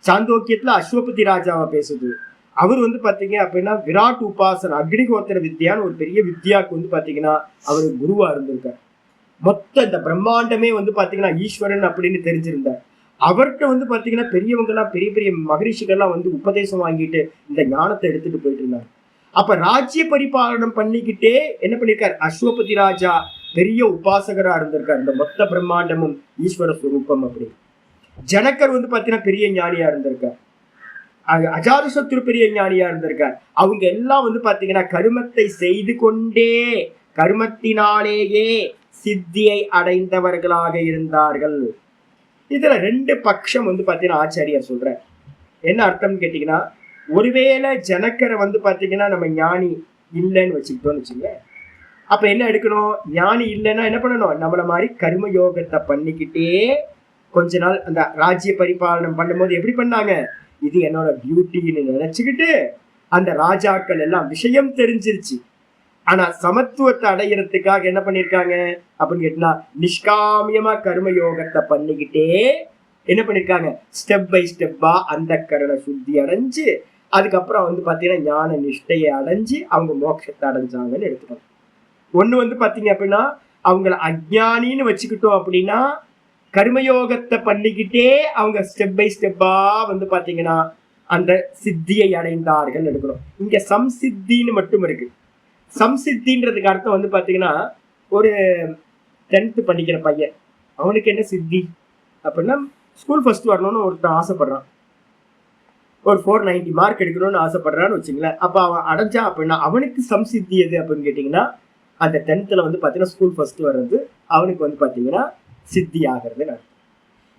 சாந்தோக்கியத்துல அஸ்வபதி ராஜாவை பேசுது. அவர் வந்து பாத்தீங்க அப்படின்னா விராட் உபாசன அக்னிஹோத்திர வித்யான்னு ஒரு பெரிய வித்யாவுக்கு வந்து பாத்தீங்கன்னா அவரு குருவா இருந்திருக்காரு. மொத்த இந்த பிரம்மாண்டமே வந்து பாத்தீங்கன்னா ஈஸ்வரன் அப்படின்னு தெரிஞ்சிருந்தார். அவர்கிட்ட வந்து பாத்தீங்கன்னா பெரியவங்க எல்லாம் பெரிய பெரிய மகரிஷிகள்லாம் வந்து உபதேசம் வாங்கிட்டு இந்த ஞானத்தை எடுத்துட்டு போயிட்டு இருந்தாங்க. அப்ப ராஜ்ய பரிபாலனம் பண்ணிக்கிட்டே என்ன பண்ணிருக்காரு, அஸ்வபதி ராஜா பெரிய உபாசகரா இருந்திருக்காரு. இந்த மொத்த பிரம்மாண்டமும் ஈஸ்வர சுரூபம் அப்படி. ஜனகர் வந்து பாத்தீங்கன்னா பெரிய ஞானியா இருந்திருக்கார். அஜாதசத்ரு பெரிய ஞானியா இருந்திருக்கார். அவங்க எல்லாம் வந்து பாத்தீங்கன்னா கர்மத்தை செய்து கொண்டே கர்மத்தினாலேயே சித்தியை அடைந்தவர்களாக இருந்தார்கள். இதுல 2 பட்சம் வந்து பாத்தீங்கன்னா ஆச்சாரியார் சொல்ற. என்ன அர்த்தம்னு கேட்டீங்கன்னா, ஒருவேளை ஜனகரை வந்து பாத்தீங்கன்னா நம்ம ஞானி இல்லைன்னு வச்சுக்கிட்டோம்னு வச்சுங்க, அப்ப என்ன எடுக்கணும், ஞானி இல்லைன்னா என்ன பண்ணணும், நம்மள மாதிரி கர்ம யோகத்தை பண்ணிக்கிட்டே கொஞ்ச நாள் அந்த ராஜ்ய பரிபாலனம் பண்ணும்போது எப்படி பண்ணாங்க, இது என்னோட டியூட்டின்னு நினைச்சுக்கிட்டு அந்த ராஜாக்கள் எல்லாம் விஷயம் தெரிஞ்சிருச்சு. ஆனா சமத்துவத்தை அடையிறதுக்காக என்ன பண்ணிருக்காங்க அப்படின்னு கேட்டா, நிஷ்காமியமா கர்ம யோகத்தை பண்ணிக்கிட்டே என்ன பண்ணிருக்காங்க, ஸ்டெப் பை ஸ்டெப்பா அந்த கரண சுத்தி அடைஞ்சு அதுக்கப்புறம் வந்து பாத்தீங்கன்னா ஞான நிஷ்டையை அடைஞ்சு அவங்க மோட்சத்தை அடைஞ்சாங்கன்னு எடுத்துக்கணும். ஒண்ணு வந்து பாத்தீங்க அப்படின்னா அவங்கள அஜ்ஞானின்னு வச்சுக்கிட்டோம் அப்படின்னா கர்மயோகத்தை பண்ணிக்கிட்டே அவங்க ஸ்டெப் பை ஸ்டெப்பா வந்து பாத்தீங்கன்னா அந்த சித்தியை அடைந்தார்கள் எடுக்கணும். இங்க சம்சித்தின்னு மட்டும் இருக்கு. சம்சித்தின்றதுக்கு அர்த்தம் வந்து பாத்தீங்கன்னா ஒரு 10th படிக்கிற பையன், அவனுக்கு என்ன சித்தி அப்படின்னா ஸ்கூல் ஃபர்ஸ்ட் வரணும்னு ஒருத்தன் ஆசைப்படுறான், ஒரு 490 மார்க் எடுக்கணும்னு ஆசைப்படுறான்னு வச்சுங்களேன். அப்ப அவன் அடைஞ்சா அப்படின்னா அவனுக்கு சம்சித்தி எது அப்படின்னு கேட்டீங்கன்னா அந்த 10th வந்து பாத்தீங்கன்னா ஸ்கூல் ஃபர்ஸ்ட் வர்றது அவனுக்கு வந்து பாத்தீங்கன்னா சித்தி ஆகிறது.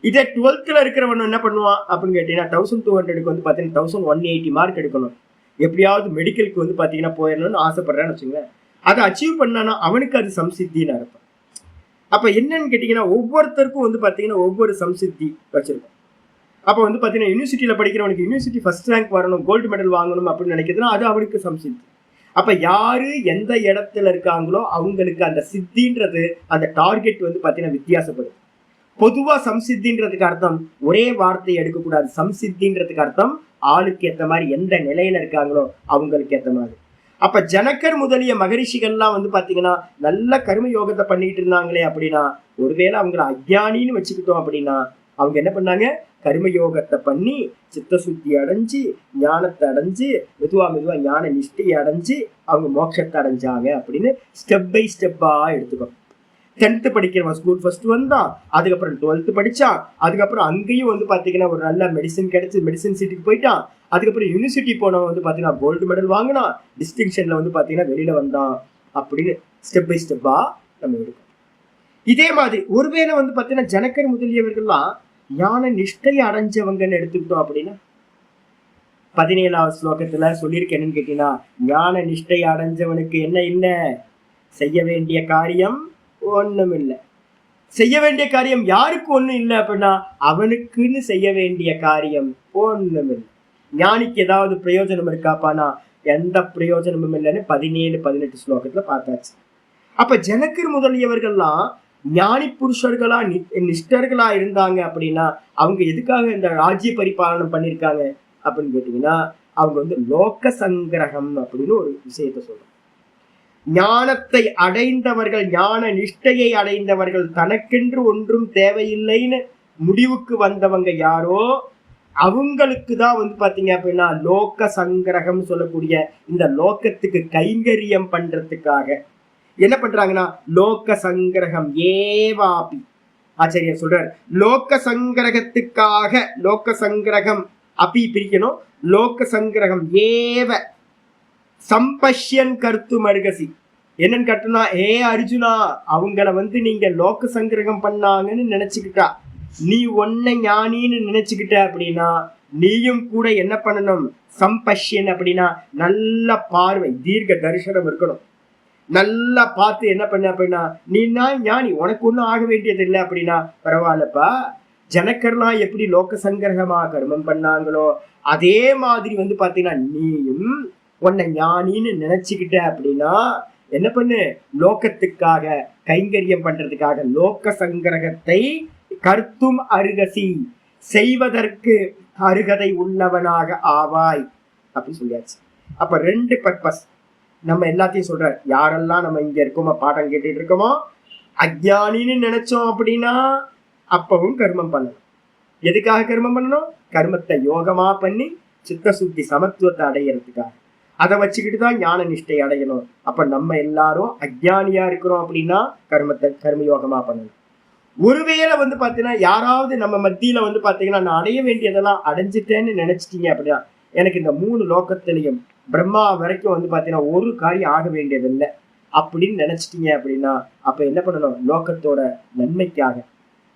இதே 12th இருக்கிறவன் என்ன பண்ணுவான் அப்படின்னு கேட்டீங்கன்னா 1200க்கு வந்து பாத்தீங்கன்னா 1180 மார்க் எடுக்கணும், எப்படியாவது மெடிக்கலுக்கு வந்து பாத்தீங்கன்னா போயிடணும்னு ஆசைப்படுறான்னு வச்சுங்களேன். அதை அச்சீவ் பண்ணானா அவனுக்கு அது சம்சித்தின்னு அர்த்தம். அப்ப என்னன்னு கேட்டீங்கன்னா ஒவ்வொருத்தருக்கும் வந்து பாத்தீங்கன்னா ஒவ்வொரு சம்சித்தி வச்சிருக்கோம். அப்ப வந்து பாத்தீங்கன்னா யூனிவர்சிட்டியில படிக்கிறவனுக்கு யூனிவர்சிட்டி ஃபர்ஸ்ட் ரேங்க் வரணும், கோல்டு மெடல் வாங்கணும் அப்படின்னு நினைக்கிறதுனா அது அவனுக்கு சம்சித்தி. அப்ப யாரு எந்த இடத்துல இருக்காங்களோ அவங்களுக்கு அந்த சித்தின்றது அந்த டார்கெட் வந்து பாத்தீங்கன்னா வித்தியாசப்படுது. பொதுவா சம்சித்தின்றதுக்கு அர்த்தம் ஒரே வார்த்தையை எடுக்கக்கூடாது. சம்சித்தின்றதுக்கு அர்த்தம் ஆளுக்கு ஏத்த மாதிரி, எந்த நிலையில இருக்காங்களோ அவங்களுக்கு ஏத்த மாதிரி. அப்ப ஜனகர் முதலிய மகரிஷிகள்லாம் வந்து பாத்தீங்கன்னா நல்ல கர்ம யோகத்தை பண்ணிட்டு இருந்தாங்களே அப்படின்னா, ஒருவேளை அவங்கள அஜ்ஞானின்னு வச்சுக்கிட்டோம் அப்படின்னா, அவங்க என்ன பண்ணாங்க, கர்மயோகத்தை பண்ணி சித்த சுத்தி அடைஞ்சு ஞானத்தை அடைஞ்சு மெதுவா ஞான நிஷ்டையை அடைஞ்சு அவங்க மோட்சத்தை அடைஞ்சாங்க அப்படின்னு ஸ்டெப் பை ஸ்டெப்பா எடுத்துக்கோ. 10th படிக்கிறவன் ஸ்கூல் ஃபர்ஸ்ட் வந்தான், அதுக்கப்புறம் 12th படிச்சான், அதுக்கப்புறம் அங்கேயும் வந்து பாத்தீங்கன்னா ஒரு நல்ல மெடிசன் கிடைச்சு மெடிசன் சீட்டுக்கு போயிட்டான், அதுக்கப்புறம் யூனிவர்சிட்டி போனவன் வந்து பாத்தீங்கன்னா கோல்டு மெடல் வாங்கினான், டிஸ்டிங்ஷன்ல வந்து பாத்தீங்கன்னா வெளியில வந்தான் அப்படின்னு ஸ்டெப் பை ஸ்டெப்பா நம்ம எடுக்கணும். இதே மாதிரி ஒருவேளை வந்து பாத்தீங்கன்னா ஜனகர் முதலியவர்கள்லாம் ஞான நிஷ்டையை அடைஞ்சவங்கன்னு எடுத்துக்கிட்டோம் அப்படின்னா, 17வது ஸ்லோகத்துல சொல்லியிருக்க என்னன்னு கேட்டீங்கன்னா, ஞான நிஷ்டை அடைஞ்சவனுக்கு என்ன இல்லை, செய்ய வேண்டிய காரியம் ஒண்ணும் இல்லை. செய்ய வேண்டிய காரியம் யாருக்கு ஒண்ணும் இல்லை அப்படின்னா அவனுக்குன்னு செய்ய வேண்டிய காரியம் ஒண்ணும் இல்லை. ஞானிக்கு ஏதாவது பிரயோஜனம் இருக்காப்பானா எந்த பிரயோஜனமும் இல்லைன்னு 17-18 ஸ்லோகத்துல பார்த்தாச்சு. அப்ப ஜனகர் முதலியவர்கள்லாம் ஞானி புருஷர்களா நிஷ்டர்களா இருந்தாங்க அப்படின்னா அவங்க எதுக்காக இந்த ராஜ்ய பரிபாலனம் பண்ணிருக்காங்க அப்படின்னு கேட்டீங்கன்னா, அவங்க வந்து லோக சங்கிரகம் அப்படின்னு ஒரு விஷயத்த சொல்றாங்க. ஞானத்தை அடைந்தவர்கள், ஞான நிஷ்டையை அடைந்தவர்கள், தனக்கென்று ஒன்றும் தேவையில்லைன்னு முடிவுக்கு வந்தவங்க யாரோ அவங்களுக்கு தான் வந்து பாத்தீங்க அப்படின்னா லோக சங்கிரகம் சொல்லக்கூடிய இந்த லோகத்துக்கு கைங்கரியம் பண்றதுக்காக என்ன பண்றாங்கன்னா லோக சங்கிரகம் ஏவாபி. ஆச்சரியர் சொல்றார், லோக சங்கிரகத்துக்காக, லோக சங்கிரகம் அப்பி பிரிக்கணும், லோக சங்கிரகம் ஏவ சம்பஷ்யன் கருத்து மருகசி. என்னன்னு கட்டுனா, ஏ அர்ஜுனா அவங்கள வந்து நீங்க லோக சங்கிரகம் பண்ணாங்கன்னு நினைச்சுக்கிட்டா, நீ ஒன்ன ஞானின்னு நினைச்சுக்கிட்ட அப்படின்னா நீயும் கூட என்ன பண்ணணும், சம்பஷ்யன் அப்படின்னா நல்ல பார்வை, தீர்க்க தரிசனம் இருக்கணும். நல்லா பார்த்து என்ன பண்ண அப்படின்னா, நீனா ஞானி, உனக்கு ஒன்றும் ஆக வேண்டியது இல்லை அப்படின்னா பரவாயில்லப்பா. ஜனக்கர்லாம் எப்படி லோக சங்கிரகமா கர்மம் பண்ணாங்களோ அதே மாதிரி வந்து பாத்தீங்கன்னா நீயும் உன்னை ஞானின்னு நினைச்சுக்கிட்ட அப்படின்னா என்ன பண்ணு, லோகத்துக்காக கைங்கரியம் பண்றதுக்காக லோக சங்கிரகத்தை கர்த்தும் அருகசி, செய்வதற்கு அருகதை உள்ளவனாக ஆவாய் அப்படின்னு சொல்லியாச்சு. அப்ப 2 பர்பஸ் நம்ம எல்லாத்தையும் சொல்ற. யாரெல்லாம் நம்ம இங்க இருக்கோமோ பாடம் கேட்டுட்டு இருக்கோமோ அஜ்ஞானின்னு நினைச்சோம் அப்படின்னா அப்பவும் கர்மம் பண்ணணும். எதுக்காக கர்மம் பண்ணணும், கர்மத்தை யோகமா பண்ணி சித்த சுத்தி சமத்துவத்தை அடையிறதுக்காக. அதை வச்சுக்கிட்டு தான் ஞான நிஷ்டை அடையணும். அப்ப நம்ம எல்லாரும் அஜ்ஞானியா இருக்கிறோம் அப்படின்னா கர்மத்தை கர்மயோகமா பண்ணணும். ஒருவேளை வந்து பாத்தீங்கன்னா யாராவது நம்ம மத்தியில வந்து பாத்தீங்கன்னா நான் அடைய வேண்டியதெல்லாம் அடைஞ்சிட்டேன்னு நினைச்சிட்டீங்க அப்படின்னா, எனக்கு இந்த 3 லோகத்திலையும் பிரம்மா வரைக்கும் வந்து பாத்தீங்கன்னா ஒரு காரியம் ஆக வேண்டியது இல்லை அப்படின்னு நினைச்சிட்டீங்க அப்படின்னா அப்ப என்ன பண்ணணும், லோகத்தோட நன்மைக்காக,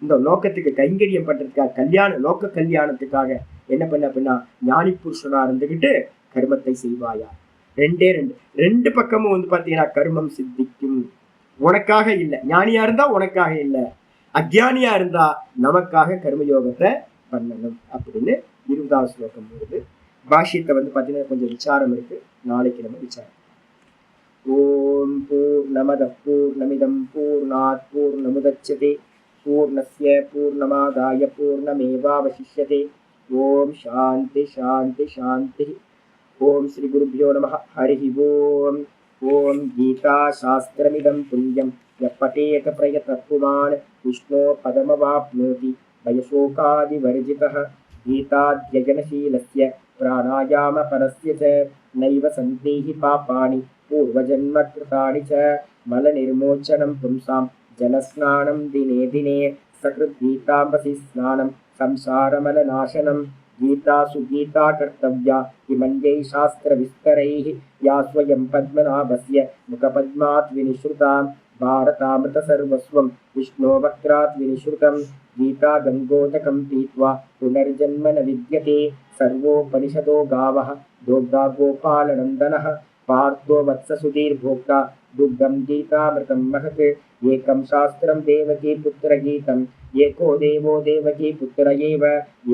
இந்த லோகத்துக்கு கைங்கரியம் பண்றதுக்காக, லோக கல்யாணத்துக்காக என்ன பண்ண அப்படின்னா ஞானி புருஷனா இருந்துகிட்டு கர்மத்தை செய்வாயா. 2 பக்கமும் வந்து பாத்தீங்கன்னா கர்மம் சித்திக்கும். உனக்காக இல்லை, ஞானியா இருந்தா உனக்காக இல்லை, அஜ்ஞானியா இருந்தா நமக்காக கர்மயோகத்தை பண்ணணும் அப்படின்னு 20வது ஸ்லோகம் வருது. பாஷ்யத்தை வந்து பாத்தீங்கன்னா கொஞ்சம் விசாரம் இருக்கு, நாளைக்கு நம்ம விசாரம். ஓம் பூர்ணமத பூர்ணமிதம் பூர்ணாத் பூர்ணமுதச்யதே பூர்ணஸ்ய பூர்ணமாதாய பூர்ணமேவாவசிஷ்யதே. ஓம் சாந்தி சாந்தி சாந்தி. ஓம் ஸ்ரீ குருभ्यो நமः. ஹரி ஓம். ஓம் கீதா சாஸ்திரமிதம் புண்ணியம் யः பठेत प्रयतः पुमान् विष्णो पदमवाप्नोति भयशोकादिवर्जितः. गीताध्ययनशीलस्य प्राणायामपरस्य च नैव सन्ति हि पापानि पूर्वजन्मकृतानि च. मलनिर्मोचनं पुंसां जलस्नानं दिने दिने सकृद्गीताम्बसि स्नानं संसारमलनाशनं. गीतासु गीता कर्तव्या किमन्यै शास्त्रविस्तरैः या स्वयं पद्मनाभस्य मुखपद्मात् विनिश्रुता. भारतामृत सर्वस्वं विष्णोवक्त्रात् विनिश्रुतं. गीता गङ्गोदकं पीत्वा पुनर्जन्म न विद्यते. सर्वोपनिषदो गावः दोग्धा गोपालनन्दनः. पार्थो वत्ससुधीर्भोक्ता दुग्धं गीतामृतं महत्. एकं शास्त्रं देवकी पुत्रगीतम् एको देवो देवकी पुत्र एव.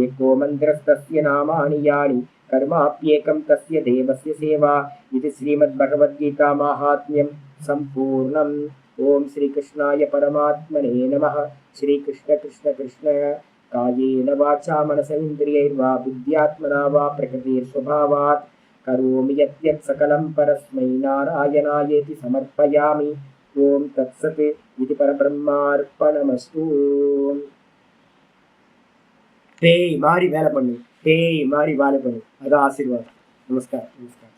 एको मन्त्रस्तस्य नामानि यानि कर्माप्येकं तस्य देवस्य सेवा. इति श्रीमद्भगवद्गीता माहात्म्यं सम्पूर्णम्. ஓம் ஸ்ரீ கிருஷ்ணாய பரமாத்மனே நமः. ஸ்ரீ கிருஷ்ண கிருஷ்ண கிருஷ்ண காயேன வாச்சா மனசேந்திரியைர்வா புத்யாத்மனா வா பிரகிருதிர் ஸ்வபாவாத் கரோமி யத்யத் சகலம் பரஸ்மை நாராயணாயேதி சமர்ப்பயாமி. ஓம் தத்சத். இது பரபிரம்மார்ப்பணமஸ்து. பேய் மாதிரி வேலை பண்ணு, பேய் மாதிரி வேலை பண்ணு, அதான் ஆசீர்வாதம். நமஸ்காரம் நமஸ்காரம்.